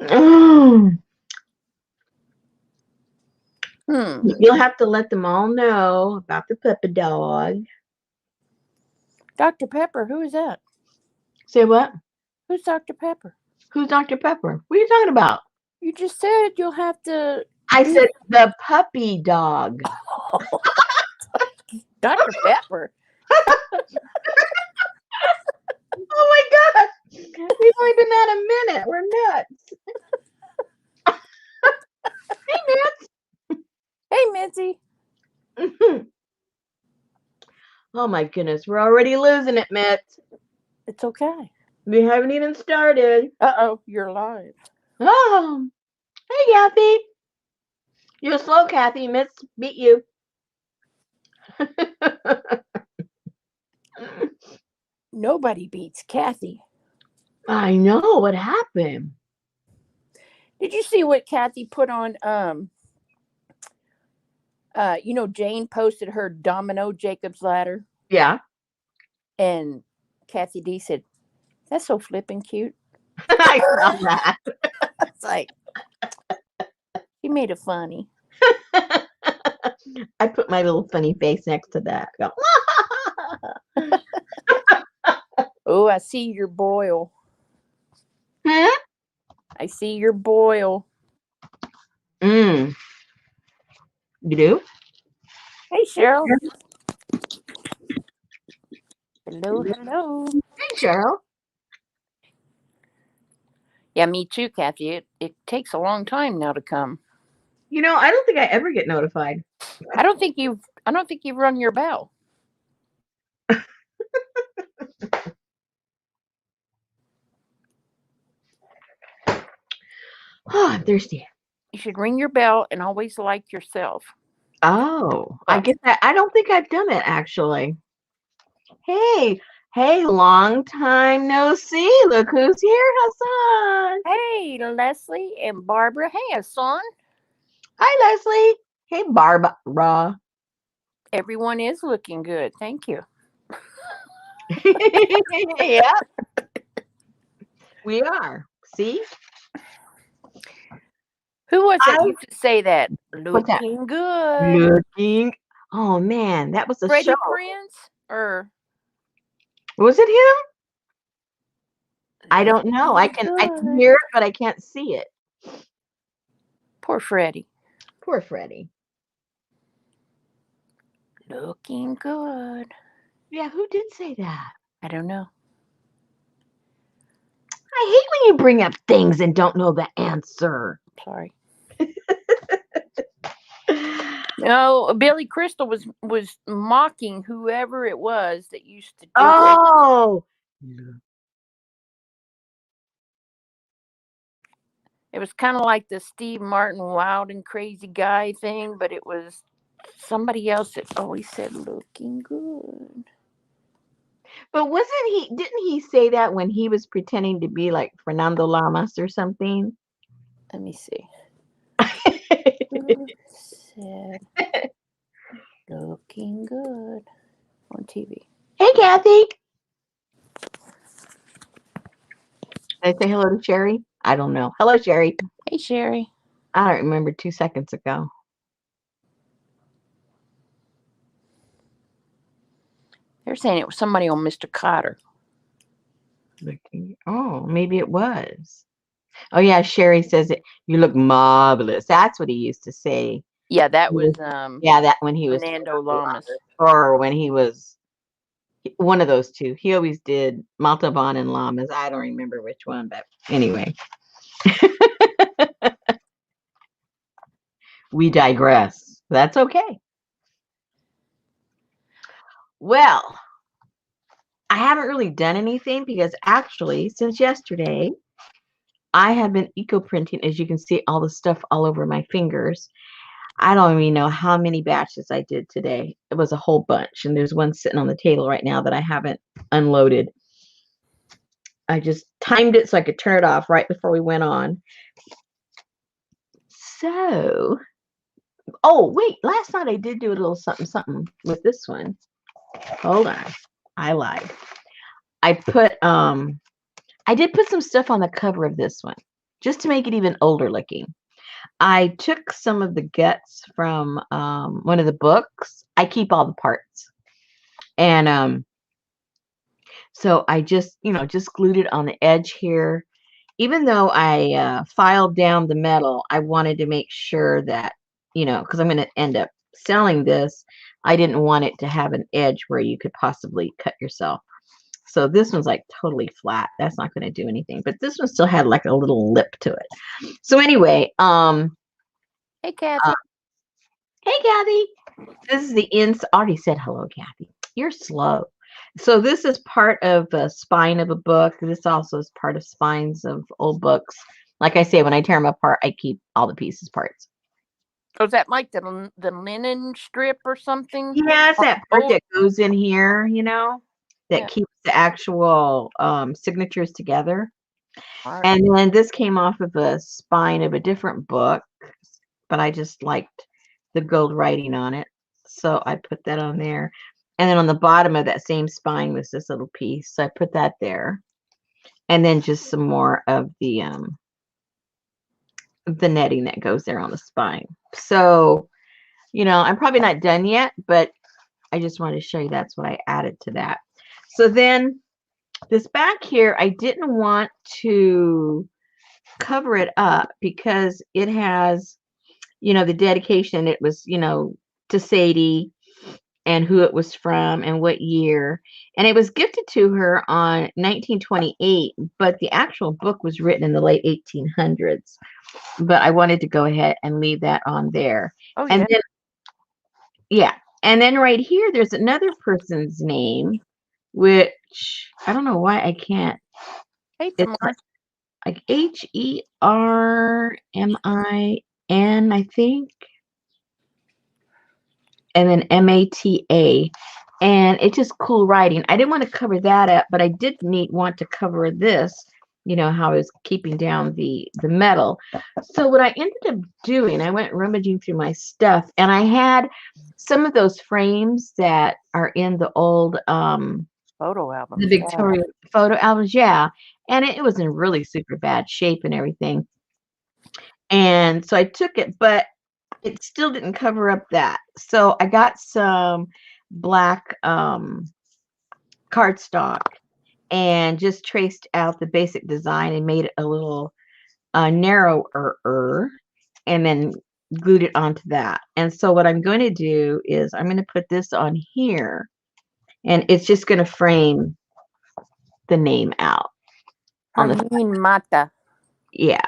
Oh, Hmm. you'll have to let them all know about the puppy dog. Dr. Pepper, who is that? Say what? Who's Dr. Pepper? Who's Dr. Pepper? What are you talking about? You just said you'll have to I do. said the puppy dog. Dr. Pepper. Oh my God. We've only been out a minute. We're nuts. Hey, Mitzi. Nuts. Oh my goodness. We're already losing it, Mitts. It's okay. We haven't even started. Uh-oh, you're live. Oh. Hey, Kathy. You're slow, Kathy. Mitts beat you. Nobody beats Kathy. I know what happened. Did you see what Kathy put on Jane posted her domino Jacob's ladder, Yeah. and Kathy D said, "That's so flippin' cute." I saw that. It's like she made it funny. I put my little funny face next to that. Go. Oh, I see your boil. Hmm? I see your boil. Mm. You do? Hey, Cheryl. Hello, hello. Hey, Cheryl. Yeah, me too, Kathy. It takes a long time now to come. I don't think I ever get notified. I don't think you've rung your bell. Oh, I'm thirsty. You should ring your bell and always like yourself. Oh, I Well, guess I don't think I've done it actually. Hey, hey, long time no see. Look who's here, Hassan. hey, Leslie and Barbara. Hey, Hassan. Hi, Leslie. Hey, Barbara. Everyone is looking good. Thank you. Yeah, we are. See? Who was I it used to say that? What's that? Looking good. Looking. Oh man, that was a show. Freddie Prince or Was it him? I don't know. I looking can good. hear it, but I can't see it. Poor Freddie. Poor Freddie. Looking good. Yeah, who did say that? I don't know. I hate when you bring up things and don't know the answer. Sorry. No, Billy Crystal was mocking whoever it was that used to do it. Oh. It was kind of like the Steve Martin wild and crazy guy thing, but it was somebody else that always said looking good. But didn't he say that when he was pretending to be like Fernando Lamas or something? Let me see. Said looking good on TV. Hey, Kathy. Did I say hello to Sherry? I don't know. Hello, Sherry. Hey, Sherry. I don't remember 2 seconds ago. They're saying it was somebody on Mr. Cotter. Oh, maybe it was. Oh yeah, Sherry says it. You look marvelous. That's what he used to say. Yeah, that was Yeah, that when he was Fernando Lamas. or when he was one of those two. He always did Montalban and Lamas. I don't remember which one, but anyway. We digress. That's okay. Well, I haven't really done anything because actually, since yesterday, I have been eco printing. As you can see, all the stuff all over my fingers. I don't even know how many batches I did today. It was a whole bunch, and there's one sitting on the table right now that I haven't unloaded. I just timed it so I could turn it off right before we went on. So, oh, wait, last night I did do a little something with this one. Hold on. I lied. I put I did put some stuff on the cover of this one just to make it even older looking. I took some of the guts from one of the books. I keep all the parts. And so I just, just glued it on the edge here. Even though I filed down the metal, I wanted to make sure that, because I'm going to end up selling this, I didn't want it to have an edge where you could possibly cut yourself. So this one's like totally flat. That's not going to do anything. But this one still had like a little lip to it. So anyway, Hey, Kathy. hey, Kathy. This is the ins. Already said hello, Kathy. You're slow. So this is part of the spine of a book. This also is part of spines of old books. Like I say, when I tear them apart, I keep all the pieces parts. Oh, is that like the linen strip or something? Yeah, it's that part that goes in here, that Yeah. keeps the actual signatures together. Right. And then this came off of a spine of a different book, but I just liked the gold writing on it. So I put that on there. And then on the bottom of that same spine was this little piece. So I put that there. And then just some more of the netting that goes there on the spine. So, I'm probably not done yet, but I just wanted to show you that's what I added to that. So then this back here, I didn't want to cover it up because it has, the dedication. It was, to Sadie and who it was from and what year. And it was gifted to her on 1928, but the actual book was written in the late 1800s. But I wanted to go ahead and leave that on there. Oh, And yeah. then, yeah. And then right here, there's another person's name, which I don't know why I can't. Hey, It's Tamar. like Hermin, I think. And then Mata. And it's just cool writing. I didn't want to cover that up, but I did want to cover this, how I was keeping down the metal. So what I ended up doing, I went rummaging through my stuff, and I had some of those frames that are in the old Photo album. the Victorian photo albums, yeah. And it was in really super bad shape and everything. And so I took it, but it still didn't cover up that. So I got some black cardstock and just traced out the basic design and made it a little narrower, and then glued it onto that. And so what I'm going to do is I'm going to put this on here, and it's just going to frame the name out on the Hermin Mata. yeah.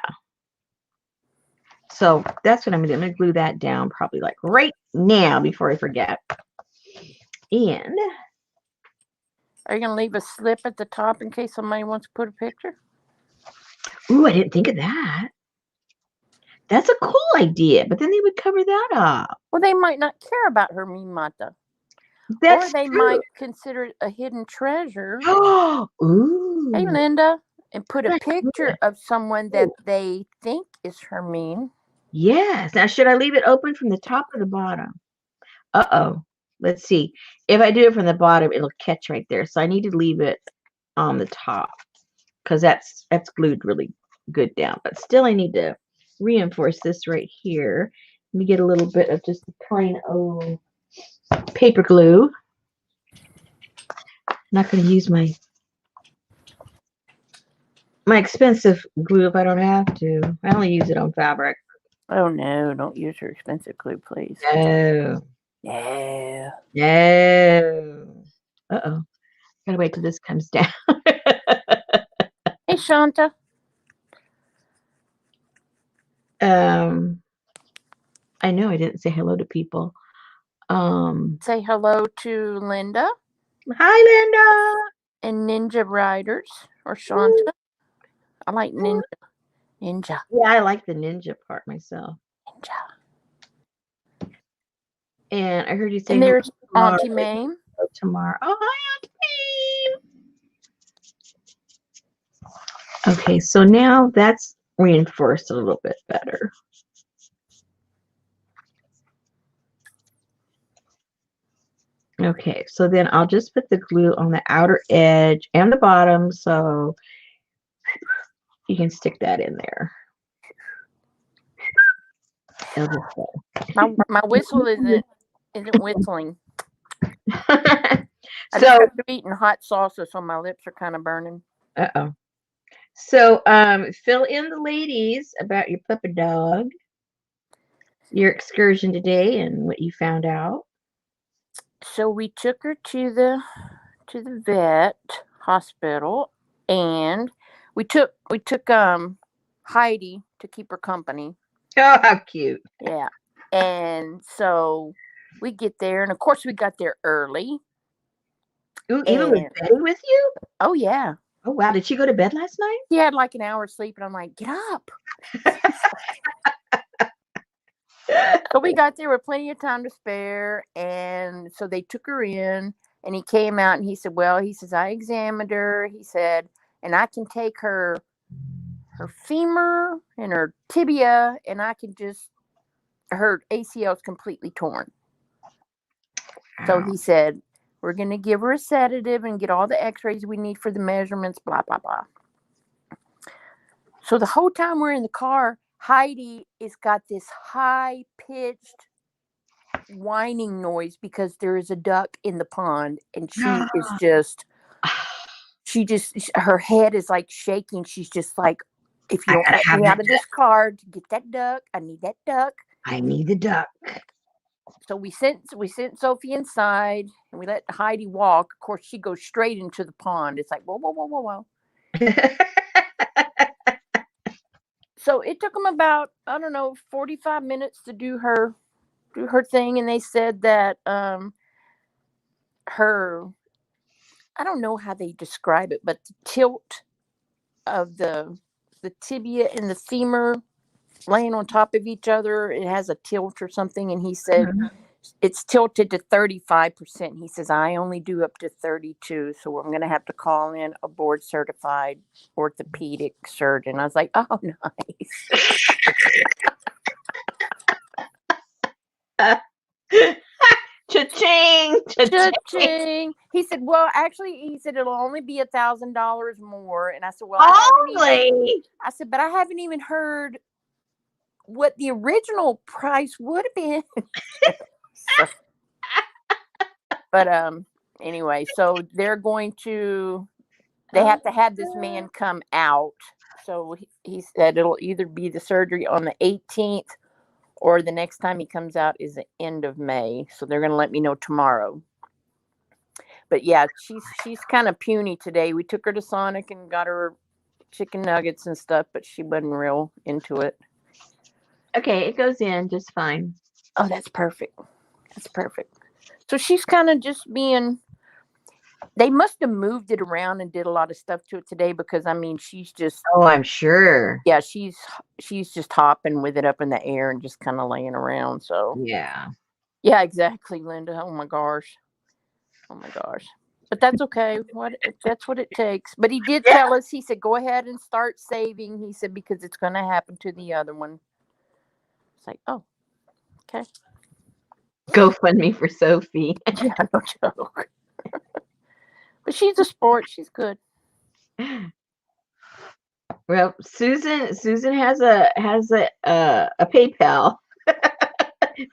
So that's what I'm going to do. I'm going to glue that down probably like right now before I forget. And Are you going to leave a slip at the top in case somebody wants to put a picture? ooh, I didn't think of that. That's a cool idea, but then they would cover that up. Well, they might not care about Hermin Mata. That's or they true. might consider it a hidden treasure. Ooh. Hey, Linda. And put a That's picture good. of someone that they think is Hermin. Yes. Now, should I leave it open from the top or the bottom? Uh-oh. Let's see. If I do it from the bottom, it'll catch right there. So I need to leave it on the top because that's glued really good down. But still, I need to reinforce this right here. Let me get a little bit of just the plain old paper glue. I'm not going to use my expensive glue if I don't have to. I only use it on fabric. Oh, no. Don't use your expensive glue, please. No. Yeah. No. Uh-oh. Gotta wait till this comes down. Hey, Shanta. I know I didn't say hello to people. Say hello to Linda Hi, and Ninja Riders or Shanta. I like Ninja. Ninja. Yeah, I like the ninja part myself. Ninja. And I heard you say And there's hello Auntie Mame. tomorrow. Oh, hi, Auntie Mame. Okay, so now that's reinforced a little bit better. Okay, so then I'll just put the glue on the outer edge and the bottom, so you can stick that in there. It'll just go. My whistle isn't whistling. I just So, got through eating hot salsa, so my lips are kind of burning. uh-oh. So, fill in the ladies about your puppy dog, your excursion today, and what you found out. So we took her to the vet hospital, and we took Heidi to keep her company. Oh, how cute. Yeah. And so we get there, and of course we got there early. Ooh, even with And Betty with you? oh yeah, Oh, wow. Did she go to bed last night? she had like an hour of sleep, and I'm like, get up. So we got there with plenty of time to spare, and so they took her in, and he came out and he said, well, he says, I examined her, he said, and I can take her femur and her tibia, and I can just, her ACL is completely torn. So Wow. he said, we're going to give her a sedative and get all the x-rays we need for the measurements, blah, blah, blah. So the whole time we're in the car, Heidi has got this high-pitched whining noise because there is a duck in the pond, and she is just, her head is like shaking. She's just like, if you I don't gotta let have me out that of this duck. car to get that duck, I need that duck. I need the duck. So we sent Sophie inside, and we let Heidi walk. Of course, she goes straight into the pond. It's like, whoa, whoa, whoa, whoa, whoa. So it took them about, I don't know, 45 minutes to do her thing, and they said that her, I don't know how they describe it, but the tilt of the tibia and the femur laying on top of each other, it has a tilt or something, and he said it's tilted to 35%. He says, I only do up to 32, so I'm going to have to call in a board certified orthopedic surgeon. I was like, oh, nice. Cha-ching! Cha-ching! Cha-ching. He said, well, actually, he said, it'll only be $1,000 more. And I said, well, Only! I said, but I haven't even heard what the original price would have been. So, but anyway, so they have to have this man come out. So he said it'll either be the surgery on the 18th, or the next time he comes out is the end of May. So they're going to let me know tomorrow. But yeah, she's kind of puny today. We took her to Sonic and got her chicken nuggets and stuff, but she wasn't real into it. Okay, it goes in just fine. Oh, that's perfect. That's perfect. So she's kind of just being, they must have moved it around and did a lot of stuff to it today, because I mean, she's just, Oh, I'm sure. yeah, she's just hopping with it up in the air and just kind of laying around. So Yeah. yeah, exactly, Linda. Oh my gosh. But that's okay. That's what it takes. But he did tell us, he said, go ahead and start saving. He said, because it's going to happen to the other one. It's like, oh, okay. GoFundMe for Sophie. Yeah, no joke. But she's a sport. She's good. Well, Susan has a PayPal.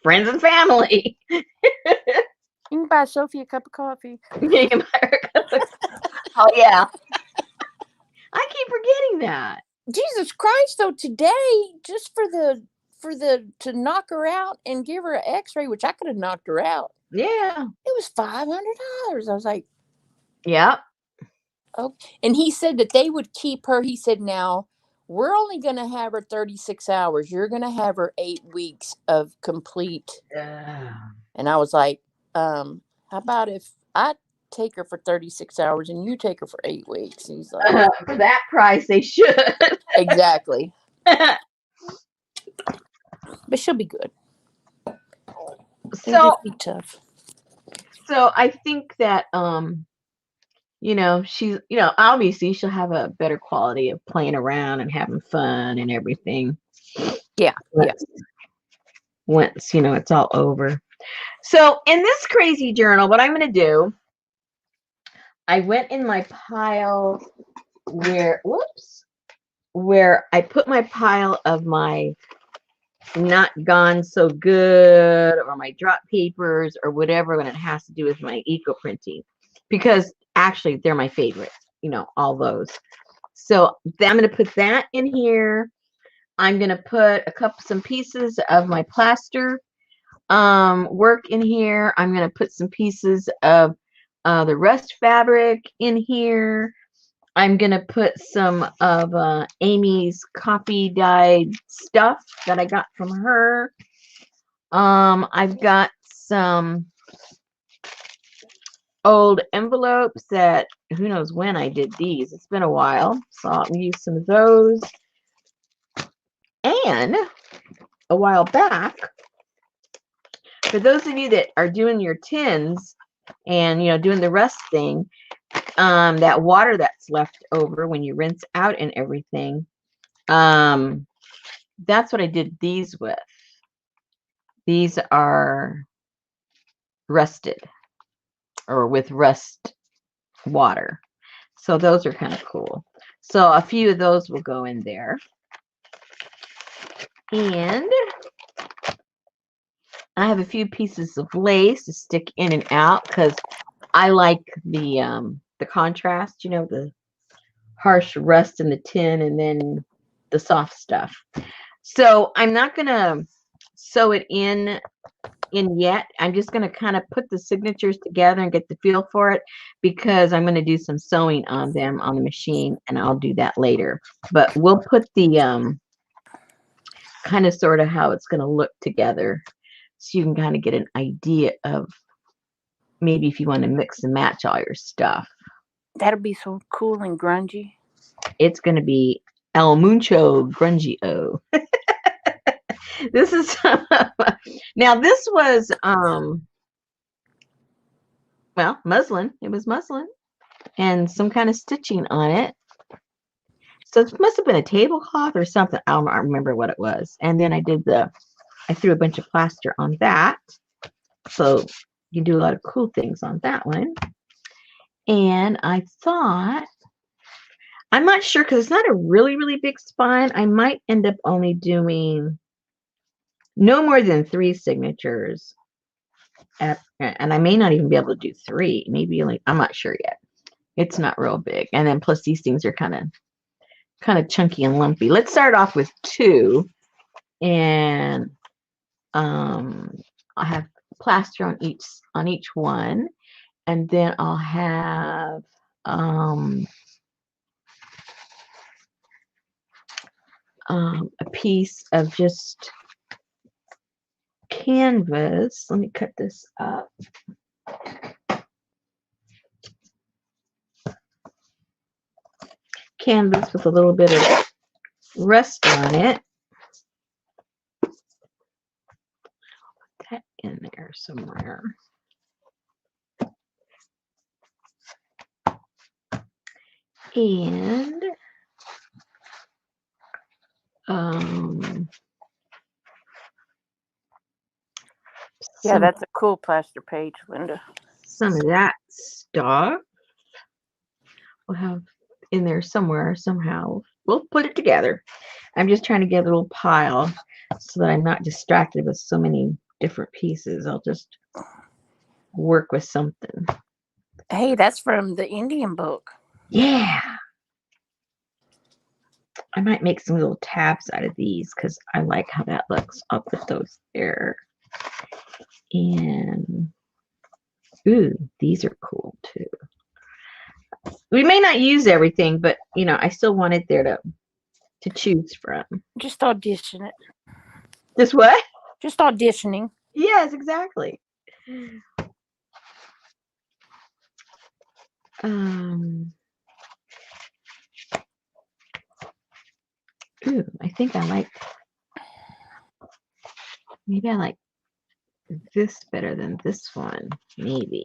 Friends and family. You can buy Sophie a cup of coffee. Oh yeah. I keep forgetting that. Jesus Christ, though, today, just for the to knock her out and give her an x-ray, which I could have knocked her out. Yeah. It was $500. I was like, yeah. Oh, and he said that they would keep her. He said, now we're only going to have her 36 hours. You're going to have her 8 weeks of complete. And I was like, how about if I take her for 36 hours and you take her for 8 weeks? He's like, for that price, they should. Exactly. But she'll be good. It'll just be tough. So I think that she's, obviously she'll have a better quality of playing around and having fun and everything. Yeah. Once it's all over. So in this crazy journal, what I'm going to do, I went in my pile where I put my pile of my not gone so good or my drop papers or whatever when it has to do with my eco printing, because actually they're my favorite, all those. So I'm going to put that in here. I'm going to put some pieces of my plaster work in here. I'm going to put some pieces of the rust fabric in here. I'm going to put some of Amy's copy dyed stuff that I got from her. I've got some old envelopes that who knows when I did these. It's been a while, so I'll use some of those. And a while back, for those of you that are doing your tins and doing the rust thing, that water that's left over when you rinse out and everything, that's what I did these with. These are rusted or with rust water. So those are kind of cool. So a few of those will go in there. And I have a few pieces of lace to stick in and out because I like the contrast, the harsh rust in the tin and then the soft stuff. So I'm not going to sew it in yet. I'm just going to kind of put the signatures together and get the feel for it, because I'm going to do some sewing on them on the machine, and I'll do that later. But we'll put the kind of sort of how it's going to look together, so you can kind of get an idea of maybe if you want to mix and match all your stuff. That'll be so cool and grungy. It's going to be El Mucho Grungy-O. This is now this was well, muslin. It was muslin and some kind of stitching on it. So it must have been a tablecloth or something. I don't remember what it was. And then I threw a bunch of plaster on that. So you can do a lot of cool things on that one. And I thought, I'm not sure because it's not a really, really big spine. I might end up only doing no more than 3 signatures. And I may not even be able to do 3. Maybe I'm not sure yet. It's not real big. And then plus these things are kind of chunky and lumpy. Let's start off with 2. And I'll have plaster on each one. And then I'll have a piece of just canvas. Let me cut this up. Canvas with a little bit of rust on it. Put that in there somewhere. And Yeah, that's a cool plaster page, Linda. Some of that stuff we'll have in there somewhere, somehow. We'll put it together. I'm just trying to get a little pile so that I'm not distracted with so many different pieces. I'll just work with something. Hey, that's from the Indian book. Yeah. I might make some little tabs out of these because I like how that looks. I'll put those there. And ooh, these are cool too. We may not use everything, but I still want it there to choose from. Just audition it. Just what? Just auditioning. Yes, exactly. Ooh, I think maybe I like this better than this one. Maybe.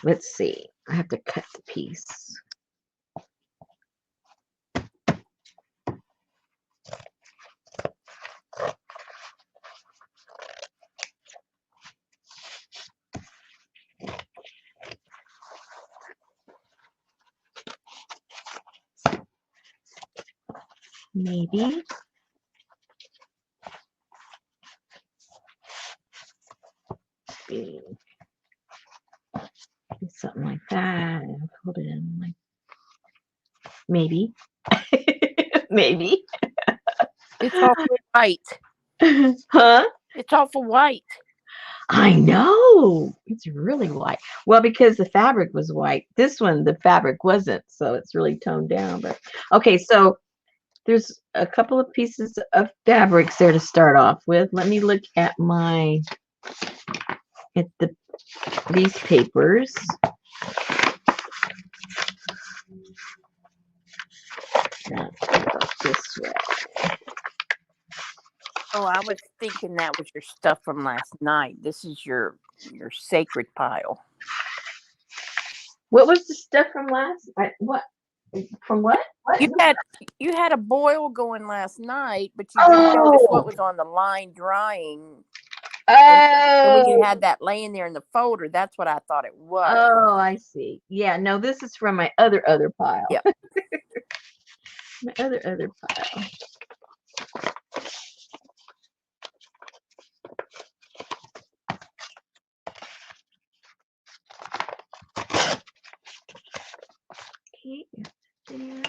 Let's see. I have to cut the piece. Maybe. Something like that. Hold it in like maybe. Maybe. It's awful white. Huh? It's awful white. I know. It's really white. Well, because the fabric was white. This one, the fabric wasn't, so it's really toned down. But okay, so there's a couple of pieces of fabrics there to start off with. Let me look at these papers. This way. Oh, I was thinking that was your stuff from last night. This is your sacred pile. What was the stuff from last? What? From what? What? You had a boil going last night, but you didn't notice what was on the line drying. And when you had that laying there in the folder, that's what I thought it was. Oh, I see. Yeah, no, this is from my other pile. Yep. My other pile. Okay. There.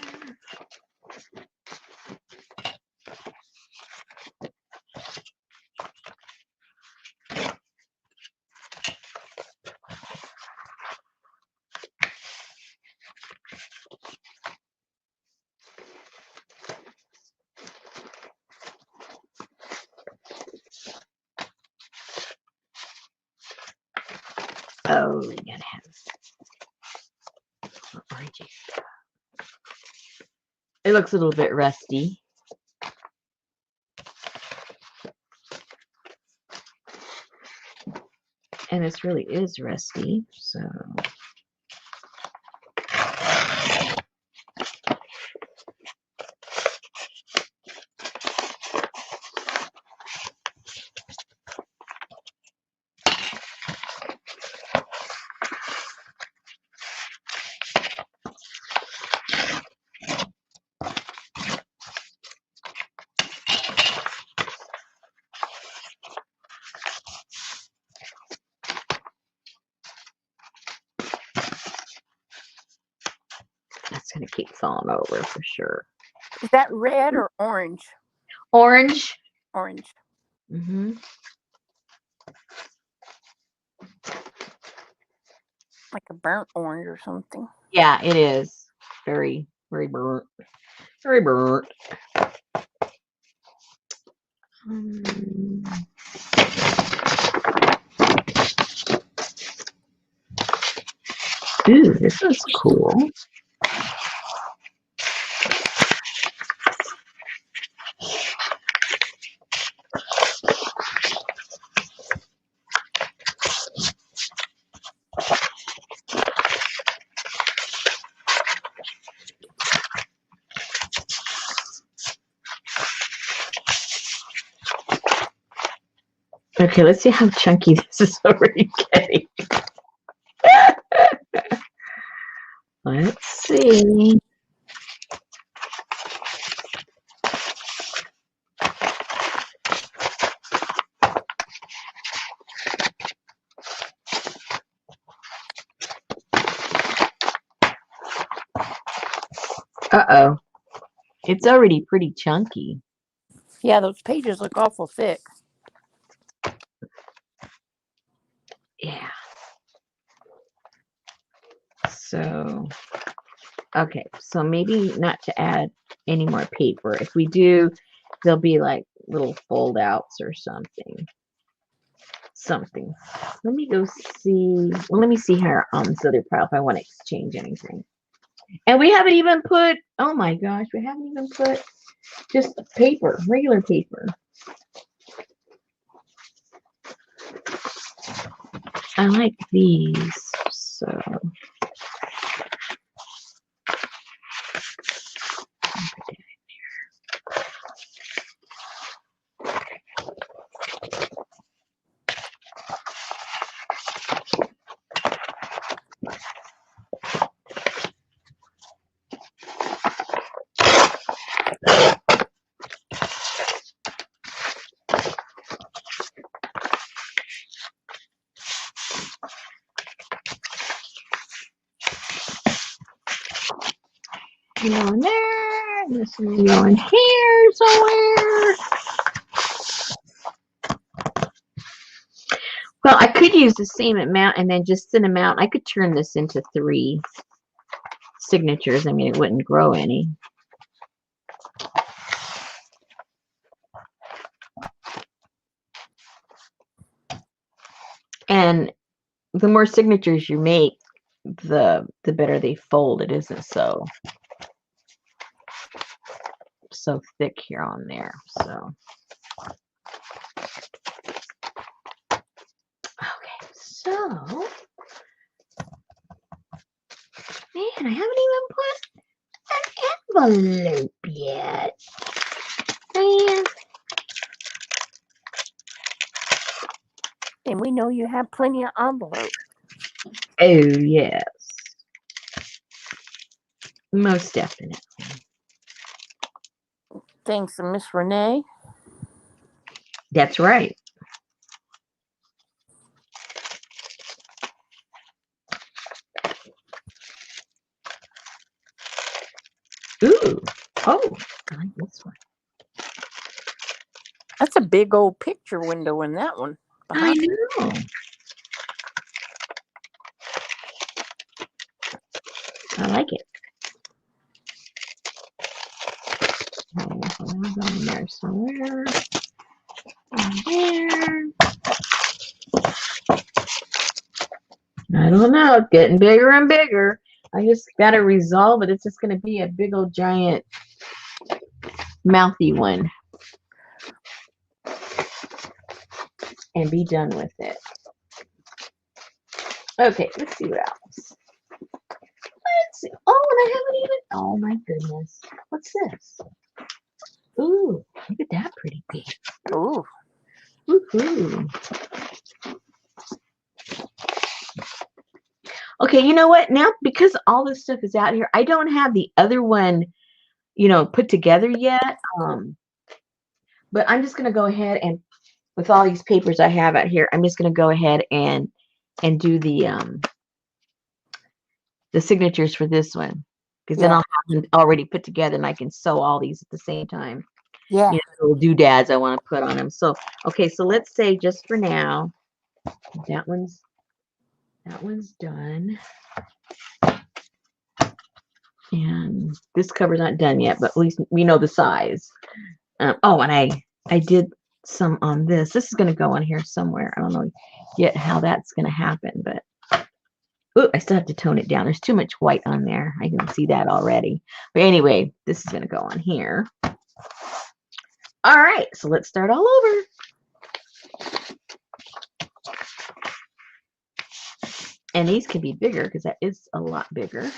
Oh, we gotta have orangey. It looks a little bit rusty. And this really is rusty, so. That's gonna keep falling over for sure. Is that red or orange? Orange. Orange. Mm-hmm. Like a burnt orange or something. Yeah, it is. Very, very burnt. Very burnt. Ooh, this is cool. Okay, let's see how chunky this is already getting. Let's see. Uh-oh. It's already pretty chunky. Yeah, those pages look awful thick. Yeah. So, okay. So maybe not to add any more paper. If we do, there'll be like little fold outs or something. Let me go see. Well, let me see here on this other pile if I want to exchange anything. And we haven't even put, oh my gosh, we haven't even put just paper, regular paper. I like these, so. Go in there. This one go in here somewhere. Well, I could use the same amount and then just send them out. I could turn this into 3 signatures. I mean, it wouldn't grow any. And the more signatures you make, the better they fold. It isn't so thick here on there. So okay, so man, I haven't even put an envelope yet. Man. And we know you have plenty of envelopes. Oh yes, most definitely. Thanks to Miss Renee. That's right. Ooh, oh, I like this one. That's a big old picture window in that one. I know. I like it. Go in there somewhere. There. I don't know. It's getting bigger and bigger. I just got to resolve it. It's just going to be a big old giant mouthy one. And be done with it. Okay, let's see what else. Let's see. Oh, and I haven't even. Oh my goodness. What's this? Ooh, look at that pretty big. Ooh. Woohoo. Okay, you know what? Now, because all this stuff is out here, I don't have the other one, put together yet. But I'm just going to go ahead and, with all these papers I have out here, I'm just going to go ahead and do the signatures for this one. Because then I'll have them already put together and I can sew all these at the same time. Yeah. Little doodads I want to put on them. So, okay, so let's say just for now, that one's done. And this cover's not done yet, but at least we know the size. Oh, and I did some on this. This is going to go on here somewhere. I don't know yet how that's going to happen, but ooh, I still have to tone it down. There's too much white on there. I can see that already. But anyway, this is going to go on here. All right, so let's start all over. And these can be bigger because that is a lot bigger.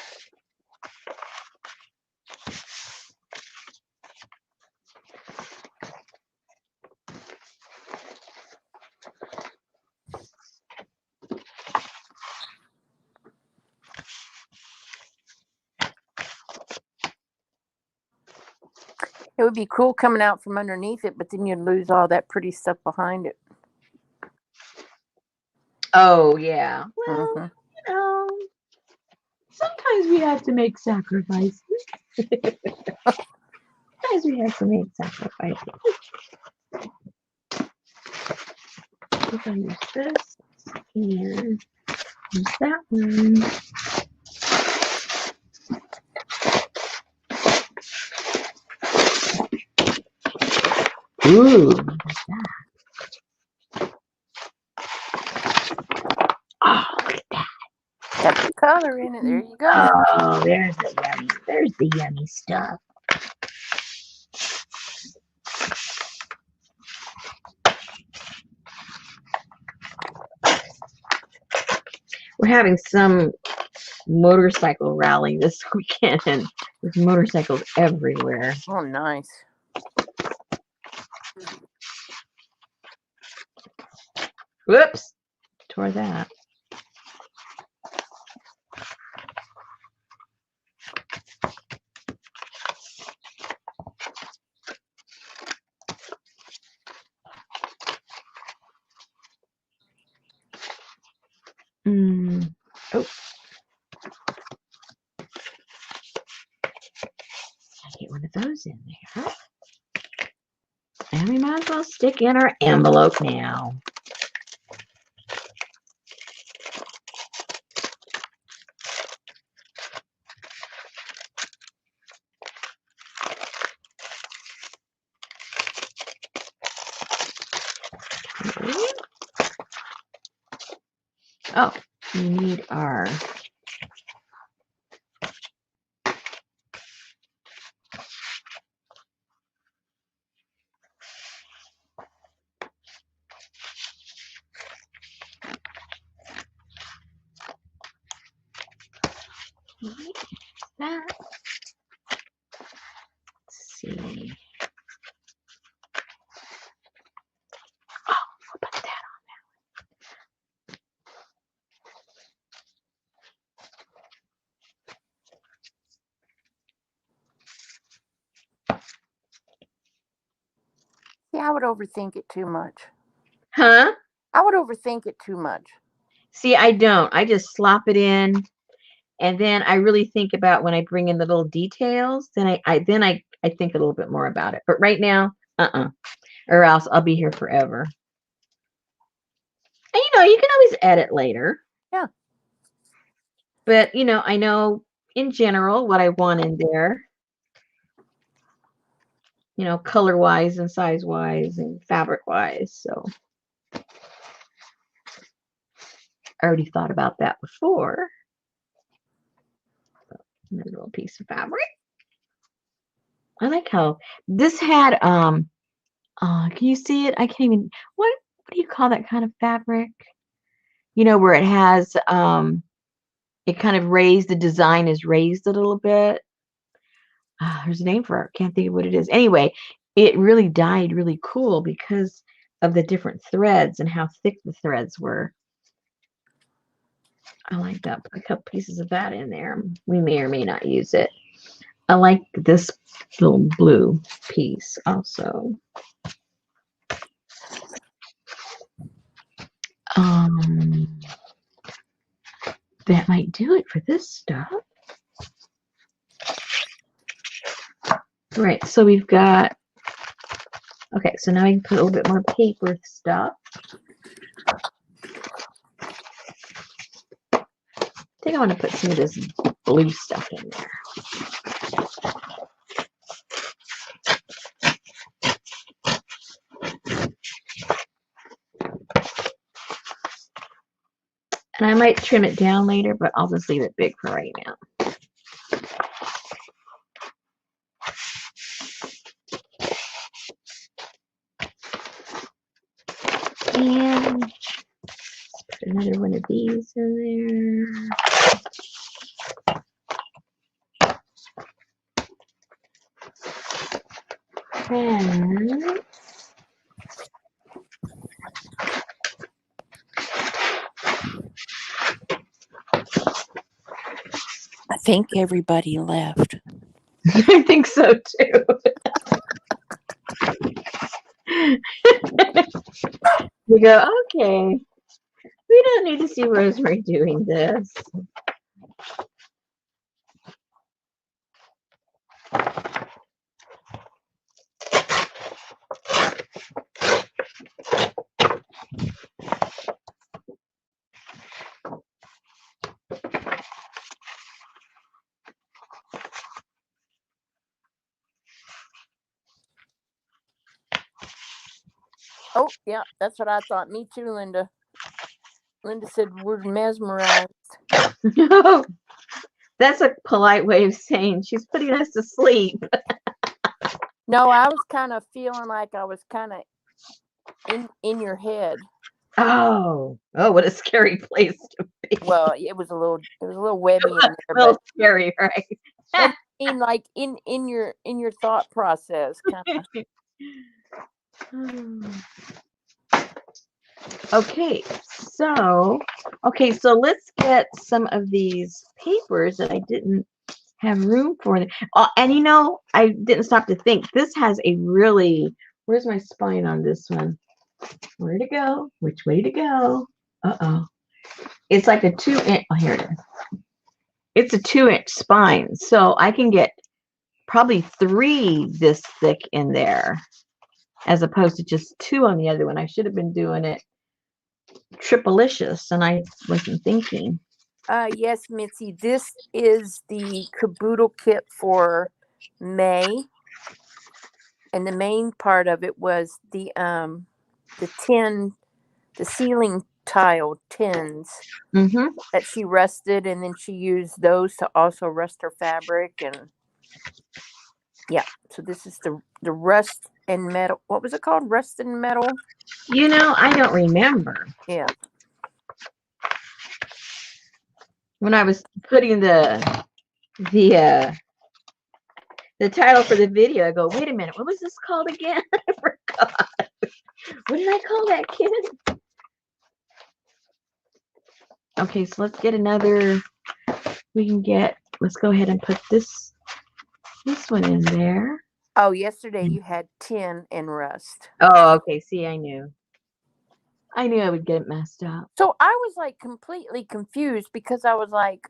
It would be cool coming out from underneath it, but then you'd lose all that pretty stuff behind it. Oh, yeah. Well, Mm-hmm. Sometimes we have to make sacrifices. Sometimes we have to make sacrifices. If I use this and use that one. Ooh, look at that. Oh, look at that. Got the color in it. There you go. Oh, there's the yummy stuff. We're having some motorcycle rally this weekend, and there's motorcycles everywhere. Oh, nice. Whoops, tore that. Oh. one of those in there. And we might as well stick in our envelope now. Okay. Oh, we need our that. Let's see. Oh, we'll put that Yeah, I would overthink it too much. Huh? I would overthink it too much. See, I don't. I just slop it in, and then I really think about when I bring in the little details. Then I think a little bit more about it. But right now, or else I'll be here forever. And you can always edit later. Yeah. But I know in general what I want in there. Color wise and size wise and fabric wise. So I already thought about that before. Another little piece of fabric. I like how this had can you see it? I can't even what do you call that kind of fabric? Where it has it kind of raised, the design is raised a little bit. There's a name for it. Can't think of what it is. Anyway, it really dyed really cool because of the different threads and how thick the threads were. I like that. Put a couple pieces of that in there. We may or may not use it. I like this little blue piece also. That might do it for this stuff. All right, so we've got, okay, so now I can put a little bit more paper stuff. I think I want to put some of this blue stuff in there. And I might trim it down later, but I'll just leave it big for right now. And put another one of these in there. And I think everybody left. I think so too. We go, okay, we don't need to see Rosemary doing this. Oh, yeah, that's what I thought. Me too, Linda. Linda said we're mesmerized. No, that's a polite way of saying she's putting us to sleep. No, I was kind of feeling like I was kind of in your head. Oh, what a scary place to be. Well, it was a little webby in there, A little but scary, right? I mean, like in your thought process, kind of. Okay, so let's get some of these papers that I didn't have room for. And I didn't stop to think. This has a really, where's my spine on this one? Where to go? Which way to go? Uh-oh. It's like a 2-inch, oh, here it is. It's a 2-inch spine, so I can get probably 3 this thick in there, as opposed to just 2 on the other one. I should have been doing it triplicious, and I wasn't thinking. Yes, Mitzi, this is the caboodle kit for May. And the main part of it was the ceiling tile tins Mm-hmm. that she rusted, and then she used those to also rust her fabric. And yeah, so this is the rust and metal. What was it called? Rust and metal. I don't remember. Yeah. When I was putting the title for the video, I go, wait a minute, what was this called again? I forgot. What did I call that, kid? Okay, so let's get another. Let's go ahead and put this one in there. Oh, yesterday you had tin and rust. Oh, okay. See, I knew I would get it messed up. So I was like completely confused because I was like,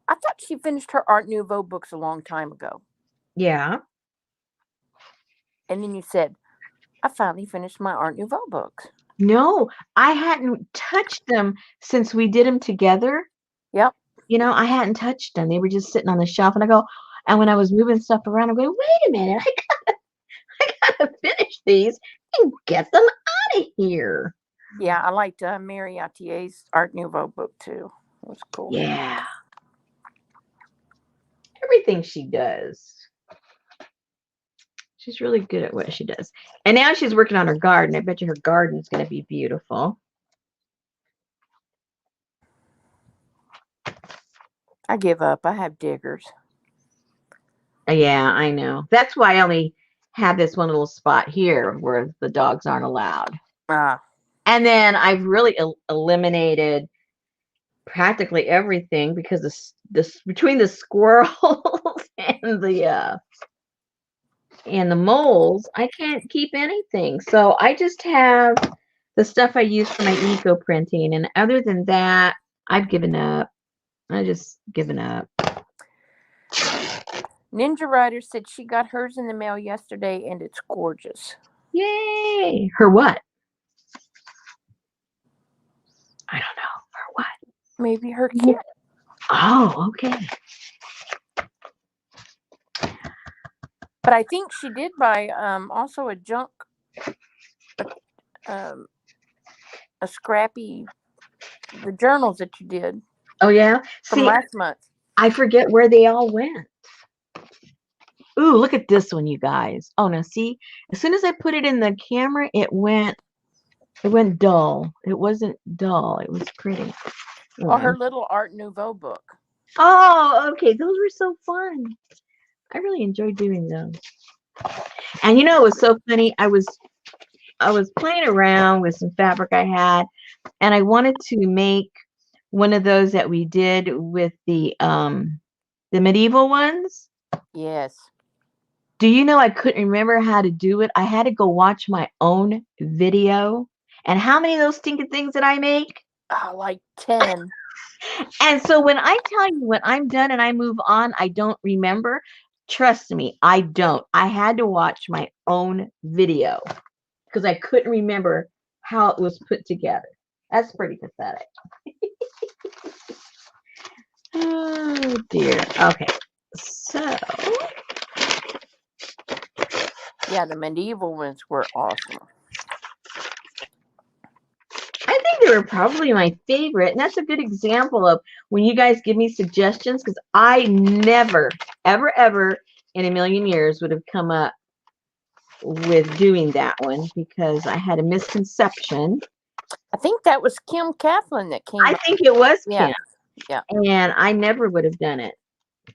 I thought she finished her Art Nouveau books a long time ago. Yeah. And then you said, I finally finished my Art Nouveau books. No, I hadn't touched them since we did them together. Yep. I hadn't touched them. They were just sitting on the shelf, and when I was moving stuff around, I'm going, wait a minute, I gotta finish these and get them out of here. Yeah, I liked Mary Attier's Art Nouveau book too. It was cool. Yeah. Everything she does. She's really good at what she does. And now she's working on her garden. I bet you her garden's going to be beautiful. I give up. I have diggers. Yeah, I know. That's why I only have this one little spot here where the dogs aren't allowed. And then I've really eliminated practically everything because between the squirrels and the moles, I can't keep anything. So I just have the stuff I use for my eco printing, and other than that, I've given up. I just given up. Ninja Rider said she got hers in the mail yesterday, and it's gorgeous. Yay! Her what? I don't know. Her what? Maybe her kit. Oh, okay. But I think she did buy also a junk, a scrappy, the journals that you did. Oh, yeah? From last month. I forget where they all went. Ooh, look at this one, you guys. Oh, now see, as soon as I put it in the camera, it went dull. It wasn't dull. It was pretty. Oh, her little Art Nouveau book. Oh, okay. Those were so fun. I really enjoyed doing those. And it was so funny. I was playing around with some fabric I had, and I wanted to make one of those that we did with the medieval ones. Yes. Do you know I couldn't remember how to do it? I had to go watch my own video. And how many of those stinking things did I make? Oh, like 10. And so when I tell you when I'm done and I move on, I don't remember. Trust me, I don't. I had to watch my own video because I couldn't remember how it was put together. That's pretty pathetic. Oh, dear. Okay. So. Yeah, the medieval ones were awesome. I think they were probably my favorite. And that's a good example of when you guys give me suggestions, because I never, ever, ever in a million years would have come up with doing that one because I had a misconception. I think that was Kim Kaplan that came I think it was Kim. Yeah. And I never would have done it.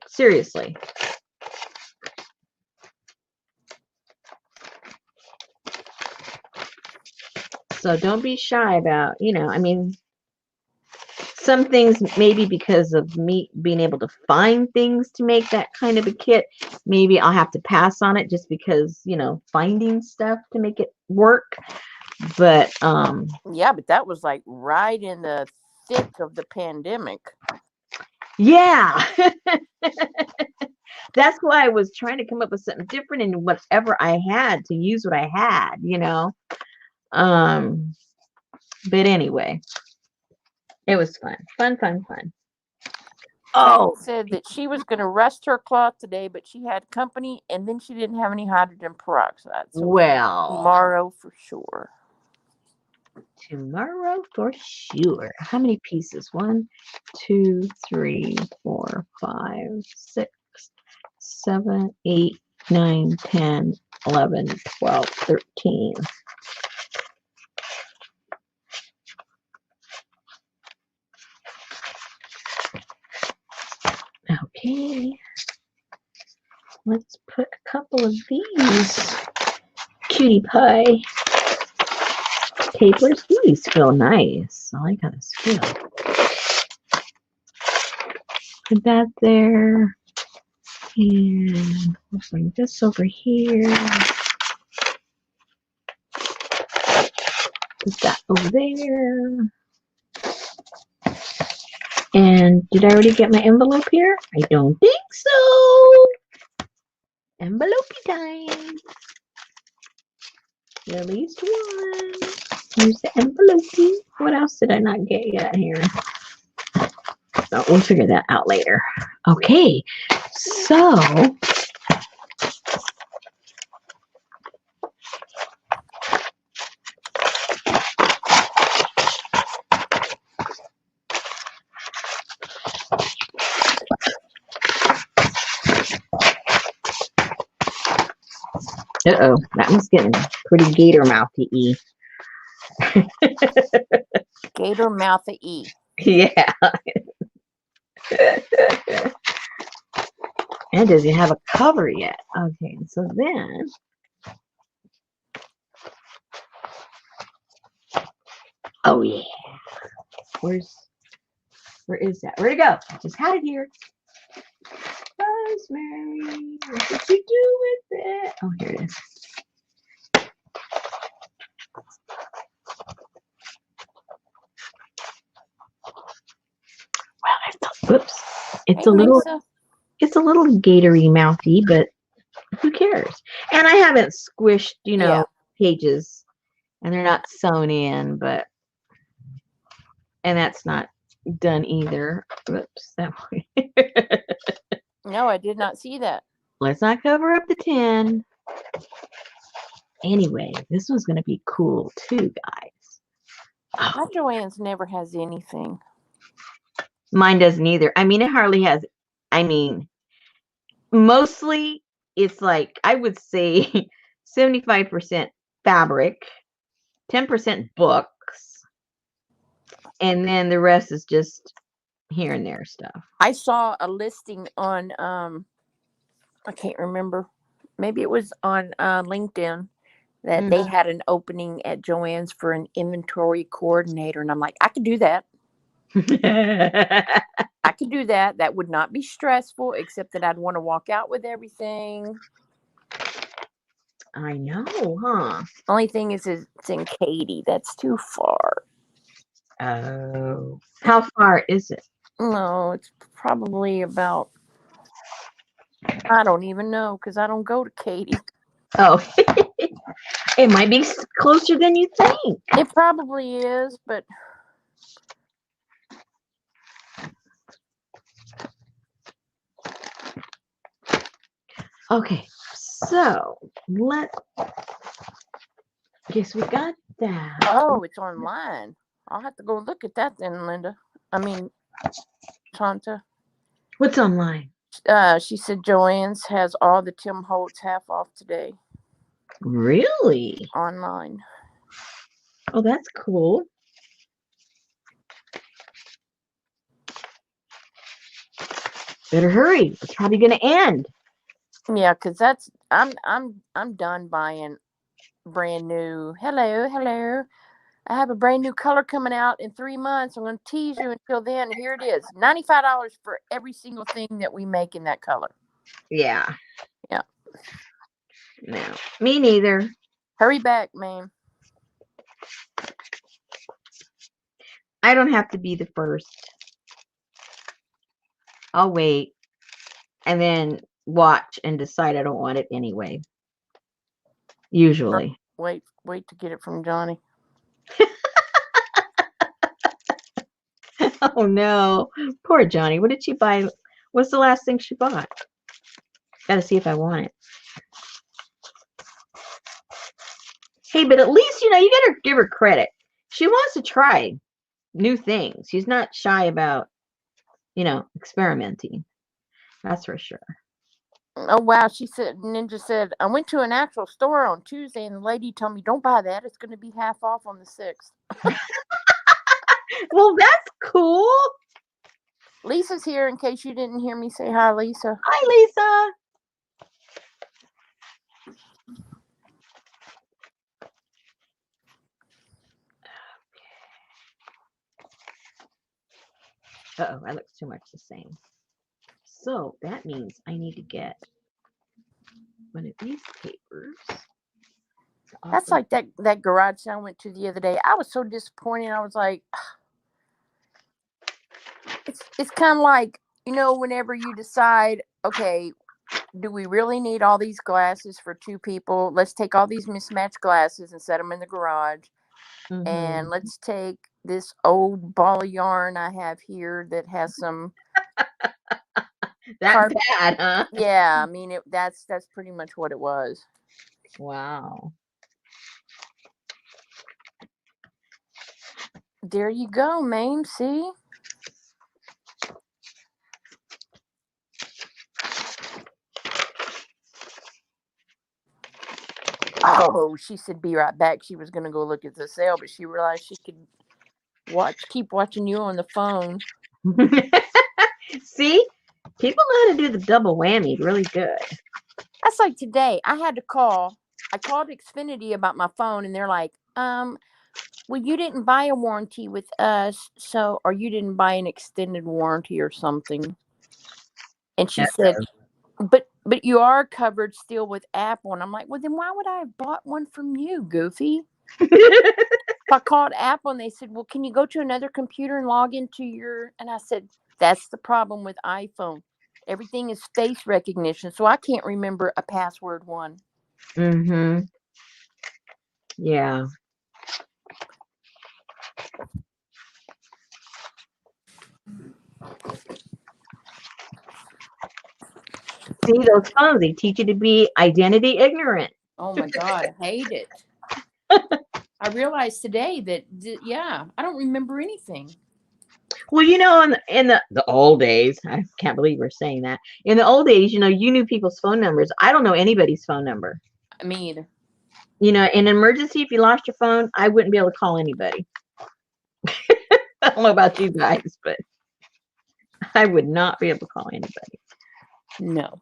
Seriously. So don't be shy about, some things maybe because of me being able to find things to make that kind of a kit, maybe I'll have to pass on it just because, finding stuff to make it work. But yeah, but that was like right in the thick of the pandemic. Yeah. that's why I was trying to come up with something different in whatever I had to use what I had, you know. But anyway, it was fun. Fun. Kathy Oh, said that she was going to rust her cloth today, but she had company, and then she didn't have any hydrogen peroxide. So well, tomorrow for sure. tomorrow for sure. How many pieces? 1, 2, 3, 4, 5, 6, 7, 8, 9, 10, 11, 12, 13. Okay. Let's put a couple of these cutie pie papers. These feel nice. I like how this feels. Put that there. And we'll bring this over here. Put that over there. And did I already get my envelope here? I don't think so. Envelope time. At least one. Here's the envelope. What else did I not get yet here? So we'll figure that out later. Okay, so that one's getting pretty gator mouthy-y. Gator mouthy E. Yeah. And does it have a cover yet? Okay, so then oh yeah. Where is that? Where'd it go? I just had it here. Rosemary, what did you do with it? Oh, here it is. Whoops. Hey, Lisa. It's a little gatory mouthy, but who cares? And I haven't squished, pages, and they're not sewn in, and that's not done either. Whoops, that way. No, I did not see that. Let's not cover up the tin. Anyway, this one's going to be cool too, guys. My Joanne's never has anything. Mine doesn't either. I mean, it hardly has. I mean, mostly it's like, I would say 75% fabric, 10% books, and then the rest is just here and there stuff. I saw a listing on I can't remember. Maybe it was on LinkedIn that they had an opening at Joann's for an inventory coordinator, and I'm like, I could do that. I could do that. That would not be stressful, except that I'd want to walk out with everything. I know, huh? Only thing is it's in Katy. That's too far. Oh. How far is it? No, it's probably about, I don't even know, because I don't go to Katy. Oh. It might be closer than you think. It probably is, but okay, so guess we got that. oh, it's online. I'll have to go look at that then, Linda. I mean, Tanta. What's online? She said Joann's has all the Tim Holtz half off today. Really? Online. Oh, that's cool. Better hurry. It's probably gonna end. Yeah, because I'm done buying brand new. Hello. I have a brand new color coming out in 3 months. I'm going to tease you until then. Here it is. $95 for every single thing that we make in that color. Yeah. Yeah. No, me neither. Hurry back, man. I don't have to be the first. I'll wait. And then watch and decide I don't want it anyway. Usually. Wait to get it from Johnny. Oh no. Poor Johnny. What did she buy? What's the last thing she bought? Gotta see if I want it. Hey, but at least, you gotta give her credit. She wants to try new things. She's not shy about, experimenting. That's for sure. Oh wow, Ninja said, I went to an actual store on Tuesday and the lady told me don't buy that. It's gonna be half off on the 6th. Well, that's cool. Lisa's here in case you didn't hear me say hi, Lisa. Hi, Lisa. Uh-oh, that looks too much the same. So that means I need to get one of these papers. That's like that garage sale I went to the other day. I was so disappointed. I was like, it's kind of like, whenever you decide, okay, do we really need all these glasses for 2 people? Let's take all these mismatched glasses and set them in the garage. Mm-hmm. And let's take this old ball of yarn I have here that has some. That's bad, huh? Yeah, I mean that's pretty much what it was. Wow. There you go, Mame. See? Oh, she said be right back. She was gonna go look at the sale, but she realized she could keep watching you on the phone. See? People know how to do the double whammy really good. That's like today. I had to call. I called Xfinity about my phone, and they're like, well, you didn't buy a warranty with us, or you didn't buy an extended warranty or something. And she said, but you are covered still with Apple. And I'm like, well, then why would I have bought one from you, Goofy? I called Apple and they said, well, can you go to another computer and log into your... And I said, that's the problem with iPhone. Everything is face recognition, so I can't remember a password one. Mm-hmm. Yeah. See, those phones, they teach you to be identity ignorant. Oh my God, I hate it. I realized today that, I don't remember anything. Well, in the old days, I can't believe we're saying that. In the old days, you knew people's phone numbers. I don't know anybody's phone number. Me either. In an emergency, if you lost your phone, I wouldn't be able to call anybody. I don't know about you guys, but I would not be able to call anybody. No.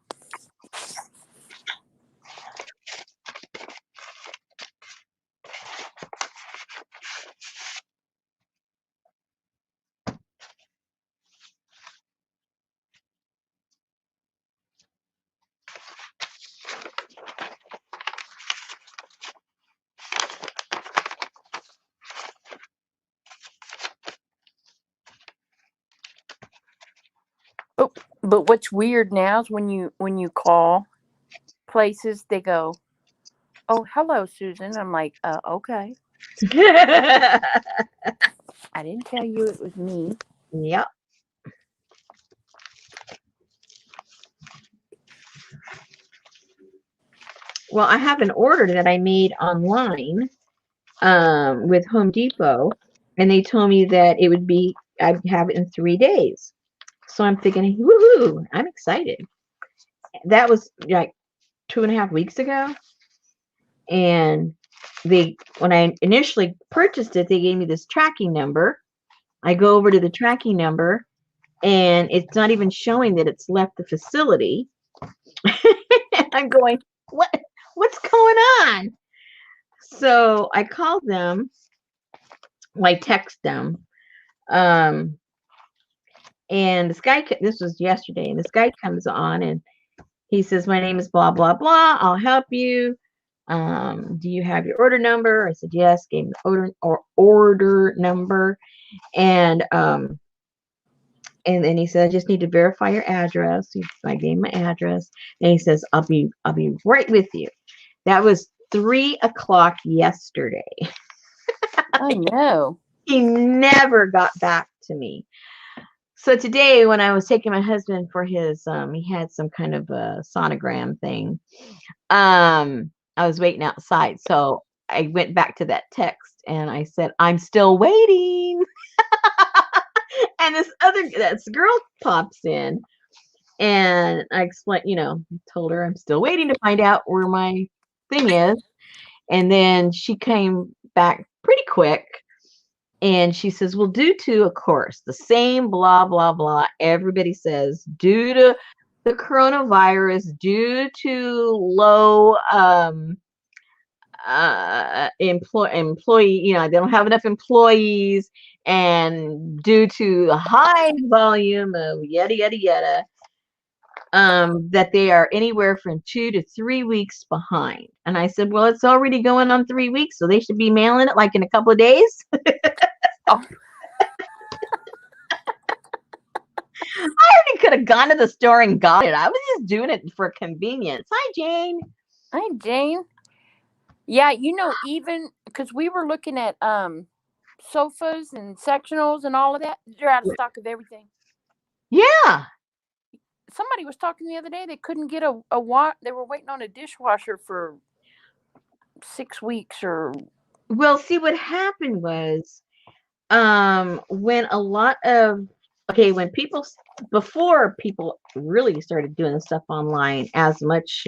But what's weird now is when you call places, they go, oh, hello, Susan. I'm like, okay. I didn't tell you it was me. Yep. Well, I have an order that I made online with Home Depot, and they told me that I'd have it in 3 days. So I'm thinking, woohoo, I'm excited. That was like 2.5 weeks ago. And when I initially purchased it, they gave me this tracking number. I go over to the tracking number, and it's not even showing that it's left the facility. I'm going, what's going on? So I called them. Well, I text them. And this was yesterday, and this guy comes on and he says, my name is blah, blah, blah. I'll help you. Do you have your order number? I said, yes. Gave him the order number. And And then he said, I just need to verify your address. I gave him my address. And he says, I'll be right with you. That was 3 o'clock yesterday. Oh no. He never got back to me. So today when I was taking my husband for his he had some kind of a sonogram thing. I was waiting outside. So I went back to that text and I said, I'm still waiting. And this girl pops in and I explained, told her I'm still waiting to find out where my thing is. And then she came back pretty quick and she says, well, due to, of course, the same blah, blah, blah, everybody says, due to the coronavirus, due to low employee, they don't have enough employees, and due to the high volume of yada yada yada, that they are anywhere from 2 to 3 weeks behind. And I said, well, it's already going on 3 weeks, so they should be mailing it like in a couple of days. Oh. I already could have gone to the store and got it. I was just doing it for convenience. Hi, Jane. Hi, Jane. Yeah, even because we were looking at sofas and sectionals and all of that, they're out of stock of everything. Yeah. Somebody was talking the other day, they couldn't get a they were waiting on a dishwasher for 6 weeks or. Well, see, what happened was when a lot of when before people really started doing stuff online as much,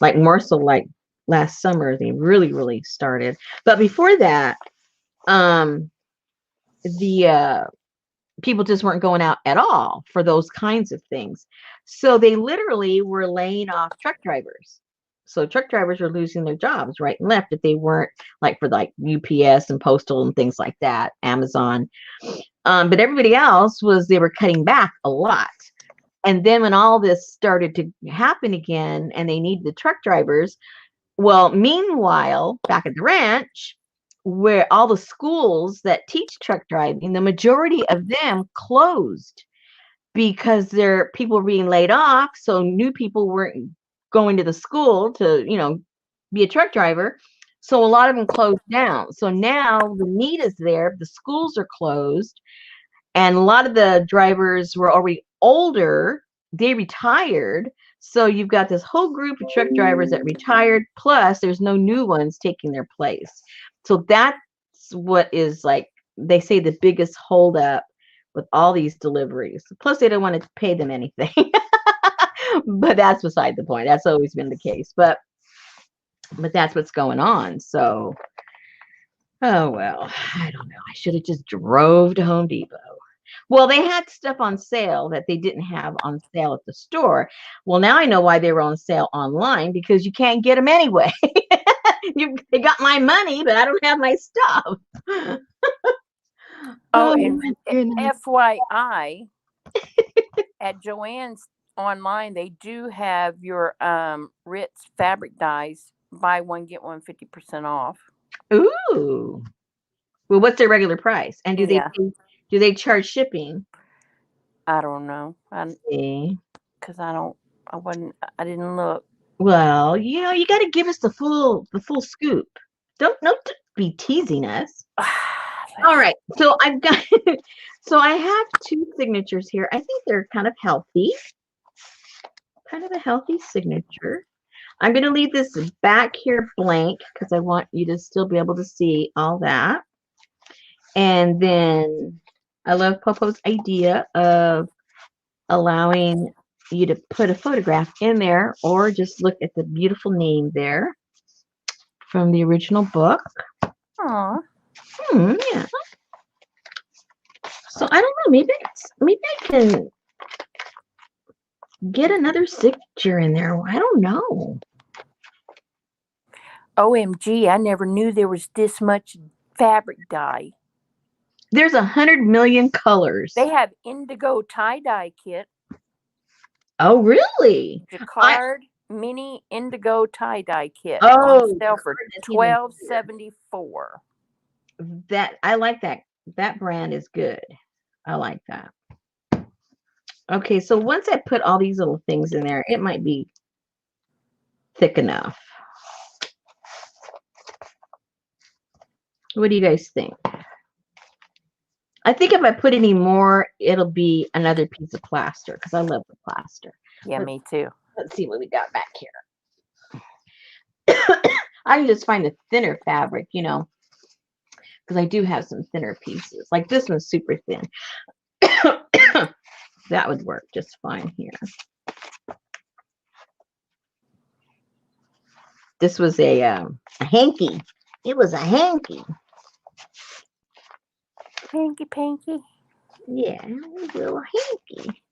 like more so like last summer they really started. But before that, the people just weren't going out at all for those kinds of things. So they literally were laying off truck drivers. So truck drivers were losing their jobs right and left if they weren't like for like UPS and postal and things like that, Amazon. But everybody else they were cutting back a lot. And then when all this started to happen again and they needed the truck drivers, well, meanwhile, back at the ranch, where all the schools that teach truck driving, the majority of them closed because people were being laid off. So new people weren't going to the school to, be a truck driver. So a lot of them closed down. So now the need is there. The schools are closed. And a lot of the drivers were already older. They retired. So you've got this whole group of truck drivers that retired, plus there's no new ones taking their place. So that's what is like, they say the biggest holdup with all these deliveries. Plus they don't want to pay them anything. But that's beside the point. That's always been the case. But that's what's going on. So, oh, well, I don't know. I should have just drove to Home Depot. Well, they had stuff on sale that they didn't have on sale at the store. Well, now I know why they were on sale online, because you can't get them anyway. They got my money, but I don't have my stuff. Oh, and FYI, at Joann's online, they do have your Ritz fabric dyes. Buy one, get one 50% off. Ooh. Well, what's their regular price? And do they charge shipping? I don't know. Because I didn't look. Well, you got to give us the full scoop. Don't be teasing us. All right. So I've got, so I have 2 signatures here. I think they're kind of healthy. Kind of a healthy signature. I'm going to leave this back here blank because I want you to still be able to see all that. And then I love Popo's idea of allowing you to put a photograph in there or just look at the beautiful name there from the original book. Aw. Yeah. So I don't know. Maybe I can get another signature in there. I don't know. OMG, I never knew there was this much fabric dye. There's 100 million colors. They have indigo tie-dye kit. Oh, really? Jacquard mini indigo tie-dye kit. Oh, on sale for $12.74. I like that. That brand is good. I like that. Okay, so once I put all these little things in there, it might be thick enough. What do you guys think? I think if I put any more, it'll be another piece of plaster because I love the plaster. Yeah, me too. Let's see what we got back here. I can just find a thinner fabric, you know, because I do have some thinner pieces. Like this one's super thin. That would work just fine here. This was a hanky. It was a hanky. Hanky panky. Yeah, a little hanky.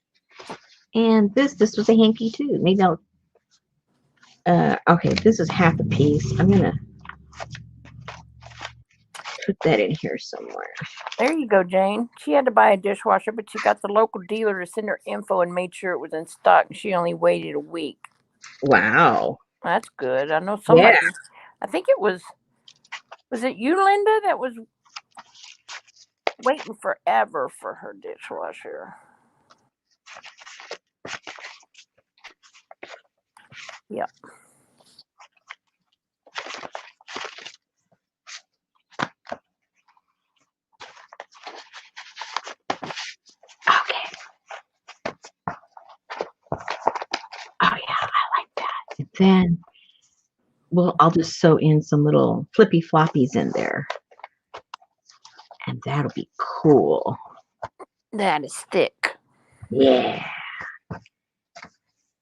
And this was a hanky too. Maybe I'll. Okay, this is half a piece. I'm gonna put that in here somewhere. There you go, Jane. She had to buy a dishwasher, but she got the local dealer to send her info and made sure it was in stock. She only waited a week. Wow. That's good. I know somebody. Yeah. I think it was it you, Linda, that was waiting forever for her dishwasher? Yep. Okay. Oh yeah, I like that. And then, well, I'll just sew in some little flippy floppies in there. And that'll be cool. That is thick. Yeah.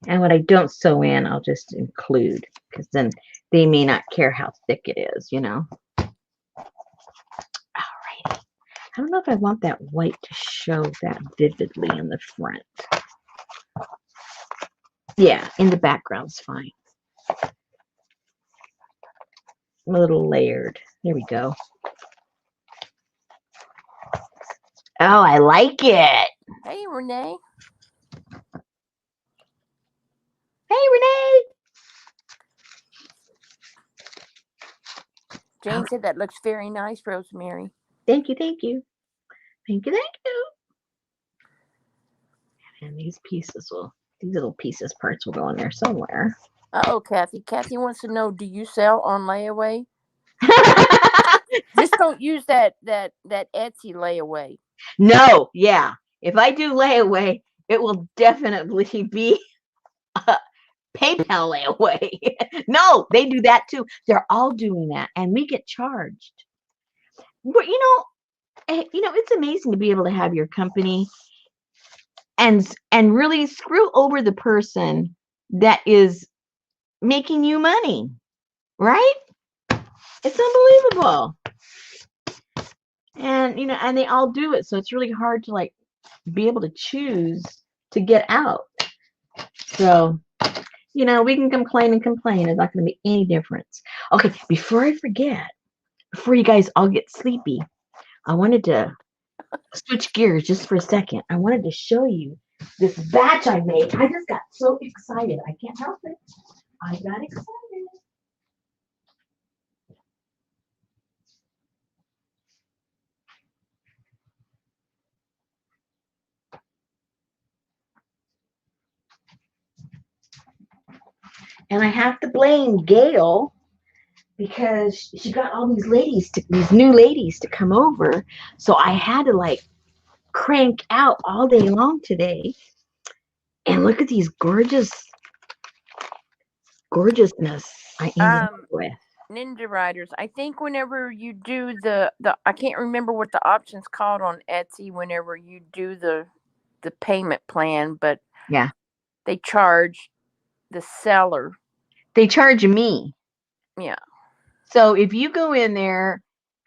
And what I don't sew in, I'll just include because then they may not care how thick it is, you know. Alrighty. I don't know if I want that white to show that vividly in the front. Yeah, in the background's fine. A little layered. There we go. Oh, I like it. Hey, Renee. Hey, Renee. Jane said that looks very nice, Rosemary. Thank you, thank you. Thank you, thank you. And these little pieces parts will go in there somewhere. Oh, Kathy. Kathy wants to know, do you sell on layaway? Just don't use that Etsy layaway. No, yeah. If I do layaway, it will definitely be PayPal layaway. No, they do that too. They're all doing that, and we get charged. But it's amazing to be able to have your company and really screw over the person that is making you money, right? It's unbelievable. And and they all do it, so it's really hard to like be able to choose to get out. So we can complain and complain. It's not going to make any difference. Okay, before I forget, before you guys all get sleepy, I wanted to switch gears just for a second. I wanted to show you this batch I made. I just got so excited. I can't help it. I got excited. And I have to blame Gail because she got all these new ladies to come over. So I had to like crank out all day long today. And look at these gorgeousness I ended up with. Ninja Riders. I think whenever you do the I can't remember what the option's called on Etsy whenever you do the payment plan, but yeah, they charge the seller. They charge me. Yeah. So if you go in there,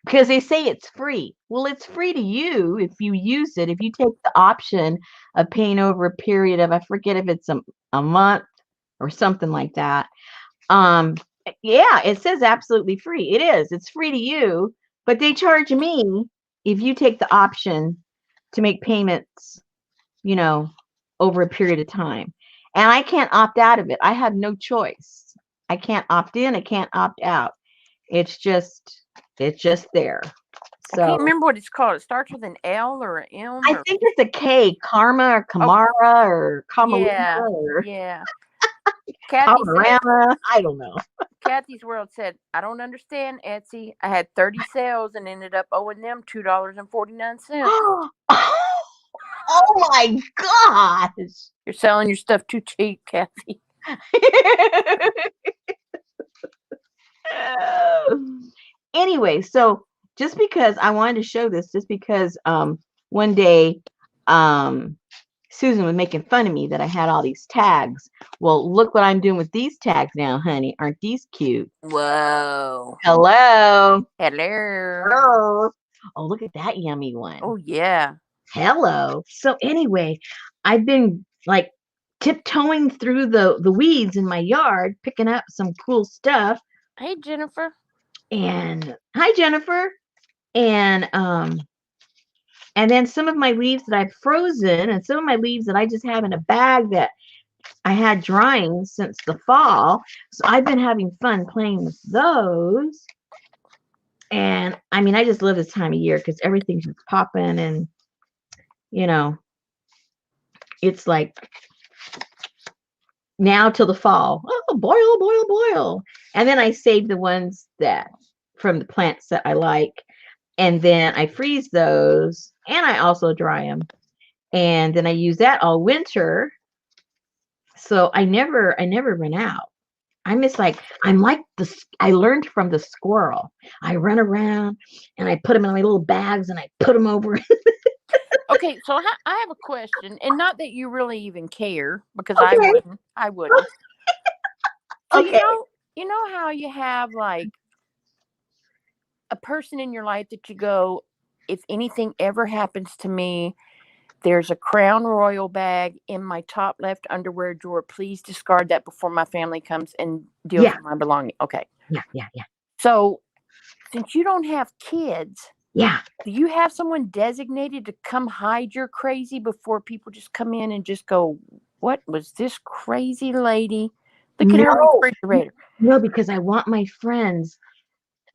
because they say it's free. Well, it's free to you if you use it. If you take the option of paying over a period of, I forget if it's a month or something like that. Yeah, it says absolutely free. It is. It's free to you, but they charge me if you take the option to make payments, over a period of time. And I can't opt out of it. I have no choice. I can't opt in. I can't opt out. It's just there. I So can't remember what it's called. It starts with an L or an M I or think it's a K, Karma or oh Kamara or yeah, Kamalima or yeah. Kathy said Kamarama. I don't know. Kathy's World said, I don't understand Etsy. I had 30 sales and ended up owing them $2.49. Oh my gosh. You're selling your stuff too cheap, Kathy. Anyway, so just because I wanted to show this, just because one day Susan was making fun of me that I had all these tags. Well, look what I'm doing with these tags now, honey. Aren't these cute? Whoa. Hello. Hello. Oh, oh, look at that yummy one. Oh yeah. Hello. So anyway, I've been like tiptoeing through the weeds in my yard, picking up some cool stuff. Hey Jennifer. And hi, Jennifer. And then some of my leaves that I've frozen, and some of my leaves that I just have in a bag that I had drying since the fall. So I've been having fun playing with those. And I mean, I just love this time of year because everything's just popping, and you know, it's like now till the fall. Oh, boil. And then I save the ones that from the plants that I like. And then I freeze those and I also dry them. And then I use that all winter. So I never run out. I'm like I learned from the squirrel. I run around and I put them in my little bags and I put them over. Okay, so I have a question, and not that you really even care, because Okay. I wouldn't. So Okay. you know how you have like a person in your life that you go, if anything ever happens to me, there's a Crown Royal bag in my top left underwear drawer. Please discard that before my family comes and deals Yeah. with my belongings. Okay. Yeah. So since you don't have kids, Yeah. do you have someone designated to come hide your crazy before people just come in and just go, what was this crazy lady? Look at her No. refrigerator. No, because I want my friends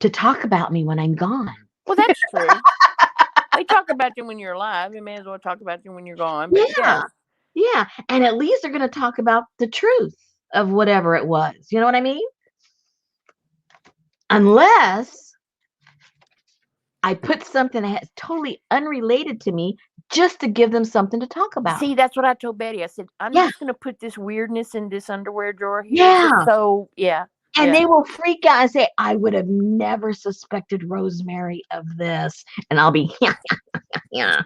to talk about me when I'm gone. Well, that's true. They talk about you when you're alive. They may as well talk about you when you're gone. But Yeah. yes. Yeah. And at least they're going to talk about the truth of whatever it was. You know what I mean? Unless I put something that's totally unrelated to me just to give them something to talk about. See, that's what I told Betty. I said, I'm Yeah. just going to put this weirdness in this underwear drawer here. Yeah. So, yeah. And yeah. they will freak out and say, I would have never suspected Rosemary of this. And I'll be, yeah.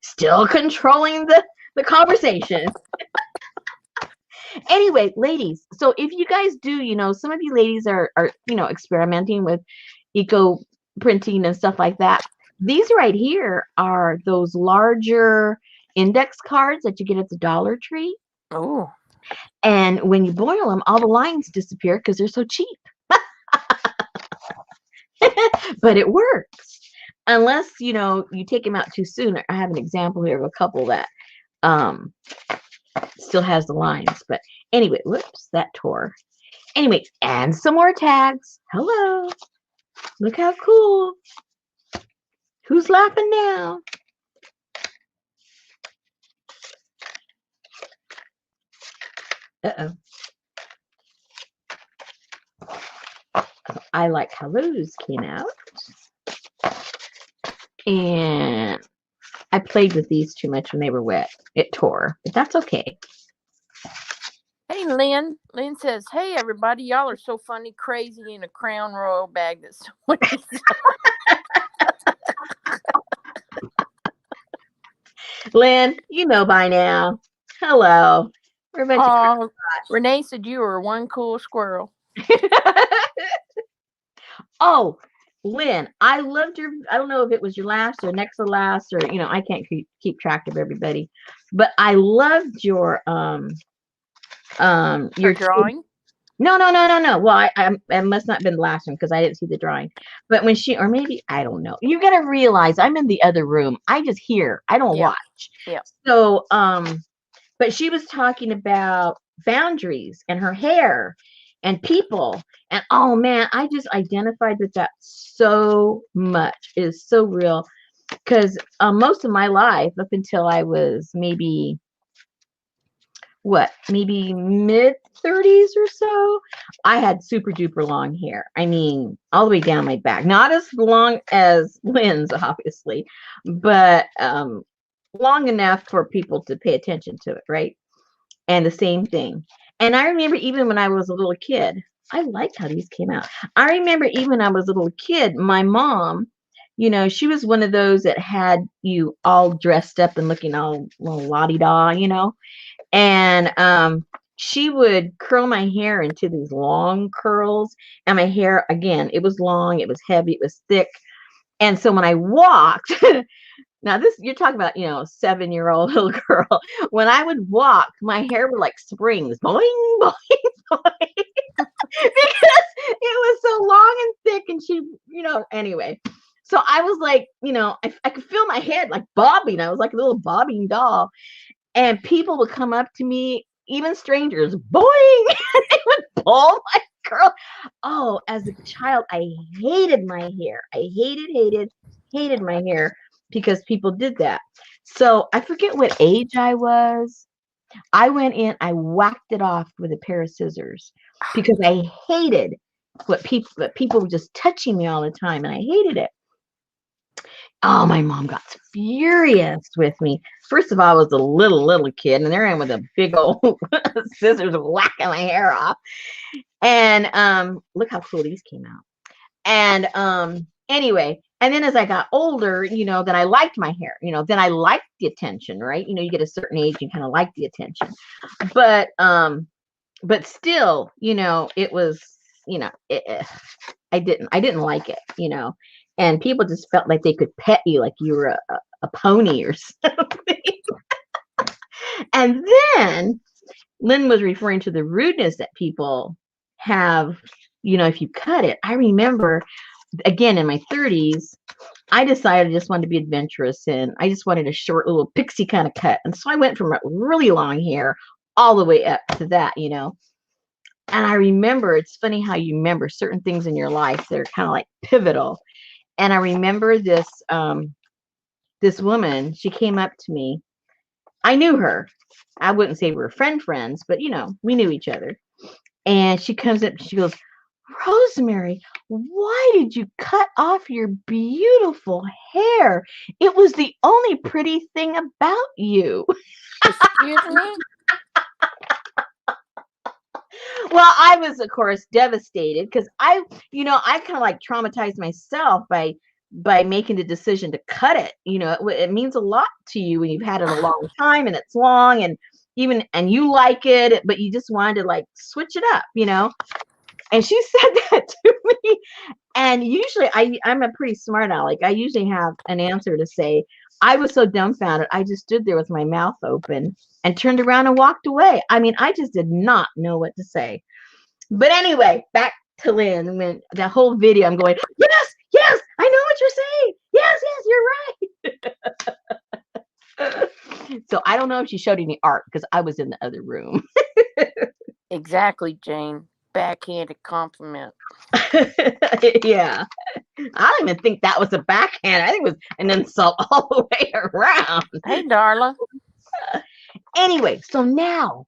Still controlling the conversation. Anyway, ladies, so if you guys do, some of you ladies are experimenting with eco printing and stuff like that. These right here are those larger index cards that you get at the Dollar Tree. Oh. And when you boil them, all the lines disappear because they're so cheap. But it works. Unless, you take them out too soon. I have an example here of a couple that still has the lines. But anyway, whoops, that tore. Anyway, and some more tags. Hello. Look how cool. Who's laughing now? Uh-oh. I like how those came out. And I played with these too much when they were wet. It tore, but that's okay. Hey, Lynn. Lynn says, hey, everybody. Y'all are so funny, crazy in a Crown Royal bag. That's so funny. Lynn, you know by now. Hello. We're a bunch of Renee said you were one cool squirrel. Oh, Lynn, I loved your, I don't know if it was your last or next to last or, I can't keep track of everybody, but I loved your drawing. No. Well, I must not have been the last one because I didn't see the drawing. But when or maybe, I don't know. You got to realize I'm in the other room. I just hear. I don't watch. Yeah. So, but she was talking about boundaries and her hair. and people. And oh man, I just identified with that so much. It is so real because most of my life, up until I was maybe maybe mid 30s or so, I had super duper long hair. I mean, all the way down my back. Not as long as Lynn's, obviously, but long enough for people to pay attention to it, right? And the same thing. And I remember even when I was a little kid, I liked how these came out. I remember even when I was a little kid, my mom, she was one of those that had you all dressed up and looking all la-di-da, and she would curl my hair into these long curls, and my hair, again, it was long, it was heavy, it was thick. And so when I walked, now this, you're talking about, 7-year-old little girl. When I would walk, my hair would like springs, boing, boing, boing, because it was so long and thick, and she, anyway. So I was like, I could feel my head like bobbing. I was like a little bobbing doll. And people would come up to me, even strangers, boing, and they would pull my curl. Oh, as a child, I hated my hair. I hated my hair because people did that. So I forget what age I was. I went in, I whacked it off with a pair of scissors because I hated what people were just touching me all the time, and I hated it. Oh, my mom got furious with me. First of all, I was a little kid, and there I am with a big old scissors whacking my hair off. And look how cool these came out. And anyway, and then as I got older, then I liked my hair. Then I liked the attention, right? You get a certain age, you kind of like the attention. But still, it was, I didn't like it. And people just felt like they could pet you like you were a pony or something. And then Lynn was referring to the rudeness that people have, if you cut it. I remember, again, in my 30s, I decided I just wanted to be adventurous, and I just wanted a short little pixie kind of cut. And so I went from a really long hair all the way up to that, And I remember, it's funny how you remember certain things in your life that are kind of like pivotal. And I remember this woman, she came up to me. I knew her. I wouldn't say we were friends, but we knew each other. And she comes up, she goes, "Rosemary, why did you cut off your beautiful hair? It was the only pretty thing about you." Excuse me? Well, I was, of course, devastated because I kind of like traumatized myself by making the decision to cut it. It means a lot to you when you've had it a long time and it's long, and you like it, but you just wanted to like switch it up. And she said that to me. And usually I'm a pretty smart aleck. I usually have an answer to say. I was so dumbfounded. I just stood there with my mouth open and turned around and walked away. I mean, I just did not know what to say. But anyway, back to Lynn. When the whole video, I'm going, yes, I know what you're saying. Yes, you're right. So I don't know if she showed any art because I was in the other room. Exactly, Jane. Backhanded compliment. Yeah. I don't even think that was a backhand. I think it was an insult all the way around. Hey, Darla. Anyway, so now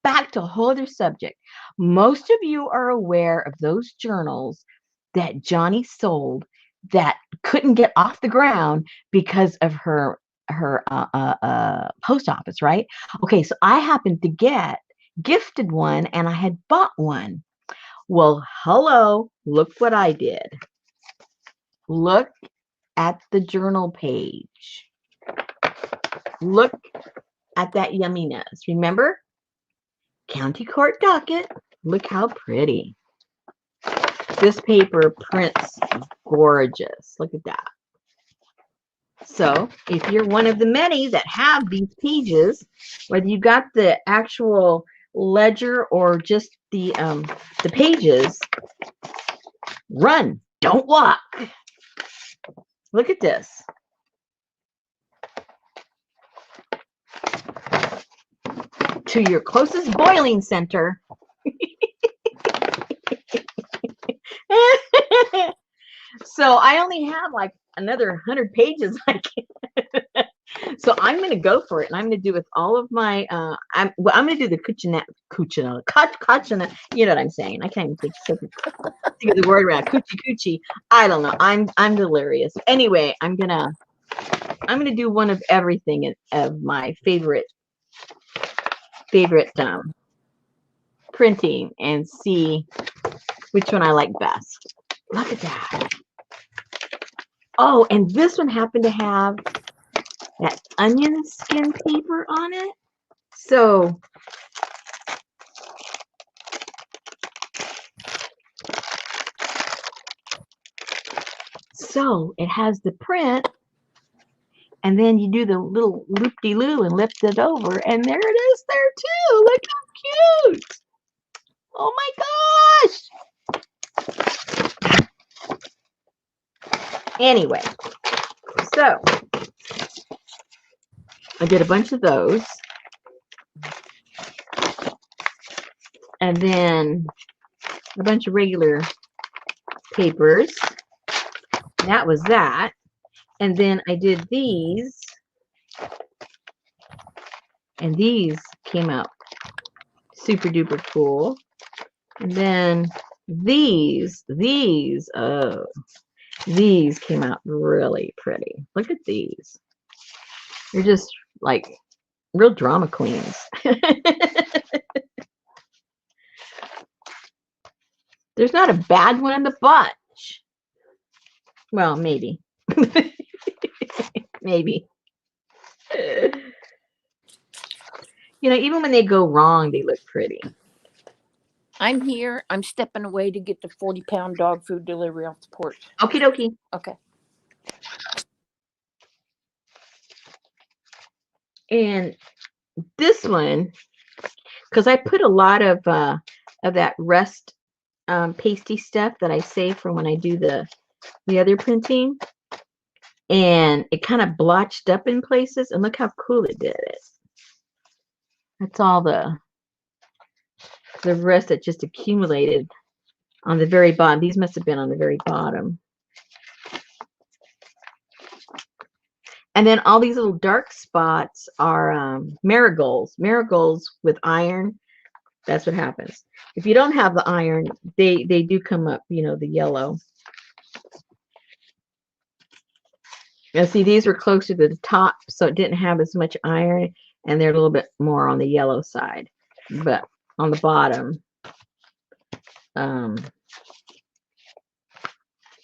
back to a whole other subject. Most of you are aware of those journals that Johnny sold that couldn't get off the ground because of her post office, right? Okay, so I happened to get gifted one, and I had bought one. Well, hello, look what I did. Look at the journal page. Look at that yumminess. Remember? County Court Docket. Look how pretty. This paper prints gorgeous. Look at that. So if you're one of the many that have these pages, whether you got the actual ledger or just the pages, run, don't walk. Look at this. To your closest boiling center. So I only have like another 100 pages. So I'm going to go for it, and I'm going to do with all of my. I'm going to do the kuchina. You know what I'm saying? I can't even think of the word around coochie. I don't know. I'm delirious. Anyway, I'm gonna do one of everything of my favorite printing and see which one I like best. Look at that. Oh, and this one happened to have that onion skin paper on it. So it has the print, and then you do the little loop-de-loo and lift it over, and there it is there too. Look how cute. Oh my gosh. Anyway, so I did a bunch of those. And then a bunch of regular papers. That was that. And then I did these. And these came out super duper cool. And then these came out really pretty. Look at these. They're just like real drama queens. There's not a bad one in the bunch. Well, maybe. Maybe. You know, even when they go wrong, they look pretty. I'm here. I'm stepping away to get the 40-pound dog food delivery off the porch. Okie dokie. Okay. And this one, because I put a lot of that rust pasty stuff that I save from when I do the other printing, and it kind of blotched up in places, and look how cool it did it. That's all the rest that just accumulated on the very bottom. These must have been on the very bottom. And then all these little dark spots are marigolds. Marigolds with iron. That's what happens. If you don't have the iron, they do come up, you know, the yellow. Now see, these were closer to the top, so it didn't have as much iron, and they're a little bit more on the yellow side. But on the bottom,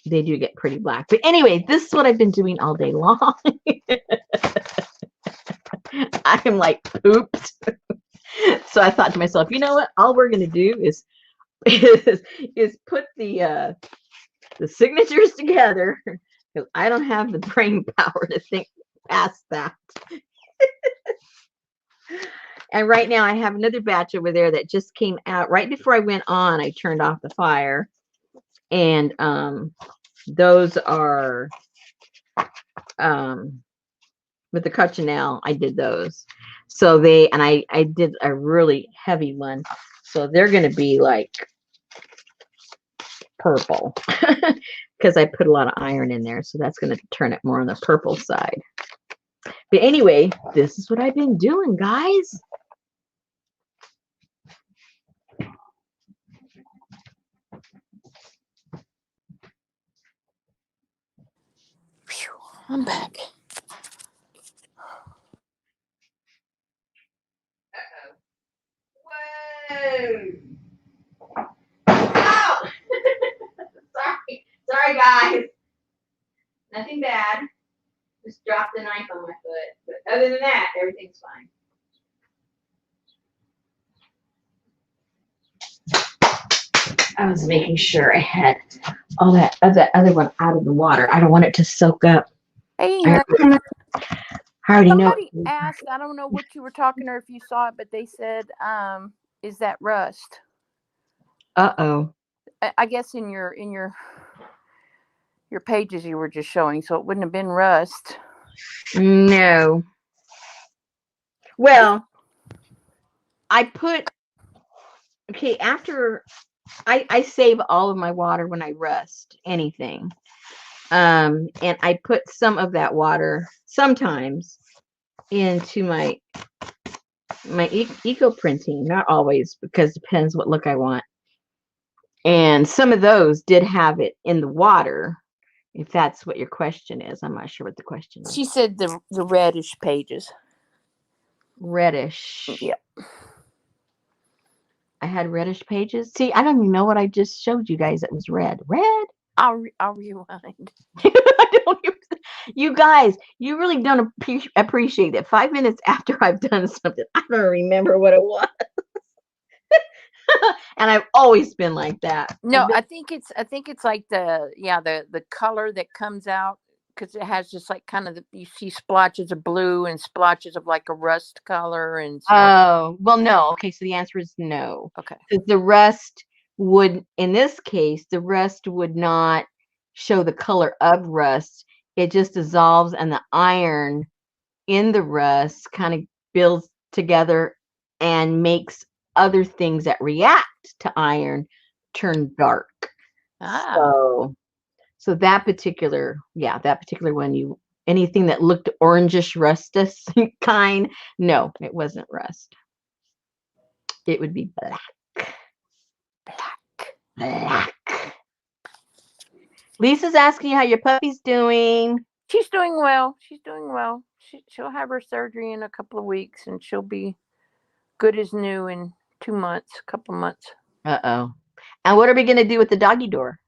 they do get pretty black. But anyway, this is what I've been doing all day long. I am like pooped. So I thought to myself, you know what? All we're going to do is put the signatures together, because I don't have the brain power to think past that. And right now I have another batch over there that just came out right before I went on. I turned off the fire, and those are with the cochineal. I did those. So I did a really heavy one. So they're going to be like purple because I put a lot of iron in there. So that's going to turn it more on the purple side. But anyway, this is what I've been doing, guys. Phew, I'm back. Whoa. Oh! Sorry, guys. Nothing bad. Just dropped the knife on my foot. But other than that, everything's fine. I was making sure I had all that other one out of the water. I don't want it to soak up. Hey, I already know. somebody asked, I don't know what you were talking or if you saw it, but they said, is that rust? Uh-oh. I guess in your pages you were just showing, so it wouldn't have been rust. No. Well, I put, okay, after I save all of my water when I rust anything. And I put some of that water sometimes into my eco printing, not always, because it depends what look I want. And some of those did have it in the water, if that's what your question is. I'm not sure what the question is. She said the reddish pages. Reddish. Yeah. I had reddish pages. See, I don't even know what I just showed you guys that was red. Red? I'll rewind. I don't even, you guys, you really don't appreciate it. 5 minutes after I've done something, I don't remember what it was. And I've always been like that. No, I think it's like the color that comes out, because it has just like kind of you see splotches of blue and splotches of like a rust color and so. Oh, well, no. Okay, so the answer is no. Okay. Because the rust would, in this case, the rust would not show the color of rust. It just dissolves, and the iron in the rust kind of builds together and makes other things that react to iron turn dark. Ah. So that particular one, anything that looked orangish rustus kind, no, it wasn't rust. It would be black. Black. Lisa's asking you how your puppy's doing. She's doing well. She's doing well. She'll have her surgery in a couple of weeks, and she'll be good as new in 2 months, a couple of months. Uh-oh. And what are we going to do with the doggy door?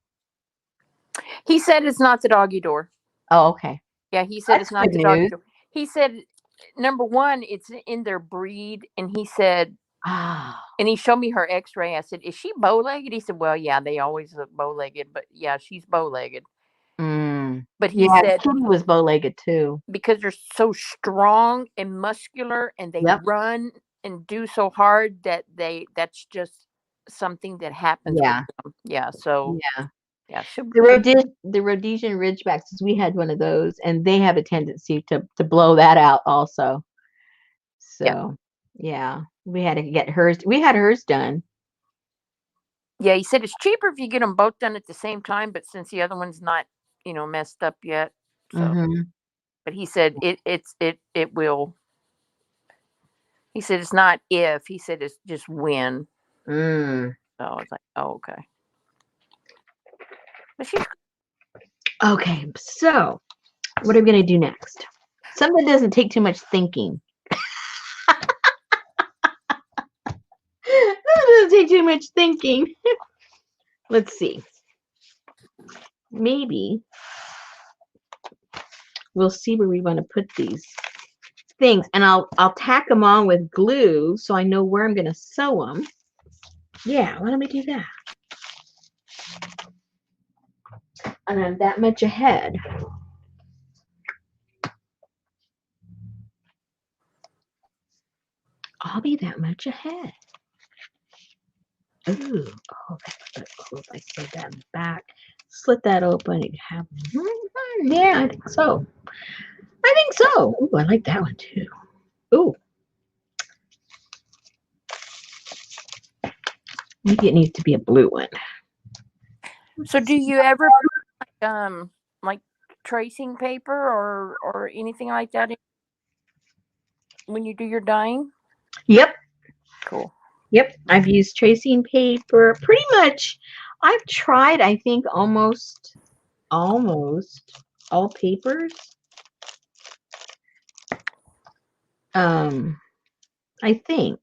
He said it's not the doggy door. Oh, okay. Yeah, he said That's it's not good the doggy news. door. He said, number one, it's in their breed, and he said, Ah. and he showed me her X-ray. I said, "Is she bow-legged?" He said, "Well, yeah, they always look bow-legged, but yeah, she's bow-legged." But he Yeah, said Kitty was bow-legged too. because they're so strong and muscular, and they Yep. run and do so hard that's just something that happens Yeah. with them. Yeah, so Yeah. yeah, she'll The Rhodesian Ridgebacks, we had one of those, and they have a tendency to blow that out also. yeah. So, yeah, we had to get hers. We had hers done. Yeah, he said it's cheaper if you get them both done at the same time, but since the other one's not, messed up yet, so. Mm-hmm. But he said it will. He said it's not if. He said it's just when. Mm. So I was like, oh, okay. But she's Okay, so what are we going to do next? Something that doesn't take too much thinking. It doesn't take too much thinking. Let's see. Maybe we'll see where we want to put these things, and I'll tack them on with glue so I know where I'm going to sew them. Yeah, why don't we do that? And I'm that much ahead. I'll be that much ahead. Ooh, oh, that's cool. If I sewed that in the back, slit that open, you have. Yeah, I think so. I think so. Ooh, I like that one too. Ooh, maybe it needs to be a blue one. So do you ever like tracing paper or anything like that when you do your dyeing? Yep. Cool. Yep. I've used tracing paper pretty much. I've tried, I think, almost all papers. I think.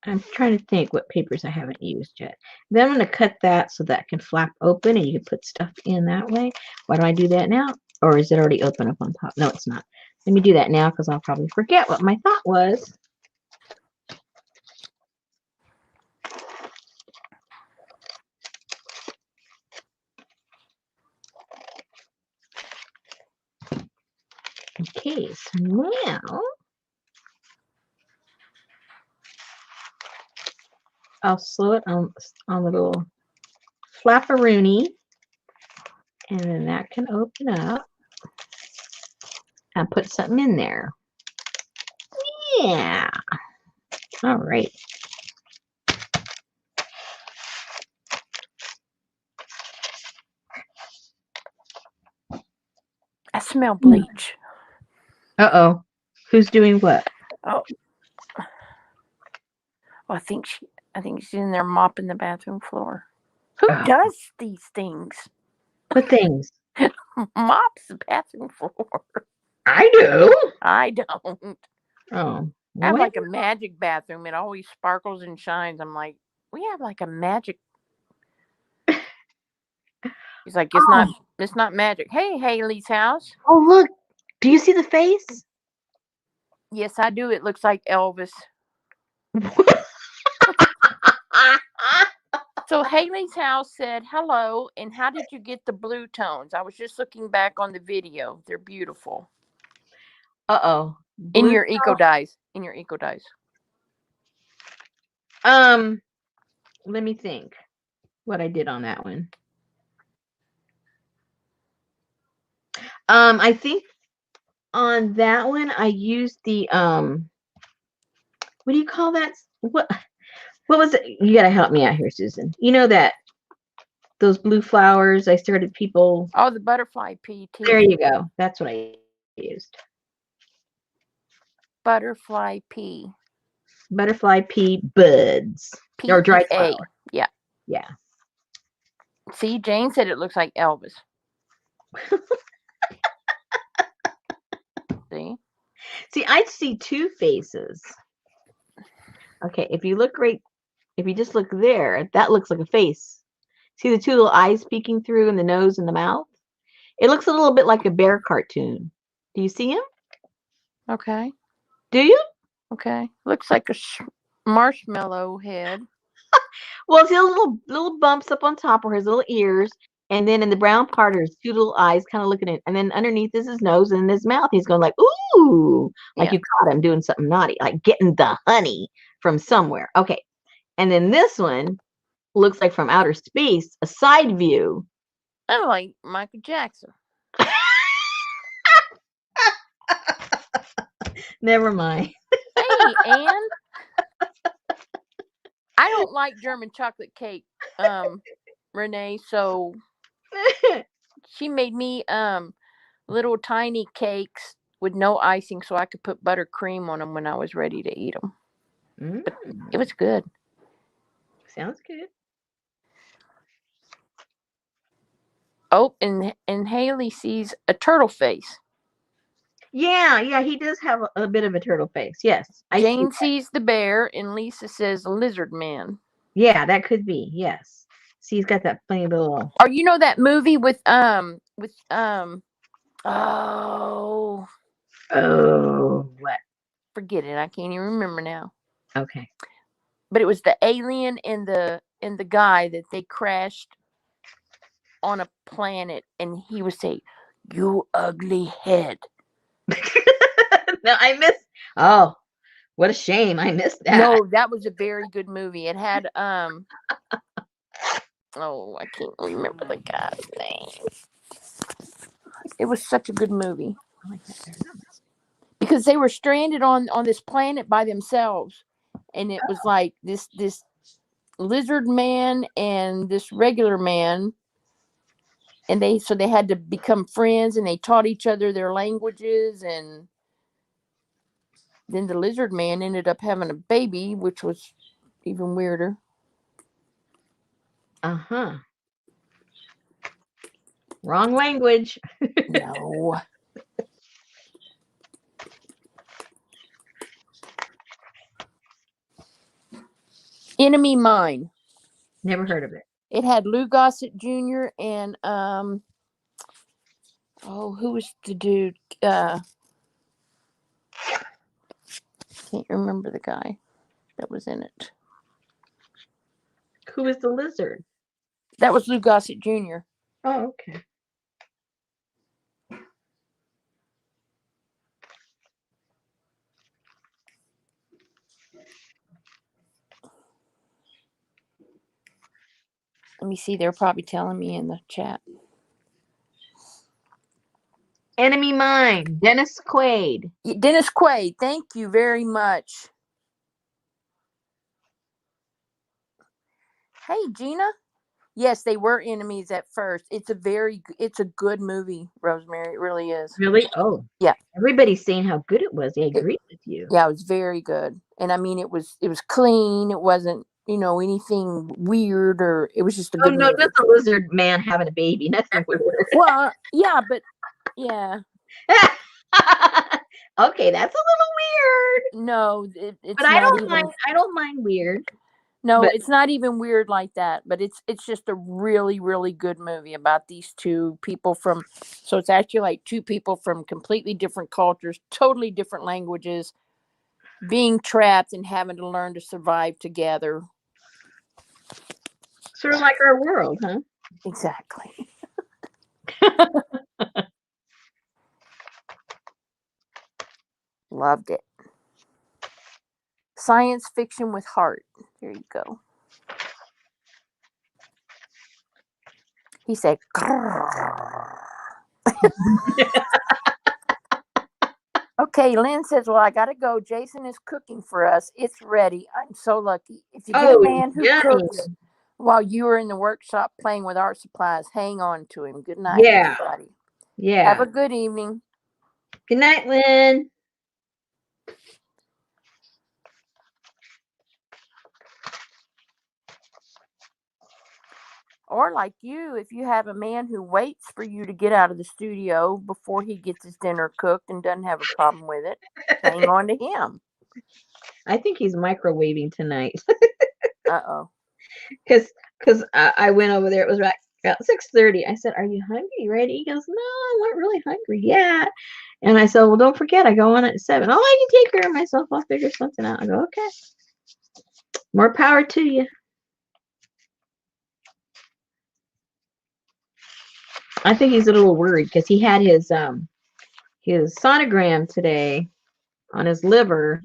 I'm trying to think what papers I haven't used yet. Then I'm going to cut that so that can flap open and you can put stuff in that way. Why do I do that now? Or is it already open up on top? No, it's not. Let me do that now because I'll probably forget what my thought was. Okay, so now I'll slow it on a little flapperoonie, and then that can open up and put something in there. Yeah. All right. I smell bleach. Uh-oh. Who's doing what? Oh, well, I think she's in there mopping the bathroom floor. Who Oh, does these things? what things? Mops the bathroom floor. I do. I don't. Oh, I have what? like a magic bathroom. It always sparkles and shines. I'm like, we have like a magic. He's like, Oh, it's not magic. Hey, Haley's house. oh, look. Do you see the face? Yes, I do. It looks like Elvis. So Haley's house said hello, and how did you get the blue tones? I was just looking back on the video. They're beautiful. Uh-oh. In Blue. your eco dyes. In your eco dyes. Let me think what I did on that one. I think on that one I used the what do you call that? What was it? You gotta help me out here, Susan. You know that those blue flowers I started people. Oh, the butterfly There PT. you go. That's what I used. Butterfly P. Butterfly pea buds or dried PEA. flower. Yeah. Yeah. See, Jane said it looks like Elvis. See? See, I see two faces. Okay, if you just look there, that looks like a face. See the two little eyes peeking through and the nose and the mouth? It looks a little bit like a bear cartoon. Do you see him? Okay. Do you? Okay. Looks like a marshmallow head. Well, see the little bumps up on top are his little ears, and then in the brown part are his two little eyes kind of looking at, and then underneath is his nose and his mouth. He's going like, ooh, like Yeah. you caught him doing something naughty, like getting the honey from somewhere. Okay. And then this one looks like from outer space, a side view. I like Michael Jackson. Never mind. Hey, Anne. I don't like German chocolate cake, Renee, so she made me little tiny cakes with no icing so I could put buttercream on them when I was ready to eat them. Mm, It was good. sounds good. Oh, and Haley sees a turtle face. Yeah, he does have a bit of a turtle face. Yes, I see. Jane sees the bear, and Lisa says lizard man. Yeah, that could be. Yes. See, he's got that funny little. Or you know that movie with oh, Oh, what? forget it. I can't even remember now. Okay. But it was the alien and the guy that they crashed on a planet, and he would say, "You ugly head." No, I missed. Oh, what a shame! I missed that. No, that was a very good movie. It had oh, I can't remember the guy's name. It was such a good movie I like that better. because they were stranded on this planet by themselves, and it was like this lizard man and this regular man, and they had to become friends, and they taught each other their languages, and then the lizard man ended up having a baby, which was even weirder. Uh-huh. Wrong language. No. Enemy Mine. Never heard of it. It had Lou Gossett Jr. and who was the dude? Can't remember the guy that was in it. Who is the lizard? That was Lou Gossett Jr. Oh, okay. Let me see. They're probably telling me in the chat. Enemy Mine, Dennis Quaid. Dennis Quaid, thank you very much. Hey, Gina. Yes, they were enemies at first. It's a good movie, Rosemary. It really is. Really? Oh, Yeah. everybody's saying how good it was. I It, agree with you. yeah, it was very good. And I mean, it was clean. It wasn't, anything weird, or it was just a Oh good no, movie. just a lizard man having a baby. Nothing weird. Well, yeah, but yeah, Okay, that's a little weird. no, But it's not even. I don't mind weird. No, But it's not even weird like that. But it's just a really really good movie about these two people from. So it's actually like two people from completely different cultures, totally different languages, being trapped and having to learn to survive together. sort of like our world, huh? Exactly. Loved it. Science fiction with heart. There you go. He said, okay, Lynn says, well, I got to go. Jason is cooking for us. It's ready. I'm so lucky. If you get a Oh, man who yummy. cooks while you are in the workshop playing with art supplies, hang on to him. Good night, Yeah. everybody. Have Yeah. a good evening. Good night, Lynn. Or like you, if you have a man who waits for you to get out of the studio before he gets his dinner cooked and doesn't have a problem with it, hang on to him. I think he's microwaving tonight. Uh-oh. Because I went over there. It was about 6:30. I said, "Are you hungry? You ready?" He goes, "No, I'm not really hungry yet." And I said, "Well, don't forget, I go on at 7. Oh, I can take care of myself. I'll figure something out." I go, "Okay. More power to you." I think he's a little worried because he had his sonogram today on his liver,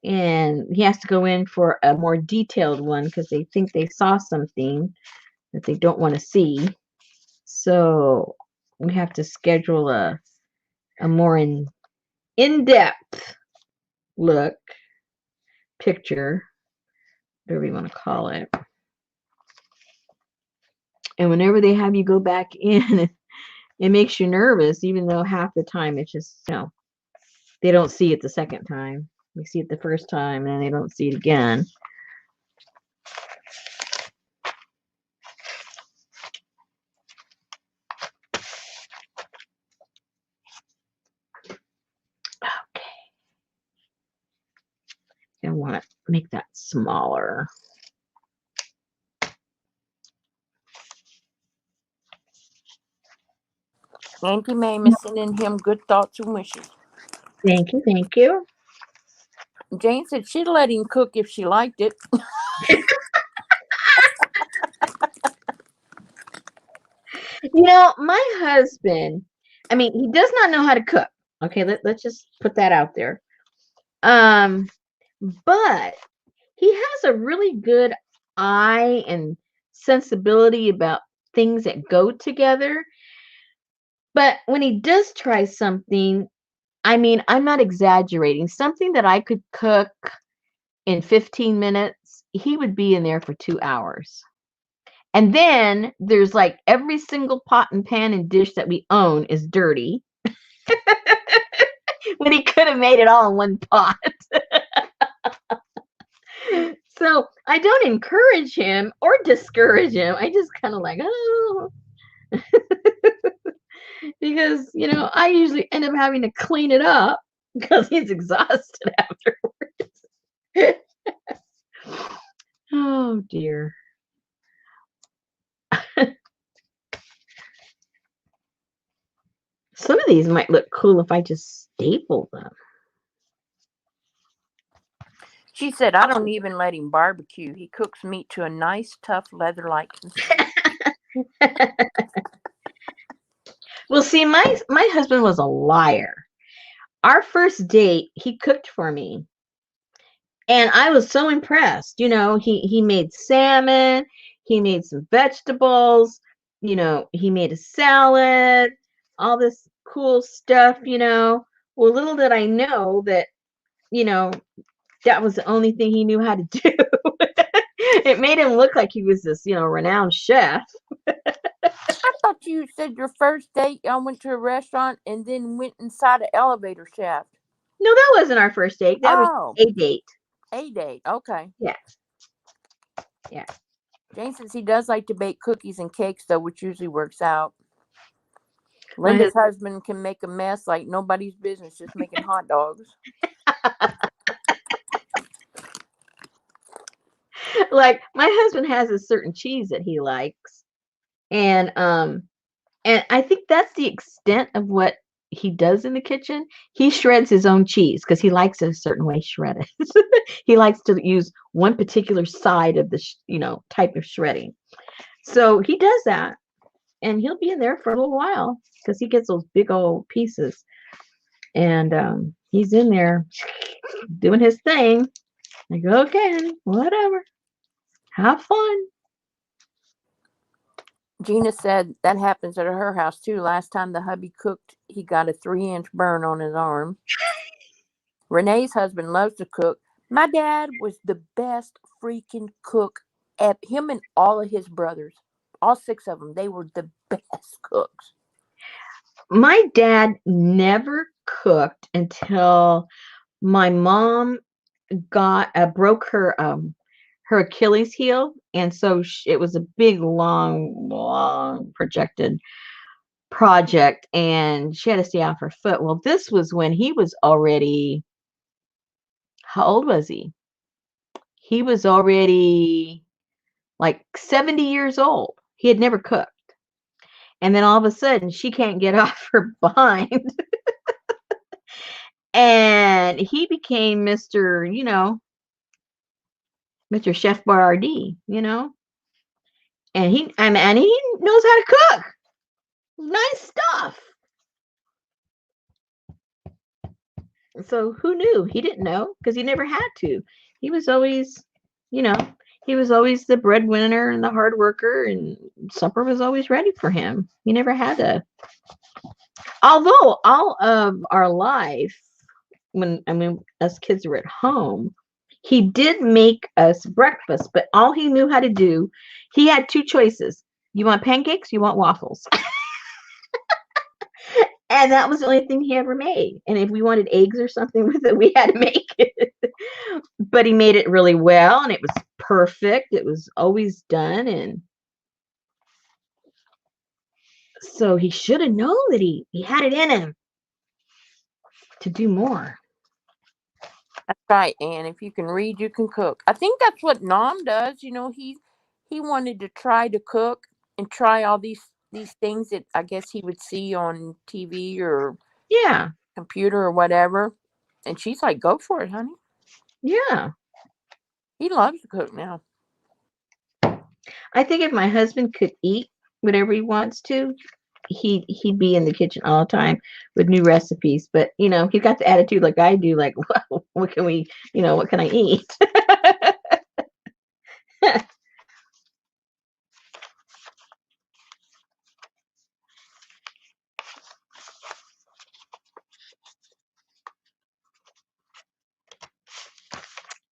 and he has to go in for a more detailed one because they think they saw something that they don't want to see. So we have to schedule a more in-depth look, picture, whatever you want to call it. And whenever they have you go back in, it makes you nervous, even though half the time it's just, they don't see it the second time. They see it the first time and then they don't see it again. Okay. I want to make that smaller. Auntie Mame is sending him good thoughts and wishes. Thank you, thank you. Jane said she'd let him cook if she liked it. My husband, I mean, he does not know how to cook. Okay, let's just put that out there. But he has a really good eye and sensibility about things that go together. But when he does try something, I mean, I'm not exaggerating. Something that I could cook in 15 minutes, he would be in there for 2 hours. And then there's like every single pot and pan and dish that we own is dirty when he could have made it all in one pot. So I don't encourage him or discourage him. I just kind of like, oh, because, I usually end up having to clean it up because he's exhausted afterwards. Oh, dear. Some of these might look cool if I just staple them. She said, I don't even let him barbecue. He cooks meat to a nice, tough, leather-like consistency. Well, see, my husband was a liar. Our first date, he cooked for me. And I was so impressed. He made salmon, he made some vegetables, he made a salad, all this cool stuff, Well, little did I know that, you know, that was the only thing he knew how to do. It made him look like he was this, renowned chef. I thought you said your first date y'all went to a restaurant and then went inside an elevator shaft. No, that wasn't our first date. That was Oh, a date. a date. Okay. Yeah. Yeah. Jane says he does like to bake cookies and cakes, though, which usually works out. My Linda's husband can make a mess like nobody's business, just making hot dogs. like my husband has a certain cheese that he likes. And I think that's the extent of what he does in the kitchen. He shreds his own cheese because he likes it a certain way shredded. He likes to use one particular side of the type of shredding. So he does that, and he'll be in there for a little while because he gets those big old pieces, and he's in there doing his thing. I go, okay, honey, whatever, have fun. Gina said that happens at her house too. Last time the hubby cooked, he got a 3-inch burn on his arm. Renee's husband loves to cook. My dad was the best freaking cook. Him and all of his brothers, all 6 of them, they were the best cooks. My dad never cooked until my mom broke her Achilles heel, and so it was a big, long projected project, and she had to stay off her foot. Well, this was when he was already, how old was he? He was already like 70 years old. He had never cooked. And then all of a sudden, she can't get off her behind. And he became Mr. Chef Boyardee. And he knows how to cook. Nice stuff. So who knew? He didn't know because he never had to. He was always, you know, he was always the breadwinner and the hard worker, and supper was always ready for him. He never had to. Although all of our life, when us kids were at home, he did make us breakfast, but all he knew how to do, he had two choices. You want pancakes? You want waffles? And that was the only thing he ever made. And if we wanted eggs or something with it, we had to make it. But he made it really well, and it was perfect. It was always done. And so he should have known that he had it in him to do more. That's right, and if you can read, you can cook. I think that's what Nom does. He wanted to try to cook and try all these things that I guess he would see on TV or Yeah. computer or whatever. And she's like, "Go for it, honey." Yeah. He loves to cook now. I think if my husband could eat whatever he wants to, he'd be in the kitchen all the time with new recipes. But he's got the attitude like I do, like, well, what can we, what can I eat?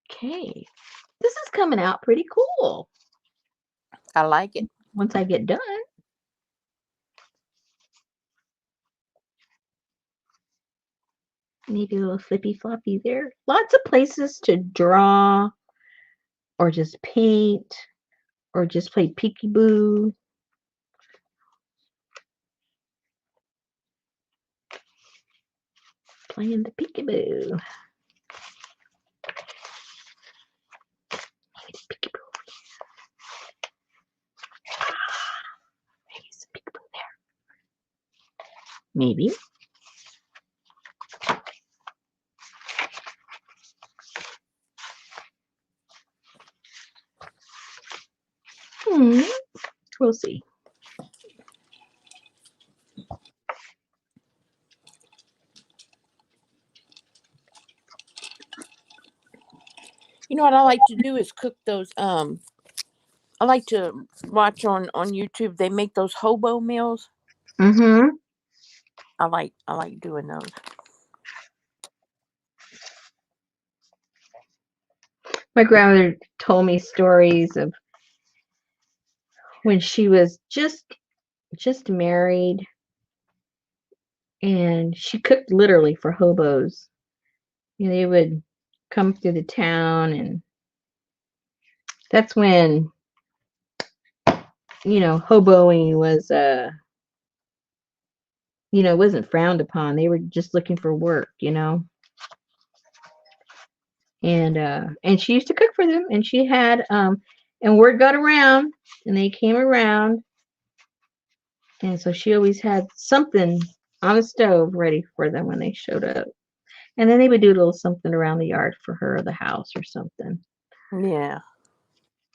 Okay, this is coming out pretty cool. I like it. Once I get done. Maybe a little flippy floppy there. Lots of places to draw or just paint or just play peekaboo. Playing the peekaboo. Maybe the peekaboo. Maybe some peekaboo there. Maybe. We'll see. What I like to do is cook those. I like to watch on YouTube. They make those hobo meals. Mm-hmm. I like doing those. My grandmother told me stories of when she was just married, and she cooked literally for hobos. They would come through the town, and that's when hoboing was wasn't frowned upon. They were just looking for work, and she used to cook for them, and she had and word got around, and they came around, and so she always had something on the stove ready for them when they showed up. And then they would do a little something around the yard for her or the house or something. Yeah,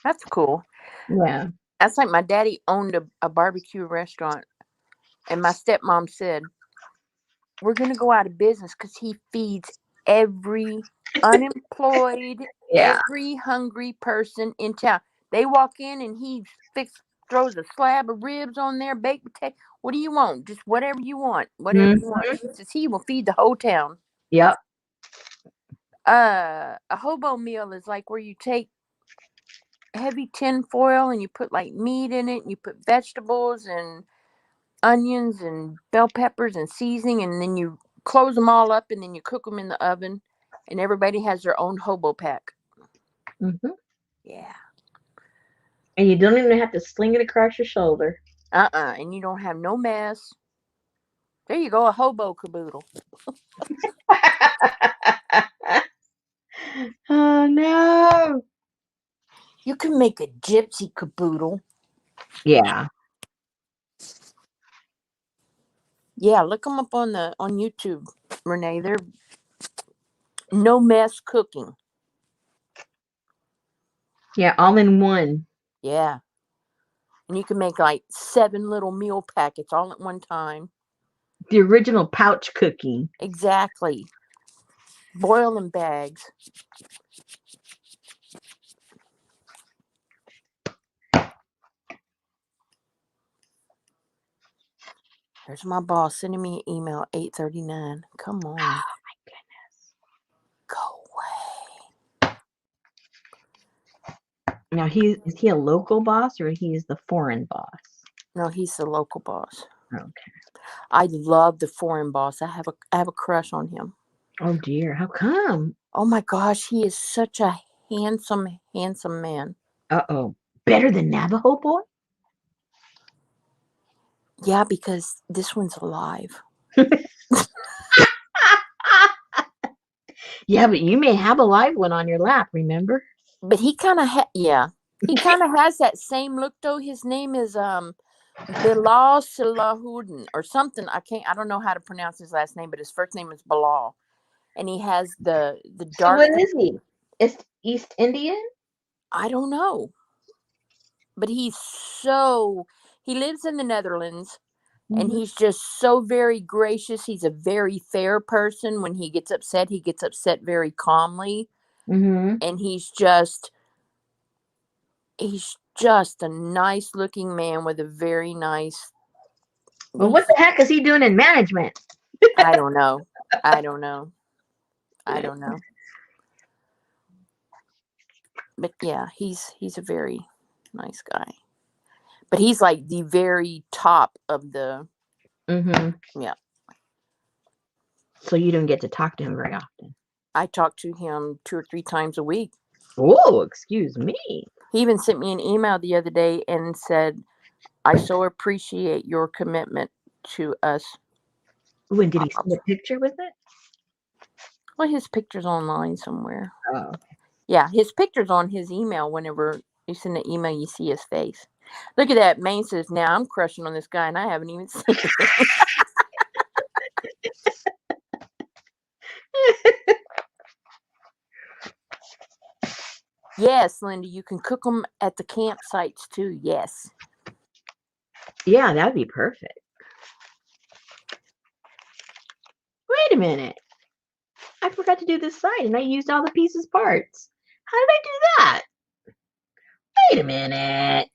that's cool. Yeah. That's like my daddy owned a barbecue restaurant, and my stepmom said, "We're gonna go out of business because he feeds every unemployed, Yeah. every hungry person in town. They walk in and he throws a slab of ribs on there, baked potato. What do you want? Just whatever you want, whatever you want." Mhm. He says he will feed the whole town. Yep. A hobo meal is like where you take heavy tin foil and you put like meat in it, and you put vegetables and onions and bell peppers and seasoning, and then you close them all up, and then you cook them in the oven, and everybody has their own hobo pack. Mhm. Yeah. And you don't even have to sling it across your shoulder. And you don't have no mess. There you go, a hobo caboodle. Oh no. You can make a gypsy caboodle. Yeah. Yeah, look them up on YouTube, Renee. They're no mess cooking. Yeah, all in one. Yeah. And you can make like 7 little meal packets all at one time. The original pouch cooking. Exactly. Boil in bags. There's my boss sending me an email at 8:39. Come on. Oh my goodness. Go away. Now is he a local boss or he is the foreign boss? No, he's the local boss. Okay. I love the foreign boss. I have a crush on him. Oh dear. How come? Oh my gosh, he is such a handsome, handsome man. Uh-oh. Better than Navajo boy? Yeah, because this one's alive. Yeah, but you may have a live one on your lap, remember? But he kind of he kind of has that same look though. His name is Bilal Salahuddin or something. I don't know how to pronounce his last name, but his first name is Bilal, and he has the So dark. what is he? Is East Indian? I don't know, but he lives in the Netherlands, and Mhm. he's just so very gracious. He's a very fair person. When he gets upset very calmly, Mhm. and he's just a nice looking man with a very nice. Well, what the heck is he doing in management? I don't know. I don't know. I don't know. But yeah, he's a very nice guy. But he's like the very top of the. Mhm. Yeah. So you don't get to talk to him very often. I talk to him 2 or 3 times a week. Oh, excuse me. He even sent me an email the other day and said, "I so appreciate your commitment to us." Ooh, and did he send a picture with it? Well, his picture's online somewhere. Oh. Yeah, his picture's on his email. Whenever you send an email, you see his face. Look at that. Maine says, "Now I'm crushing on this guy, and I haven't even seen it." Yes, Linda, you can cook them at the campsites too. Yes. Yeah, that'd be perfect. Wait a minute. I forgot to do this side and I used all the pieces parts. How did I do that? Wait a minute.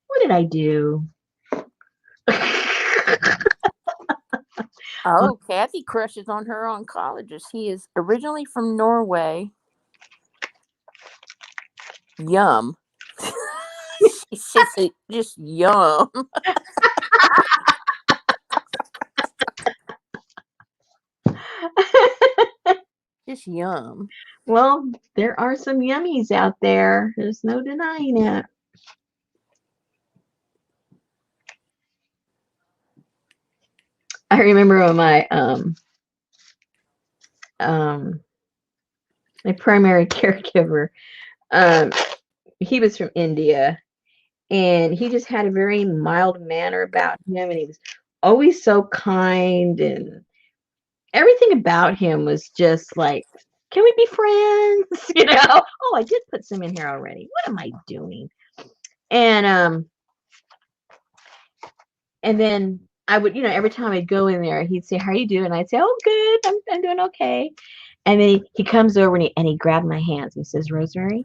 What did I do? Oh, Kathy crushes on her oncologist. He is originally from Norway. Yum. She says it just yum. Just yum. Well, there are some yummies out there. There's no denying it. I remember when um my primary caregiver, um he was from India, and he just had a very mild manner about him, and he was always so kind, and everything about him was just like, can we be friends? Oh, I did put some in here already. What am I doing? And and then I would, every time I'd go in there, he'd say, how are you doing? I'd say, oh, good. I'm doing okay. And then he comes over and he grabbed my hands and he says, Rosemary,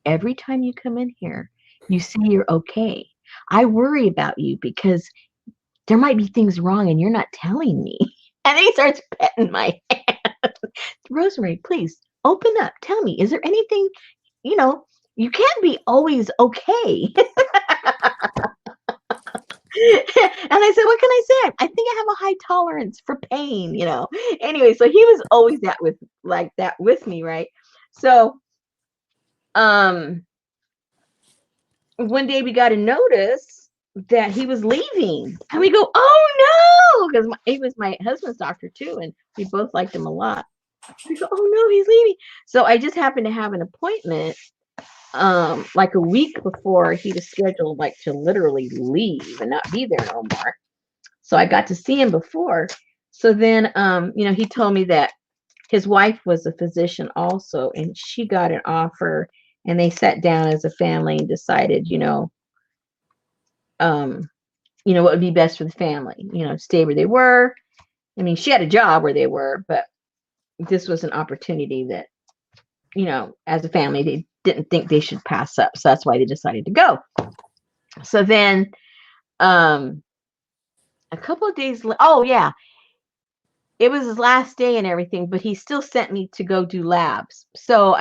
every time you come in here, you say you're okay. I worry about you because there might be things wrong and you're not telling me. And then he starts petting my hand. Rosemary, please open up. Tell me, is there anything, you know, you can't be always okay. And I said, what can I say? I think I have a high tolerance for pain. Anyway, so he was always that with me, right? So um one day we got a notice that he was leaving, and we go, oh no, because he was my husband's doctor too, and we both liked him a lot. We go, oh no, he's leaving. So I just happened to have an appointment like a week before he was scheduled, like, to literally leave and not be there no more. So I got to see him before. So then he told me that his wife was a physician also, and she got an offer, and they sat down as a family and decided, what would be best for the family, stay where they were. I mean, she had a job where they were, but this was an opportunity that, as a family, they didn't think they should pass up. So that's why they decided to go. So then a couple of days, oh yeah, it was his last day and everything, but he still sent me to go do labs. So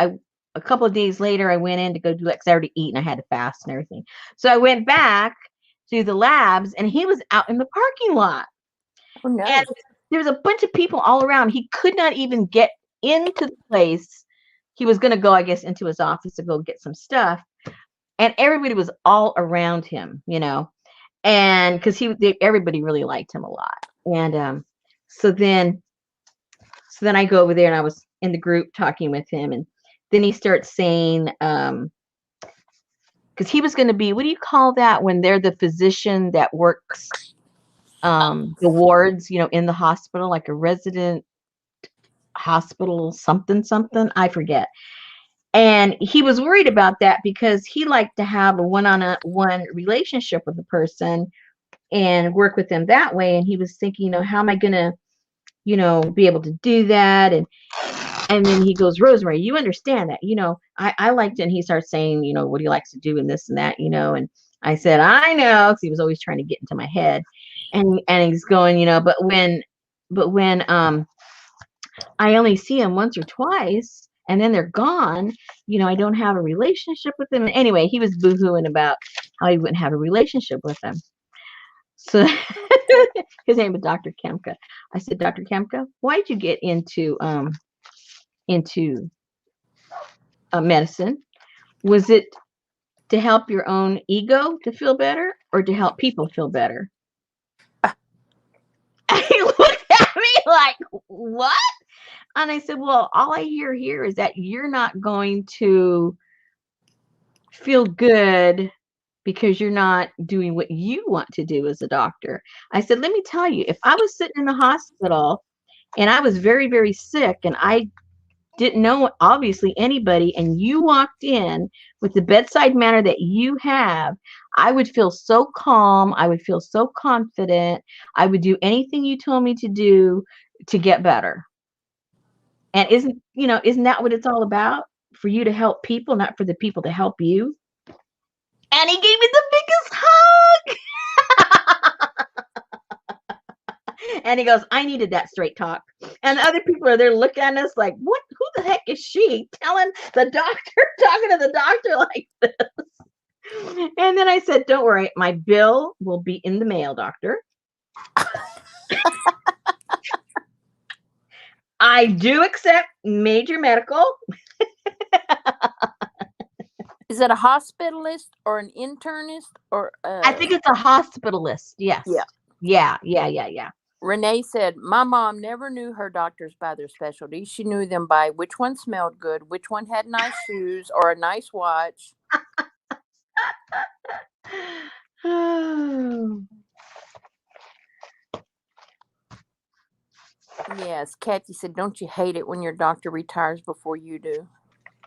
a couple of days later, I went in to go do labs. I already eaten. I had to fast and everything. So I went back to the labs, and he was out in the parking lot. Oh, nice. And there was a bunch of people all around. He could not even get into the place. He was going to go, I guess, into his office to go get some stuff. And everybody was all around him, and because everybody really liked him a lot. And so then I go over there, and I was in the group talking with him, and then he starts saying, because he was going to be, what do you call that when they're the physician that works the wards, in the hospital, like a resident hospital something, I forget. And he was worried about that because he liked to have a one-on-one relationship with the person and work with them that way. And he was thinking, how am I going to, be able to do that? And then he goes, Rosemary, you understand that, I liked it. And he starts saying, what he likes to do and this and that, and I said, I know, because he was always trying to get into my head. And he's going, but when I only see him once or twice, and then they're gone, I don't have a relationship with them. Anyway, he was boohooing about how he wouldn't have a relationship with them. So his name is Dr. Kemka. I said, Dr. Kemka, why did you get into medicine? Was it to help your own ego to feel better, or to help people feel better? He looked at me like, what? And I said, well, all I hear here is that you're not going to feel good because you're not doing what you want to do as a doctor. I said, let me tell you, if I was sitting in the hospital and I was very, very sick, and I didn't know obviously anybody, and you walked in with the bedside manner that you have, I would feel so calm. I would feel so confident. I would do anything you told me to do to get better. And isn't that what it's all about? For you to help people, not for the people to help you. And he gave me the biggest hug. And he goes, I needed that straight talk. And the other people are there looking at us like, what? Who the heck is she telling the doctor, talking to the doctor like this? And then I said, don't worry, my bill will be in the mail, doctor. I do accept major medical. Is it a hospitalist or an internist or I think it's a hospitalist. Yes. Yeah. Yeah. Renee said, my mom never knew her doctors by their specialty. She knew them by which one smelled good, which one had nice shoes or a nice watch. Yes, Kathy said, don't you hate it when your doctor retires before you do?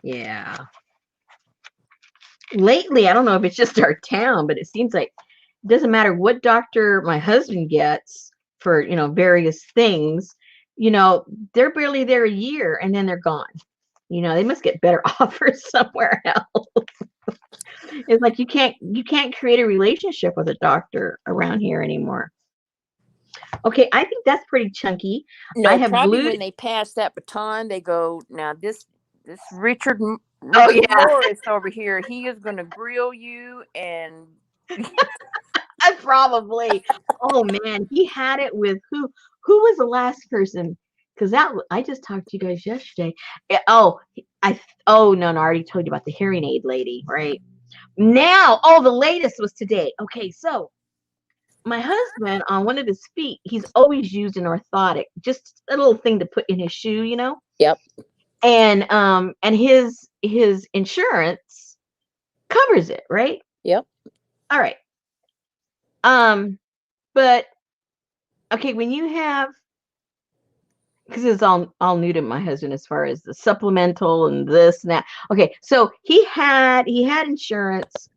Yeah. Lately, I don't know if it's just our town, but it seems like it doesn't matter what doctor my husband gets for, various things, they're barely there a year and then they're gone. They must get better offers somewhere else. It's like you can't create a relationship with a doctor around here anymore. Okay, I think that's pretty chunky. No, I have probably glued. when they pass that baton, they go, now this Richard Oh yeah, Morris over here, he is going to grill you and probably. Oh man, he had it with who? Who was the last person? Because I just talked to you guys yesterday. Oh, no, I already told you about the hearing aid lady, right? Now, the latest was today. Okay, so my husband on one of his feet, he's always used an orthotic, just a little thing to put in his shoe. Yep. And his insurance covers it, right? Yep. All right. But okay, when you have, because it's all new to my husband as far as the supplemental and this and that. Okay, so he had insurance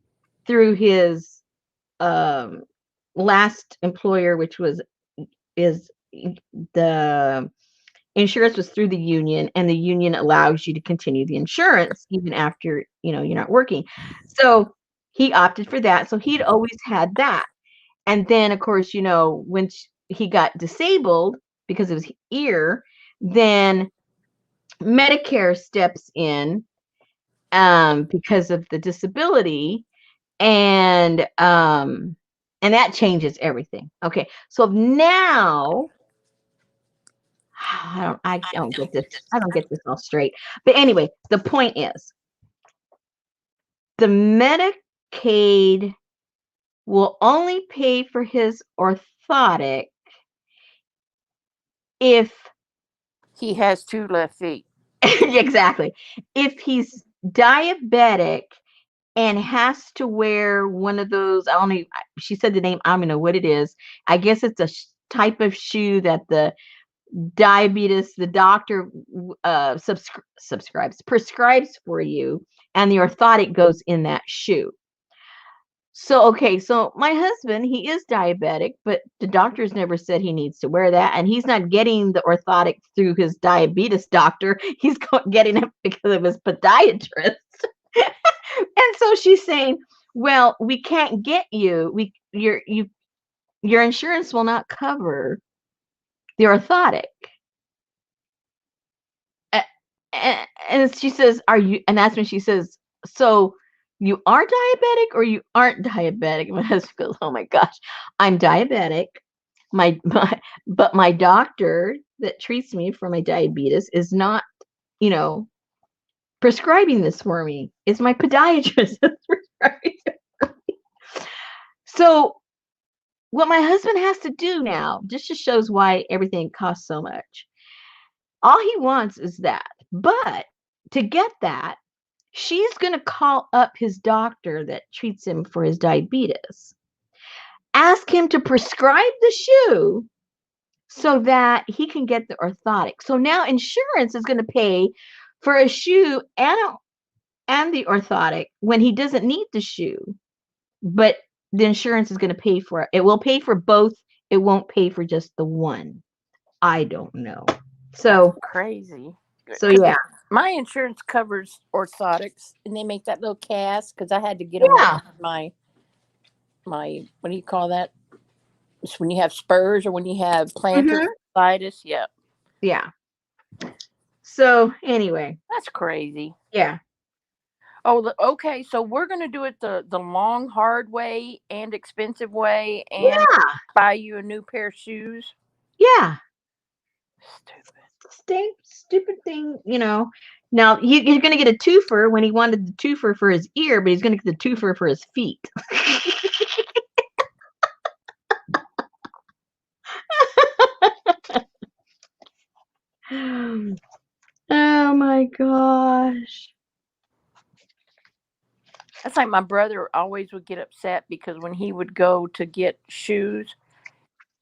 through his last employer, which is the insurance was through the union, and the union allows you to continue the insurance even after you're not working. So he opted for that. So he'd always had that. And then, of course, when he got disabled because of his ear, then Medicare steps in because of the disability, and that changes everything. Okay, so now I don't get this. I don't get this all straight. But anyway, the point is, the Medicaid will only pay for his orthotic if he has 2 left feet. exactly. If he's diabetic and has to wear one of those, I don't know, she said the name, I don't know what it is. I guess it's a type of shoe that the doctor prescribes for you, and the orthotic goes in that shoe. So, okay, so my husband, he is diabetic, but the doctor's never said he needs to wear that. And he's not getting the orthotic through his diabetes doctor. He's getting it because of his podiatrist. And so she's saying, well, we can't get you. Your insurance will not cover the orthotic. And she says, are you? And that's when she says, so you are diabetic or you aren't diabetic? My husband goes, oh my gosh, I'm diabetic. But my doctor that treats me for my diabetes is not, prescribing this for me. It's my podiatrist that's prescribing it for me. So what my husband has to do now, just shows why everything costs so much. All he wants is that. But to get that, she's going to call up his doctor that treats him for his diabetes, ask him to prescribe the shoe so that he can get the orthotic. So now insurance is going to pay for a shoe and the orthotic when he doesn't need the shoe, but the insurance is going to pay for it. It will pay for both. It won't pay for just the one. I don't know. So that's crazy. So yeah. My insurance covers orthotics, and they make that little cast because I had to get them Yeah. my what do you call that? It's when you have spurs or when you have plantar Mhm. fasciitis. Yeah, Yeah. So anyway, that's crazy. yeah. Oh, okay. So we're gonna do it the long, hard way and expensive way, and Yeah. buy you a new pair of shoes. Yeah. Stupid. Stupid thing, you know. Now he's going to get a twofer when he wanted the twofer for his ear, but he's going to get the twofer for his feet. Oh my gosh. That's like my brother always would get upset because when he would go to get shoes,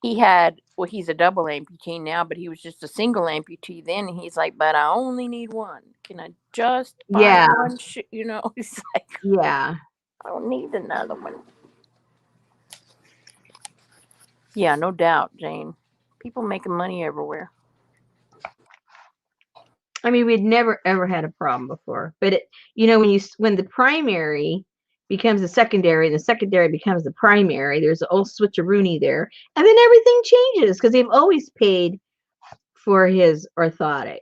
he had, well, he's a double amputee now, but he was just a single amputee then. And he's like, but I only need one. Can I just buy Yeah. one shoe? You know, he's like, Yeah. I don't need another one. Yeah, no doubt, Jane. People making money everywhere. I mean, we'd never ever had a problem before, but you know, when the primary becomes a secondary, the secondary becomes the primary. There's an old switcheroony there, and then everything changes because they've always paid for his orthotic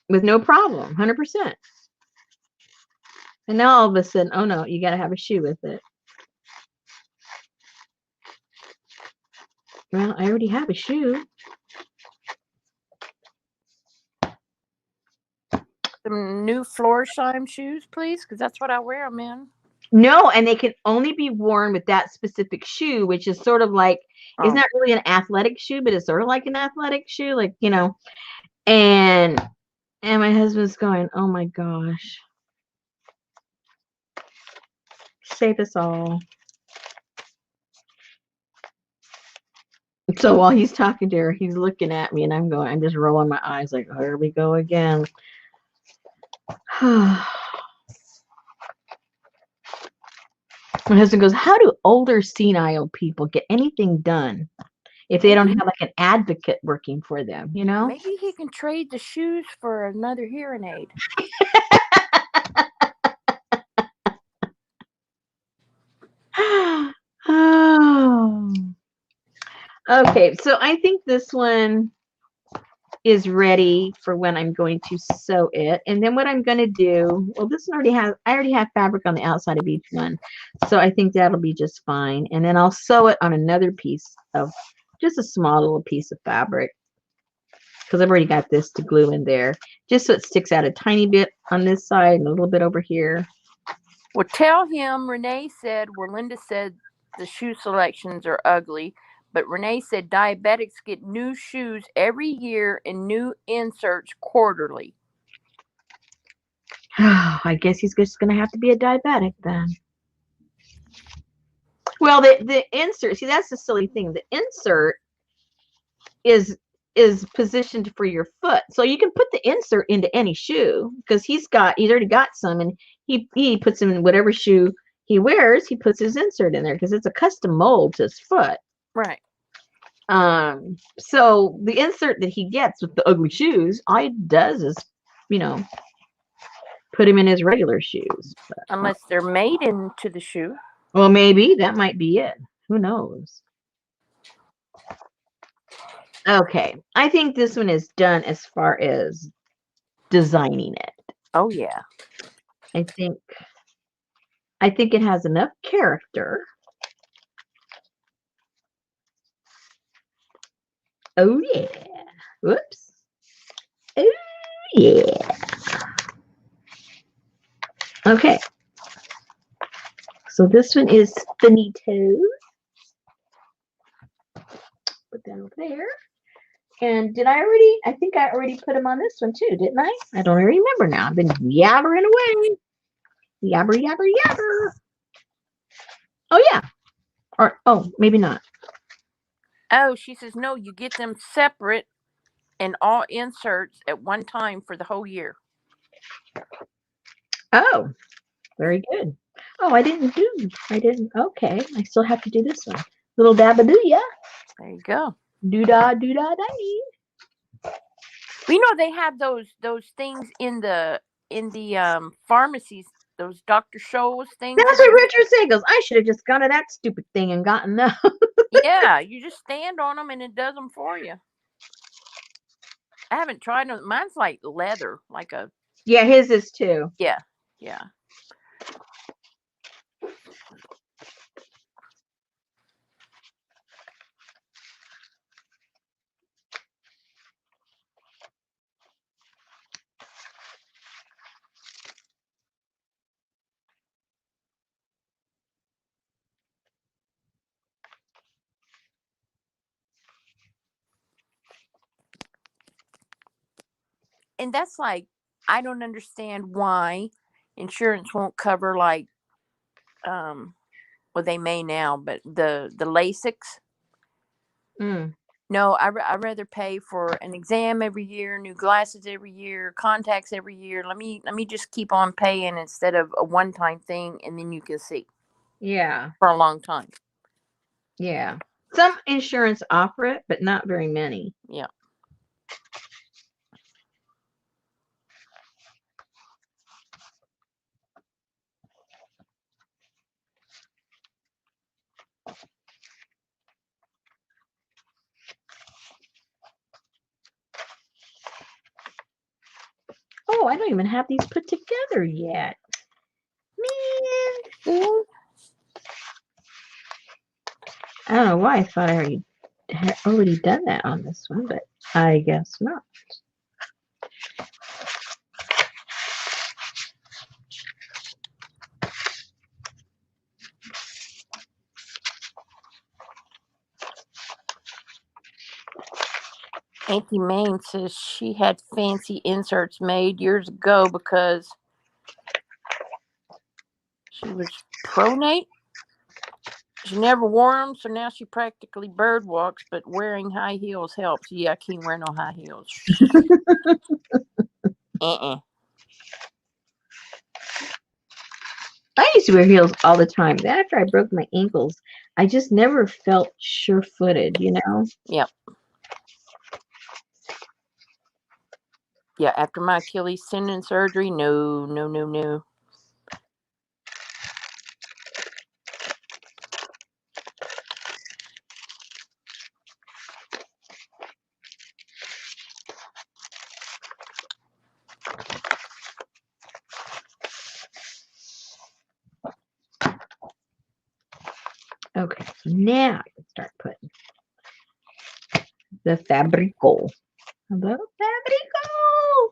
with no problem, 100%. And now all of a sudden, oh no, you got to have a shoe with it. Well, I already have a shoe. Some new Flourish shoes, please, because that's what I wear them in. No, and they can only be worn with that specific shoe, which is sort of like, it's Oh, not really an athletic shoe, but it's sort of like an athletic shoe, like, you know. And my husband's going, oh my gosh, save us all. So while he's talking to her, he's looking at me, and I'm just rolling my eyes like, oh, here we go again. My husband goes, how do older senile people get anything done if they don't maybe have like an advocate working for them, you know? maybe he can trade the shoes for another hearing aid. Oh. Okay, so I think this one is ready for when I'm going to sew it. And then what I'm going to do, well, I already have fabric on the outside of each one. So I think that'll be just fine. And then I'll sew it on another piece of, just a small little piece of fabric, because I've already got this to glue in there, just so it sticks out a tiny bit on this side and a little bit over here. Well, tell him Renee said, well, Linda said the shoe selections are ugly, but Renee said diabetics get new shoes every year and new inserts quarterly. I guess he's just going to have to be a diabetic then. Well, the insert, see, that's the silly thing. The insert is positioned for your foot, so you can put the insert into any shoe because he's already got some, and he puts them in whatever shoe he wears. He puts his insert in there because it's a custom mold to his foot. Right. So the insert that he gets with the ugly shoes, all he does is, you know, put him in his regular shoes. But, Unless they're made into the shoe. well, maybe that might be it. Who knows? Okay, I think this one is done as far as designing it. Oh, yeah. I think it has enough character. Oh yeah. Whoops. Oh yeah. Okay. So this one is finito. Put that over there. And I think I already put them on this one too, didn't I? I don't remember now. I've been yabbering away. Yabber, yabber, yabber. Oh yeah. Or, oh, maybe not. Oh, she says, no, you get them separate and all inserts at one time for the whole year. Oh, very good. Oh, I didn't. Okay. I still have to do this one. Little dabadoo-ya. There you go. Doo-da, doo-da, day. We know they have those things in the pharmacies those Dr. Scholl's things. That's what Richard said. He goes, I should have just gone to that stupid thing and gotten those. Yeah, you just stand on them and it does them for you. I haven't tried them. Mine's like leather, like a Yeah, his is too. yeah. And that's like, I don't understand why insurance won't cover like well, they may now, but the LASIKs. Mm. No, I'd rather pay for an exam every year, new glasses every year, contacts every year. Let me just keep on paying instead of a one time thing, and then you can see Yeah. for a long time. Yeah. Some insurance offer it, but not very many. Yeah. Oh, I don't even have these put together yet. Man. I don't know why I thought I had already done that on this one, but I guess not. Auntie Maine says she had fancy inserts made years ago because she was pronate. She never wore them, so now she practically bird walks, but wearing high heels helps. Yeah, I can't wear no high heels. I used to wear heels all the time. Then after I broke my ankles, I just never felt sure-footed, you know? Yep. Yeah, after my Achilles tendon surgery, no. Okay, so now I can start putting the Fabrico. Hello, Fabrico!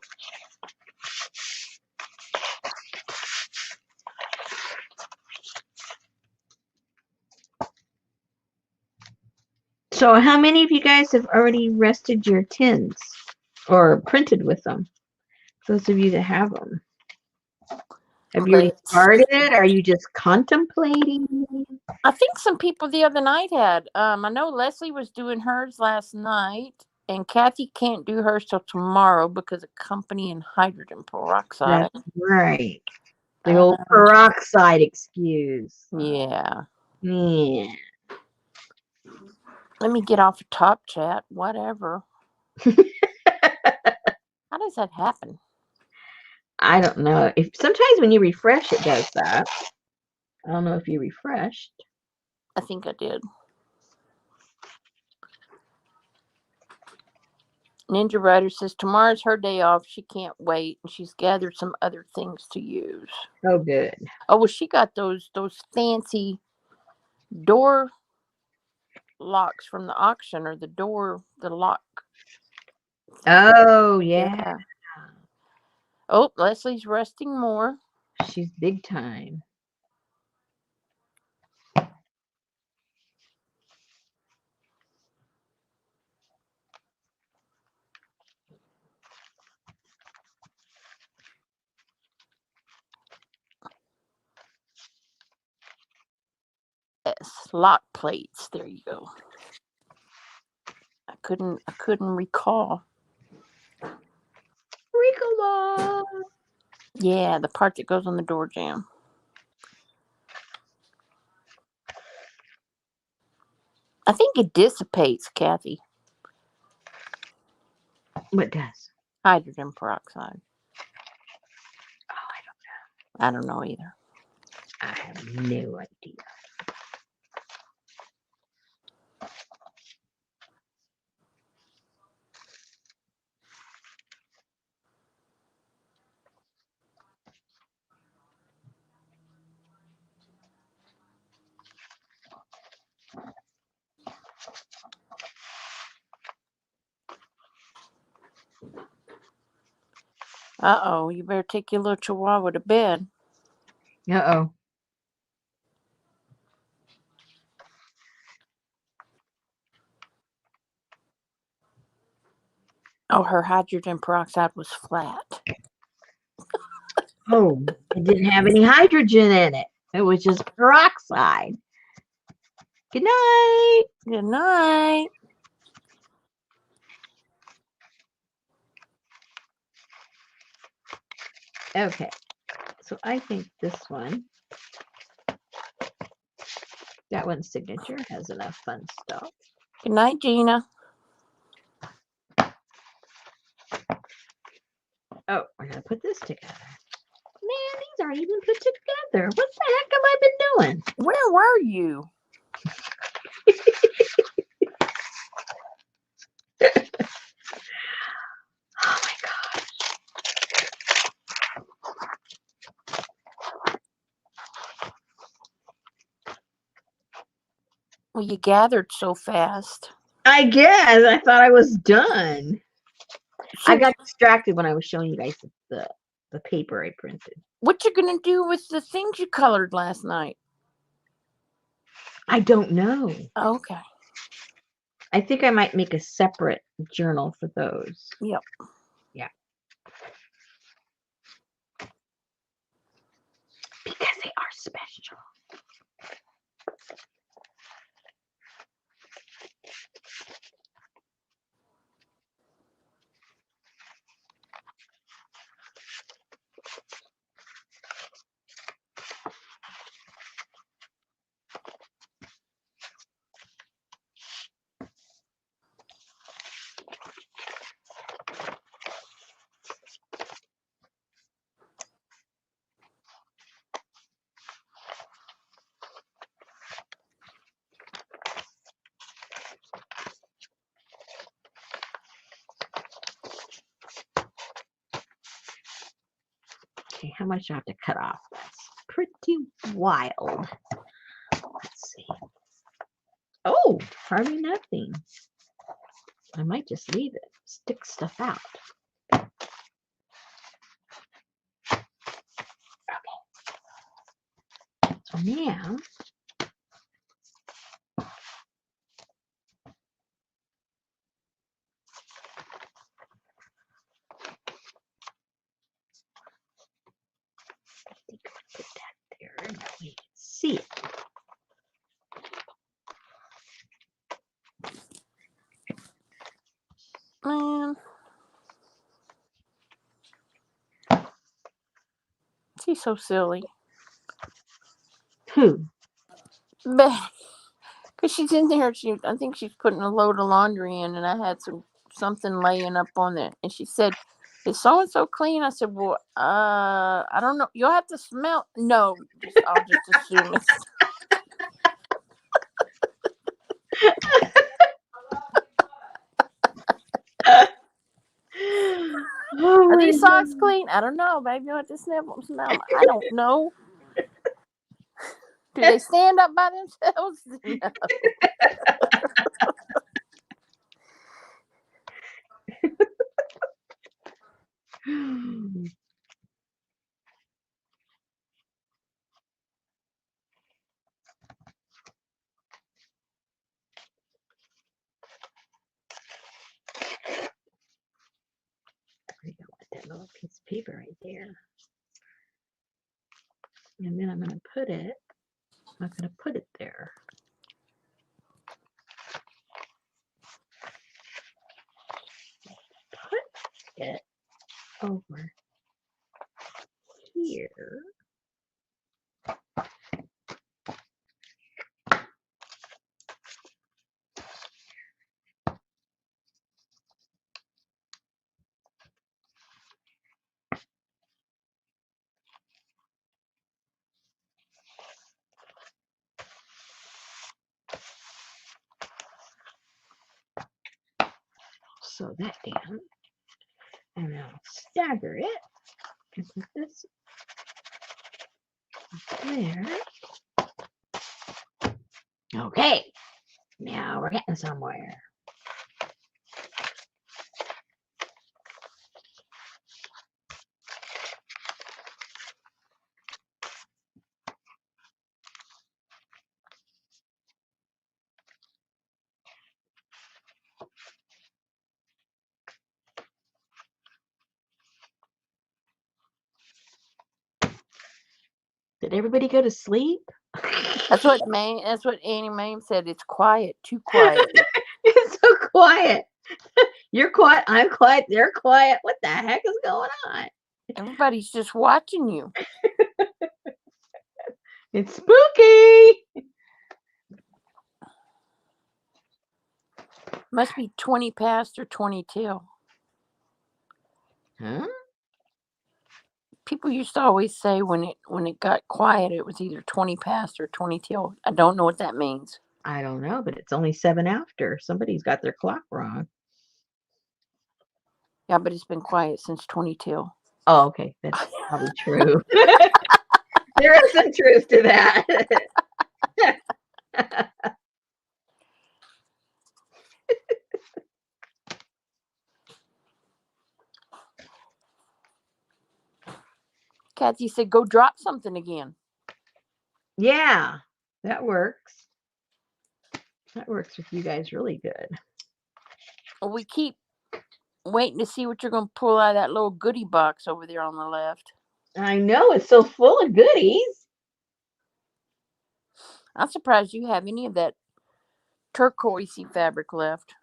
So how many of you guys have already rested your tins or printed with them? Those of you that have them. Have you already started? Are you just contemplating? I think some people the other night had. I know Leslie was doing hers last night, and Kathy can't do hers till tomorrow because of company and hydrogen peroxide. That's right. The old peroxide excuse. Yeah. Yeah. Let me get off of Top Chat. Whatever. How does that happen? I don't know. If sometimes when you refresh, it does that. I don't know if you refreshed. I think I did. Ninja Rider says tomorrow's her day off. She can't wait, and she's gathered some other things to use. Oh, good. Oh, well, she got those fancy door locks from the auction, or the lock. Oh, yeah. Oh, Leslie's resting more. She's big time. Yes, lock plates. There you go. I couldn't recall. Ricola. Yeah, the part that goes on the door jamb. I think it dissipates, Kathy. What does? Hydrogen peroxide. Oh, I don't know. I don't know either. I have no idea. Uh-oh, you better take your little chihuahua to bed. Uh-oh. Oh, her hydrogen peroxide was flat. Oh, it didn't have any hydrogen in it. It was just peroxide. Good night. Good night. Okay, so I think this one, that one's signature has enough fun stuff. Good night, Gina. Oh, we're gonna put this together. Man, these aren't even put together. What the heck have I been doing? Where were you? Oh my God. Well, you gathered so fast. I guess I thought I was done. So, I got distracted when I was showing you guys the paper I printed. what you gonna do with the things you colored last night? I don't know. Okay. I think I might make a separate journal for those. Yep. Yeah. Because they are special. Okay, how much do I have to cut off? That's pretty wild. Let's see. Oh, hardly nothing. I might just leave it. Stick stuff out. Okay. So now, I think I put that there. That way you can see it. Man. She's so silly. Who? Because she's in there. I think she's putting a load of laundry in, and I had something laying up on there. And she said, "Is so and so clean?" I said, "Well, I don't know. You'll have to smell." No, I'll just assume it's. Oh Are my these socks God. clean? I don't know. Maybe you'll have to smell them. I don't know. Do they stand up by themselves? No. I don't want that little piece of paper right there. And then I'm going to put it there. Put it over here. sew that down. And I'll stagger it and put this there. Okay, now we're getting somewhere. Did everybody go to sleep? That's what Annie Mame said. It's quiet, too quiet. It's so quiet. You're quiet, I'm quiet, they're quiet. What the heck is going on? Everybody's just watching you. It's spooky. Must be 20 past or 20 till. Huh? People used to always say when it got quiet, it was either 20 past or 20 till. I don't know what that means. I don't know, but it's only 7 after. Somebody's got their clock wrong. Yeah, but it's been quiet since 20 till. Oh, okay. That's probably true. There is some truth to that. Kathy said, go drop something again. Yeah, that works. That works with you guys really good. Well, we keep waiting to see what you're going to pull out of that little goodie box over there on the left. I know, it's so full of goodies. I'm surprised you have any of that turquoisey fabric left.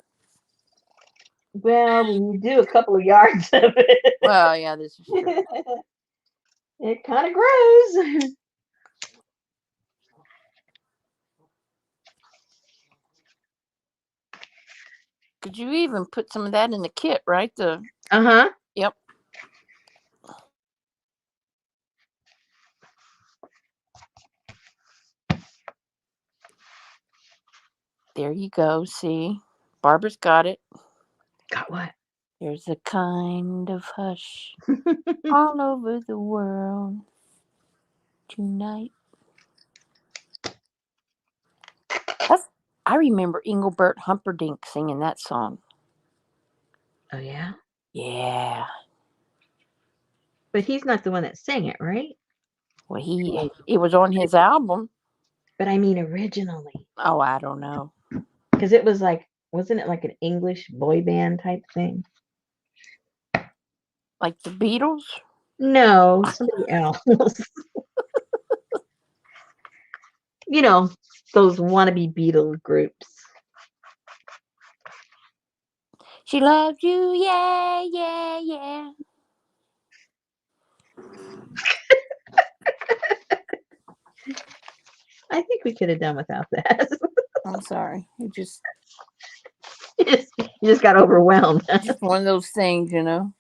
Well, when you do a couple of yards of it, Well, yeah, this is true. it kind of grows. Could you even put some of that in the kit, right? Uh-huh. Yep. There you go. See, Barbara's got it. Got what? There's a kind of hush all over the world tonight. I remember Engelbert Humperdinck singing that song. Oh, yeah? Yeah. But he's not the one that sang it, right? Well, it was on his album. But I mean originally. Oh, I don't know. Because it was like, wasn't it like an English boy band type thing? Like the Beatles? No, somebody else. You know, those wannabe Beatle groups. She loves you, yeah, yeah, yeah. I think we could have done without that. I'm sorry. You just you just got overwhelmed. just one of those things, you know.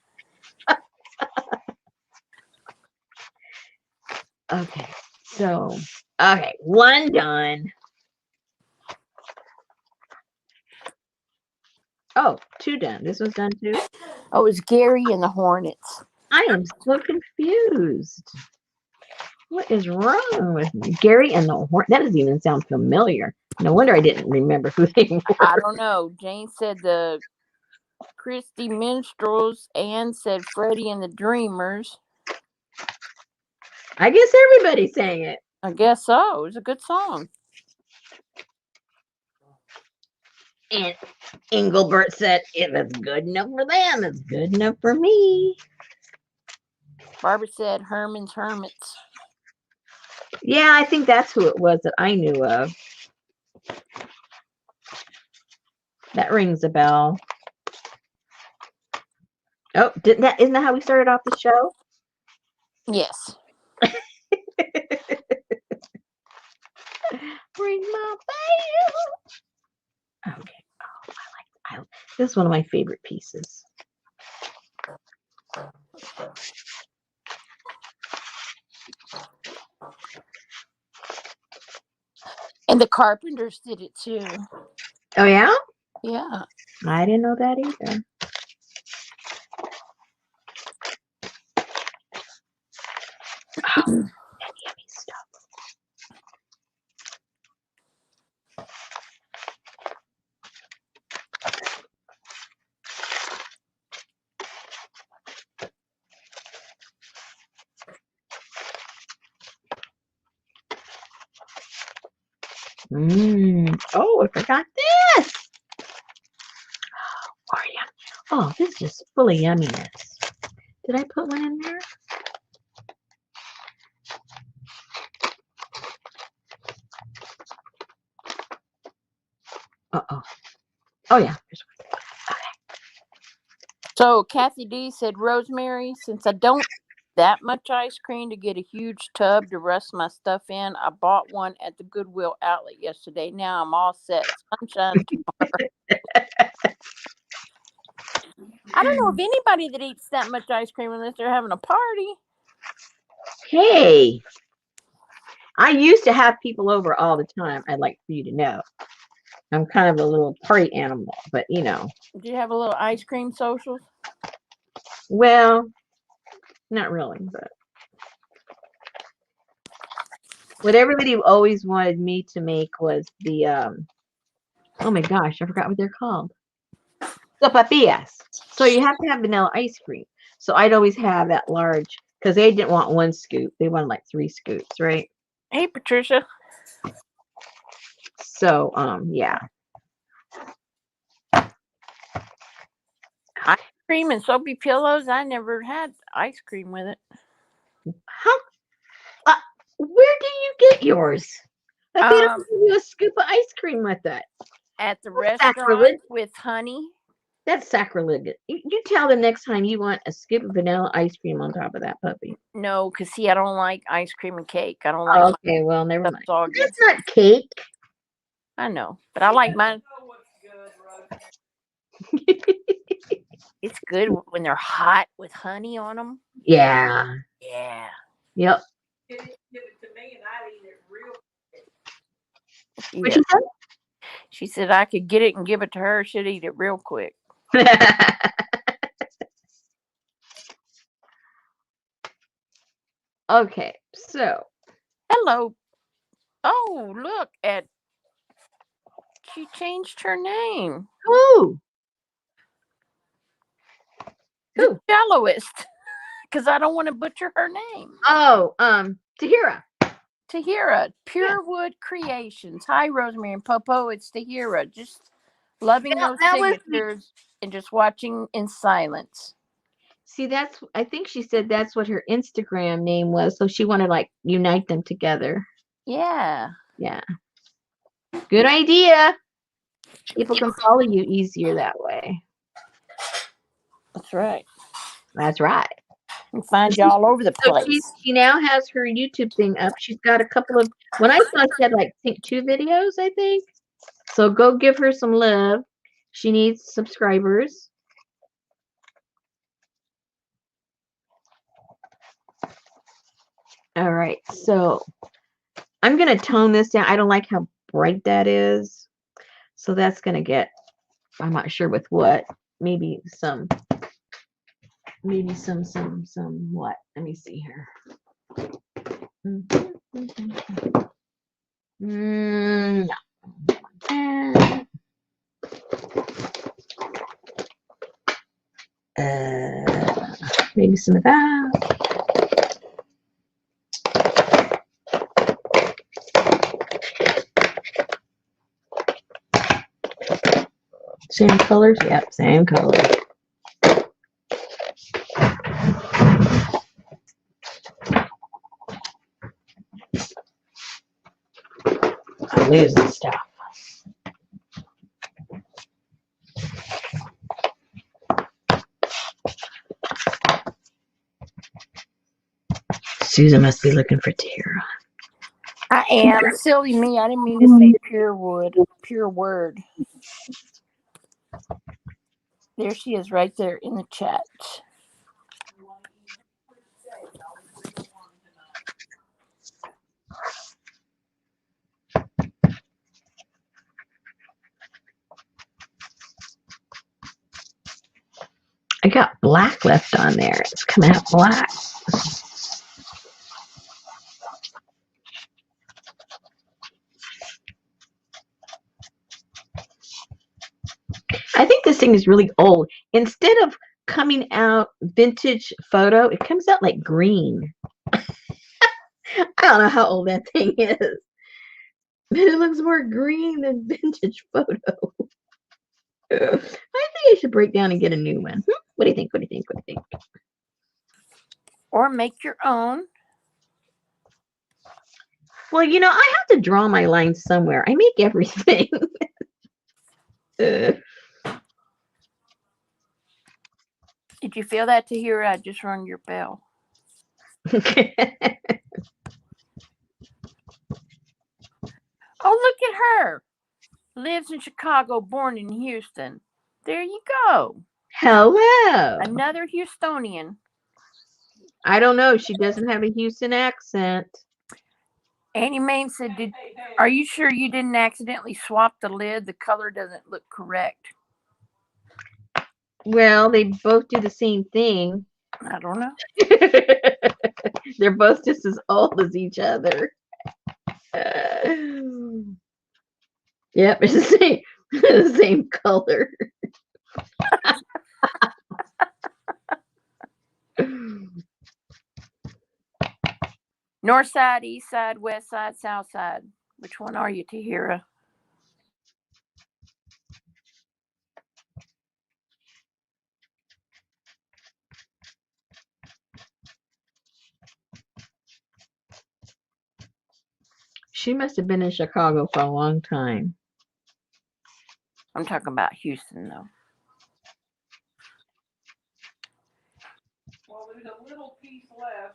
Okay, so, okay, one done. Oh, two done. This one's done too? Oh, it's Gary and the Hornets. I am so confused. What is wrong with me? Gary and the Hornets. That doesn't even sound familiar. No wonder I didn't remember who they were. I don't know. Jane said the Christie Minstrels. Anne said Freddie and the Dreamers. I guess everybody sang it. I guess so. It was a good song. And Engelbert said, if it's good enough for them, it's good enough for me. Barbara said Herman's Hermits. Yeah, I think that's who it was that I knew of. That rings a bell. Oh, isn't that how we started off the show? Yes. Bring my bell. Okay. Oh, this is one of my favorite pieces. And the Carpenters did it too. Oh, yeah? Yeah. I didn't know that either. Yummy stuff. Oh, I forgot this. Oh, this is just full of yumminess. Did I put one in there? Uh-oh. Oh, yeah. There's one. Okay. So Kathy D said, Rosemary, since I don't that much ice cream to get a huge tub to rust my stuff in, I bought one at the Goodwill outlet yesterday. Now I'm all set. Sunshine tomorrow. I don't know of anybody that eats that much ice cream unless they're having a party. Hey, I used to have people over all the time. I'd like for you to know. I'm kind of a little party animal, but you know. Do you have a little ice cream socials? Well, not really, but what everybody always wanted me to make was the oh my gosh, I forgot what they're called. Sopapillas. So you have to have vanilla ice cream. So I'd always have that large because they didn't want one scoop. They wanted like 3 scoops, right? Hey, Patricia. So yeah. Ice cream and soapy pillows. I never had ice cream with it. How? Where do you get yours? I bet I'll give you a scoop of ice cream with that. At the restaurant with honey. That's sacrilege. You tell them next time you want a scoop of vanilla ice cream on top of that puppy. No, because see, I don't like ice cream and cake. I don't like. Okay, well, never mind. Soggy. That's not cake. I know, but I like mine. It's good when they're hot with honey on them. Yeah. Yeah. Yep. Give it to me and I'd eat it real quick. What you said? She said I could get it and give it to her. She'd eat it real quick. Okay, so. Hello. Oh, look at. She changed her name. Who? The Jelloist. Because I don't want to butcher her name. Oh, Tahira. Tahira, Purewood Creations. Hi, Rosemary and Popo. It's Tahira. Just loving those signatures and just watching in silence. See, I think she said that's what her Instagram name was. So she wanted to like unite them together. Yeah. Yeah. Good idea. People can follow you easier that way. That's right. That's right. We find you all over the place. So she now has her YouTube thing up. She's got a couple of, when I saw she had like, I think 2 videos, I think. So go give her some love. She needs subscribers. All right. So I'm going to tone this down. I don't like how bright that is. So that's going to get, I'm not sure with what. Maybe some what? Let me see here. No. Maybe some of that. Same colors? Yep, same colors. I'm losing stuff. Susan must be looking for Tara. I am. Silly me. I didn't mean to say pure wood. Pure word. There she is right there in the chat. I got black left on there. It's coming out black. thing is really old. Instead of coming out vintage photo, it comes out like green. I don't know how old that thing is, but it looks more green than vintage photo. I think I should break down and get a new one. What do you think? What do you think? What do you think? Or make your own. Well, I have to draw my lines somewhere. I make everything. Did you feel that, Tahira? I just rung your bell. Oh, look at her. Lives in Chicago, born in Houston. There you go. Hello. Another Houstonian. I don't know. She doesn't have a Houston accent. Annie Main said, are you sure you didn't accidentally swap the lid? The color doesn't look correct. Well, they both do the same thing. I don't know. They're both just as old as each other. Yep, it's the same color. North side, east side, west side, south side. Which one are you, Tahira? She must have been in Chicago for a long time. I'm talking about Houston, though. Well, there's a little piece left.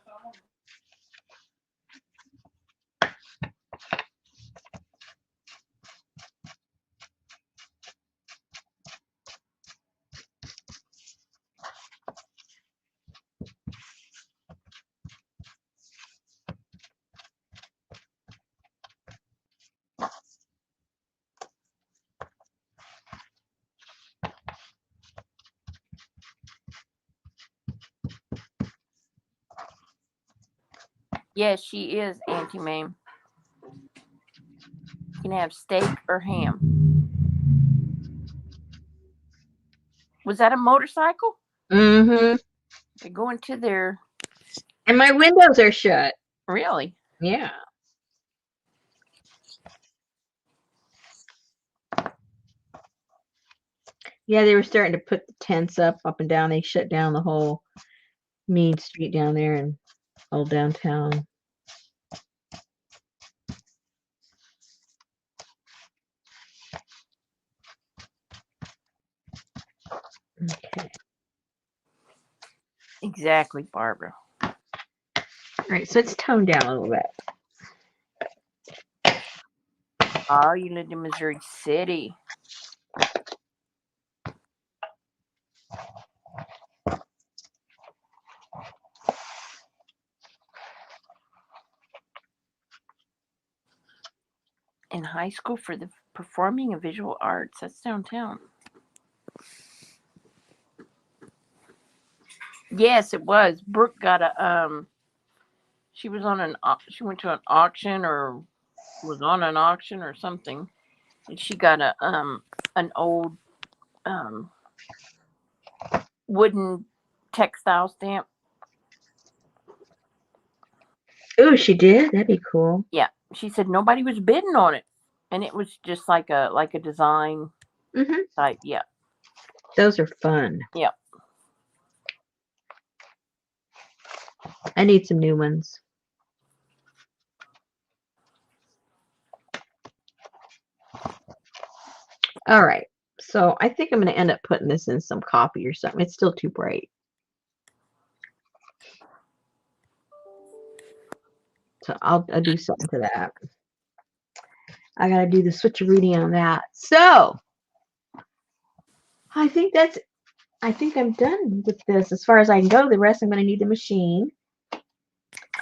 Yes, she is, Auntie Mame. You can have steak or ham. Was that a motorcycle? Mm-hmm. They're going to their... And my windows are shut. Really? Yeah. Yeah, they were starting to put the tents up and down. They shut down the whole main street down there in old downtown. Okay. Exactly, Barbara. All right, so it's toned down a little bit. Oh, you lived in Missouri City. In high school for the performing and visual arts. That's downtown. Yes, it was. Brooke got a she was on she went to an auction or was on an auction or something, and she got an old wooden textile stamp. Oh, she did? That'd be cool. Yeah, she said nobody was bidding on it, and it was just like a design type. Yeah, those are fun. Yeah. I need some new ones. All right. So I think I'm going to end up putting this in some coffee or something. It's still too bright. So I'll do something to that. I got to do the switcheroonie on that. So I think I'm done with this as far as I can go. The rest I'm going to need the machine.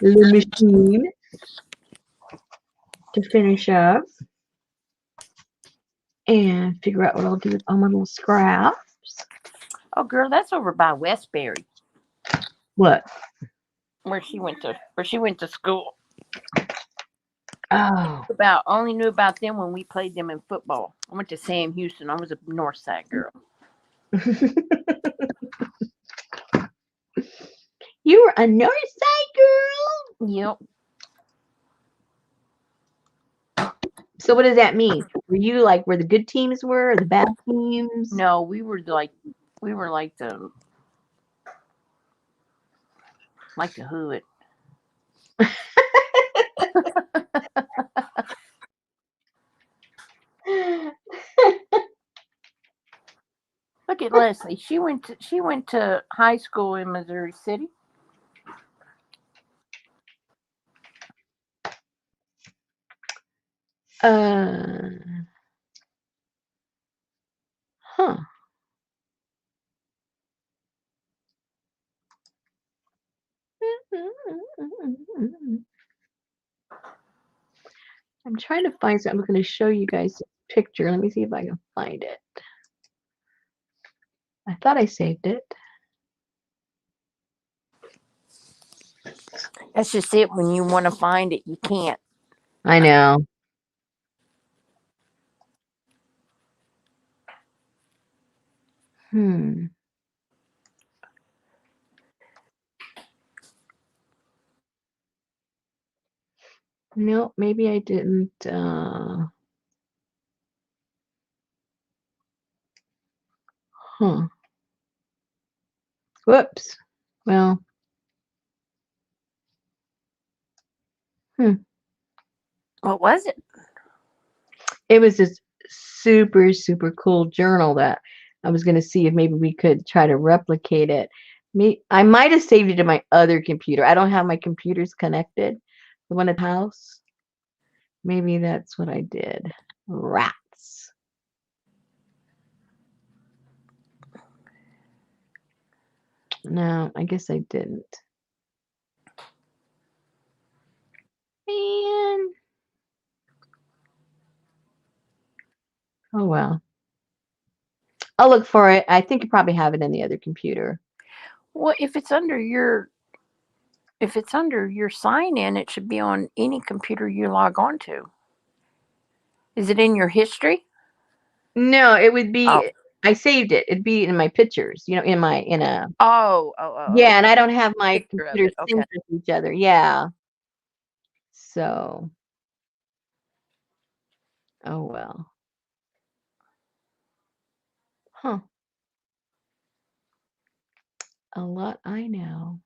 The machine to finish up. And figure out what I'll do with all my little scraps. Oh, girl, that's over by Westbury. What? Where she went to school. Oh. Only knew about them when we played them in football. I went to Sam Houston. I was a North Side girl. You were a north side girl. Yep. So what does that mean? Were you like where the good teams were or the bad teams? No, we were like the hood. Look at Leslie. She went to high school in Missouri City. Huh. I'm trying to find something. I'm going to show you guys a picture. Let me see if I can find it. I thought I saved it. That's just it. When you want to find it, you can't. I know. No, maybe I didn't. Whoops. Well. What was it? It was this super, super cool journal that I was going to see if maybe we could try to replicate it. I might have saved it in my other computer. I don't have my computers connected. The one at the house. Maybe that's what I did. Rats. No, I guess I didn't. Man. Oh, well. I'll look for it. I think you probably have it in the other computer. Well, if it's under your sign in, it should be on any computer you log on to. Is it in your history? No, it would be. Oh. I saved it. It'd be in my pictures. In a. Oh. Yeah, and I don't have my Picture of computers it. Okay. synced with each other. Yeah. So. Oh well. Huh. A lot I know.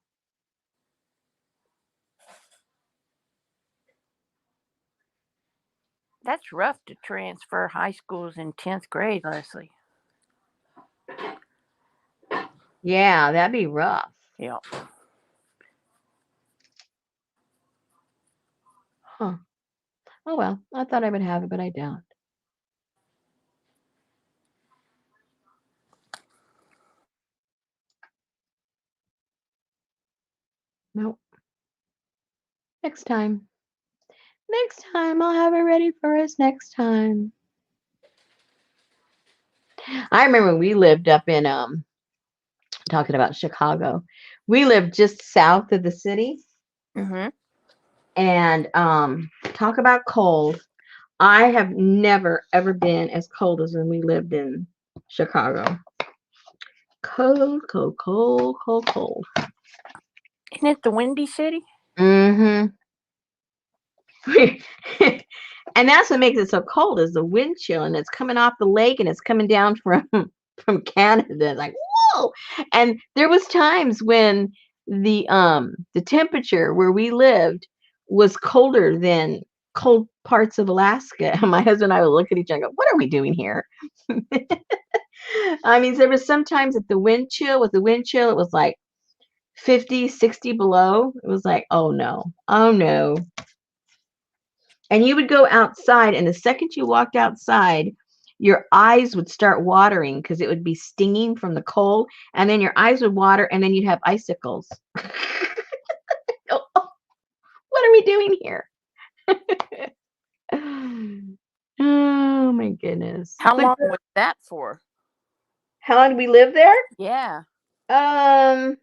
That's rough to transfer high schools in 10th grade, Leslie. Yeah, that'd be rough. Yeah. Huh. Oh well. I thought I would have it, but I don't. Nope. Next time. Next time I'll have it ready for us next time. I remember we lived up in talking about Chicago. We lived just south of the city. Mm-hmm. And talk about cold. I have never ever been as cold as when we lived in Chicago. Cold, cold, cold, cold, cold. Isn't it the Windy City? Mm-hmm. And that's what makes it so cold is the wind chill, and it's coming off the lake and it's coming down from Canada. Like, whoa! And there was times when the temperature where we lived was colder than cold parts of Alaska. And my husband and I would look at each other and go, what are we doing here? I mean, there was sometimes with the wind chill, it was like 50, 60 below. It was like, oh no, oh no. And you would go outside, and the second you walked outside, your eyes would start watering because it would be stinging from the cold, and then your eyes would water, and then you'd have icicles. What are we doing here? Oh my goodness. How long was that for? How long did we live there? Yeah. Let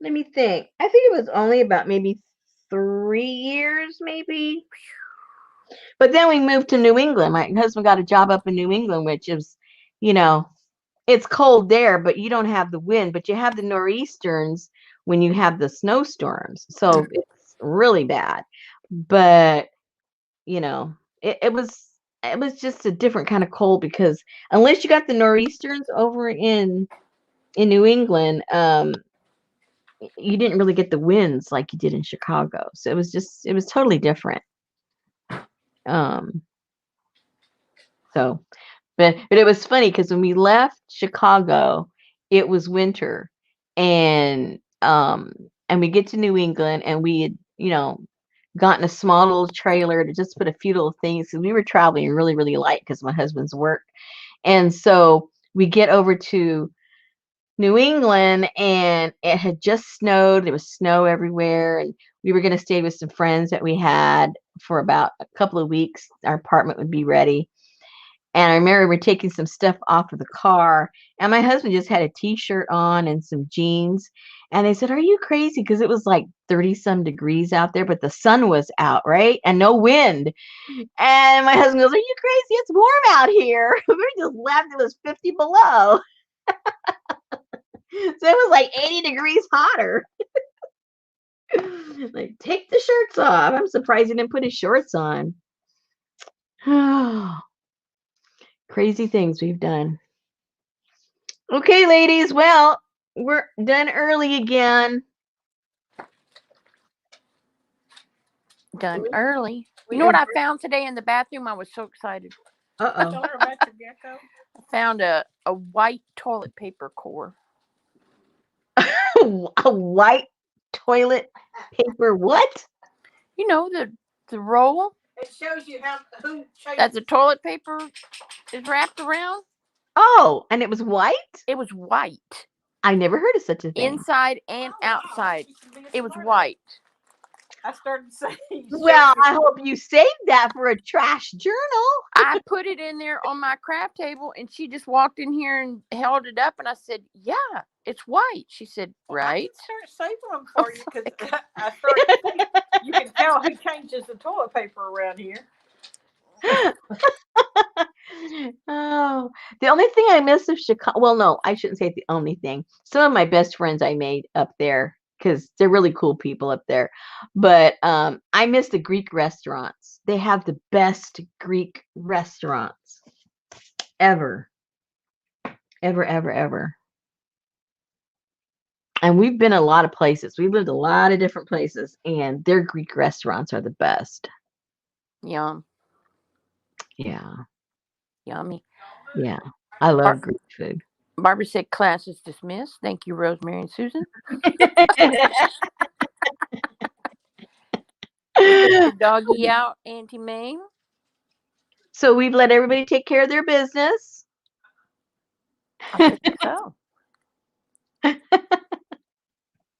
me think. I think it was only about maybe 3 years, maybe. But then we moved to New England. My husband got a job up in New England, which is, you know, it's cold there, but you don't have the wind, but you have the nor'easters when you have the snowstorms. So it's really bad. But, you know, it was just a different kind of cold because unless you got the nor'easters over in New England, you didn't really get the winds like you did in Chicago. So it was totally different. Um, so but it was funny because when we left Chicago, it was winter, and and we get to New England, and we had gotten a small little trailer to just put a few little things. And we were traveling really really light because my husband's work, and so we get over to New England, and it had just snowed. There was snow everywhere, and we were going to stay with some friends that we had for about a couple of weeks. Our apartment would be ready. And I remember we're taking some stuff off of the car, and my husband just had a t-shirt on and some jeans. And they said, "Are you crazy?" Because it was like 30 some degrees out there, but the sun was out, right? And no wind. And my husband goes, "Are you crazy? It's warm out here." We just left. It was 50 below. So it was like 80 degrees hotter. Like, take the shirts off. I'm surprised he didn't put his shorts on. Crazy things we've done. Okay, ladies. Well, we're done early again. Done early. You know what I found today in the bathroom? I was so excited. Uh-oh. Tell her about your gecko. I found a white toilet paper core. A white toilet paper. What? You know the roll It shows you who that the toilet paper is wrapped around. Oh, and it was white? It was white. I never heard of such a thing. Inside and outside. It was white. I started saying. Well, I hope you saved that for a trash journal. I put it in there on my craft table, and she just walked in here and held it up, and I said, "Yeah, it's white." She said, "Right." I start saving them for you because I started. You can tell who changes the toilet paper around here. Oh, the only thing I miss of Chicago, well, no, I shouldn't say the only thing. Some of my best friends I made up there because they're really cool people up there. But I miss the Greek restaurants. They have the best Greek restaurants ever, ever, ever, ever. And we've been a lot of places. We've lived a lot of different places, and their Greek restaurants are the best. Yum. Yeah. Yummy. Yeah. I love Greek food. Barbara said class is dismissed. Thank you, Rosemary and Susan. Doggy out, Auntie May. So we've let everybody take care of their business. I think so.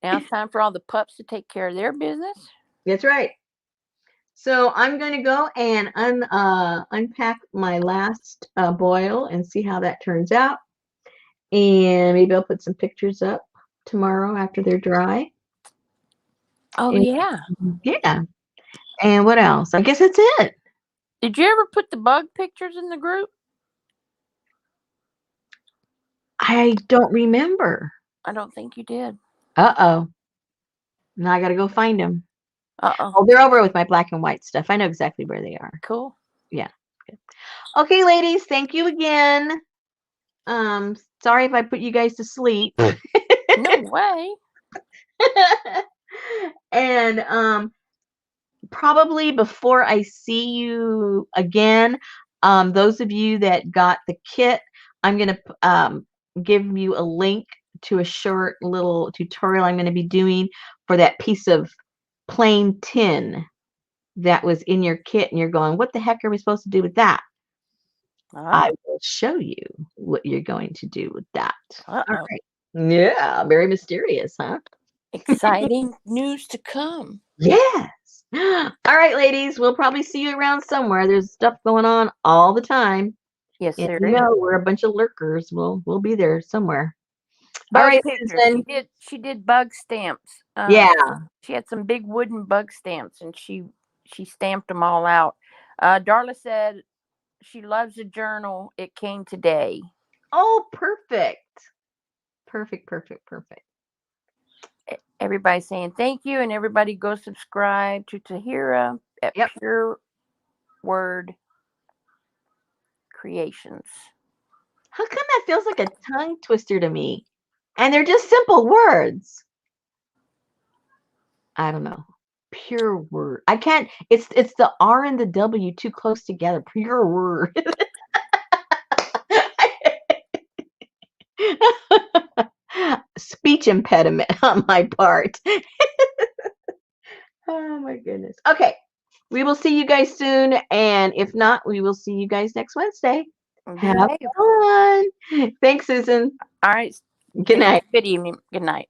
Now it's time for all the pups to take care of their business. That's right. So I'm going to go and unpack my last boil and see how that turns out. And maybe I'll put some pictures up tomorrow after they're dry. Oh, and, yeah. Yeah. And what else? I guess that's it. Did you ever put the bug pictures in the group? I don't remember. I don't think you did. Uh-oh. Now I got to go find them. Uh-oh. Oh, they're over with my black and white stuff. I know exactly where they are. Cool. Yeah. Okay, ladies, thank you again. Sorry if I put you guys to sleep. No way. And probably before I see you again, those of you that got the kit, I'm going to give you a link to a short little tutorial I'm going to be doing for that piece of plain tin that was in your kit, and you're going, what the heck are we supposed to do with that? I will show you what you're going to do with that. All right. Yeah, very mysterious, huh? Exciting news to come. Yes. All right, ladies, we'll probably see you around somewhere. There's stuff going on all the time. Yes, And there you is. know, we're a bunch of lurkers. We'll be there somewhere. All All right, pictures. Susan. She did bug stamps. Yeah. She had some big wooden bug stamps, and she stamped them all out. Darla said she loves the journal. It came today. Oh, perfect. Perfect, perfect, perfect. Everybody saying thank you, and everybody go subscribe to Tahira at Yep. Pure Word Creations. How come that feels like a tongue twister to me? And they're just simple words. I don't know. Pure word. I can't. It's the R and the W too close together. Pure word. Speech impediment on my part. Oh my goodness. Okay. We will see you guys soon. And if not, we will see you guys next Wednesday. Have Behave. fun. Thanks, Susan. All right. Good night. Good evening. Good night.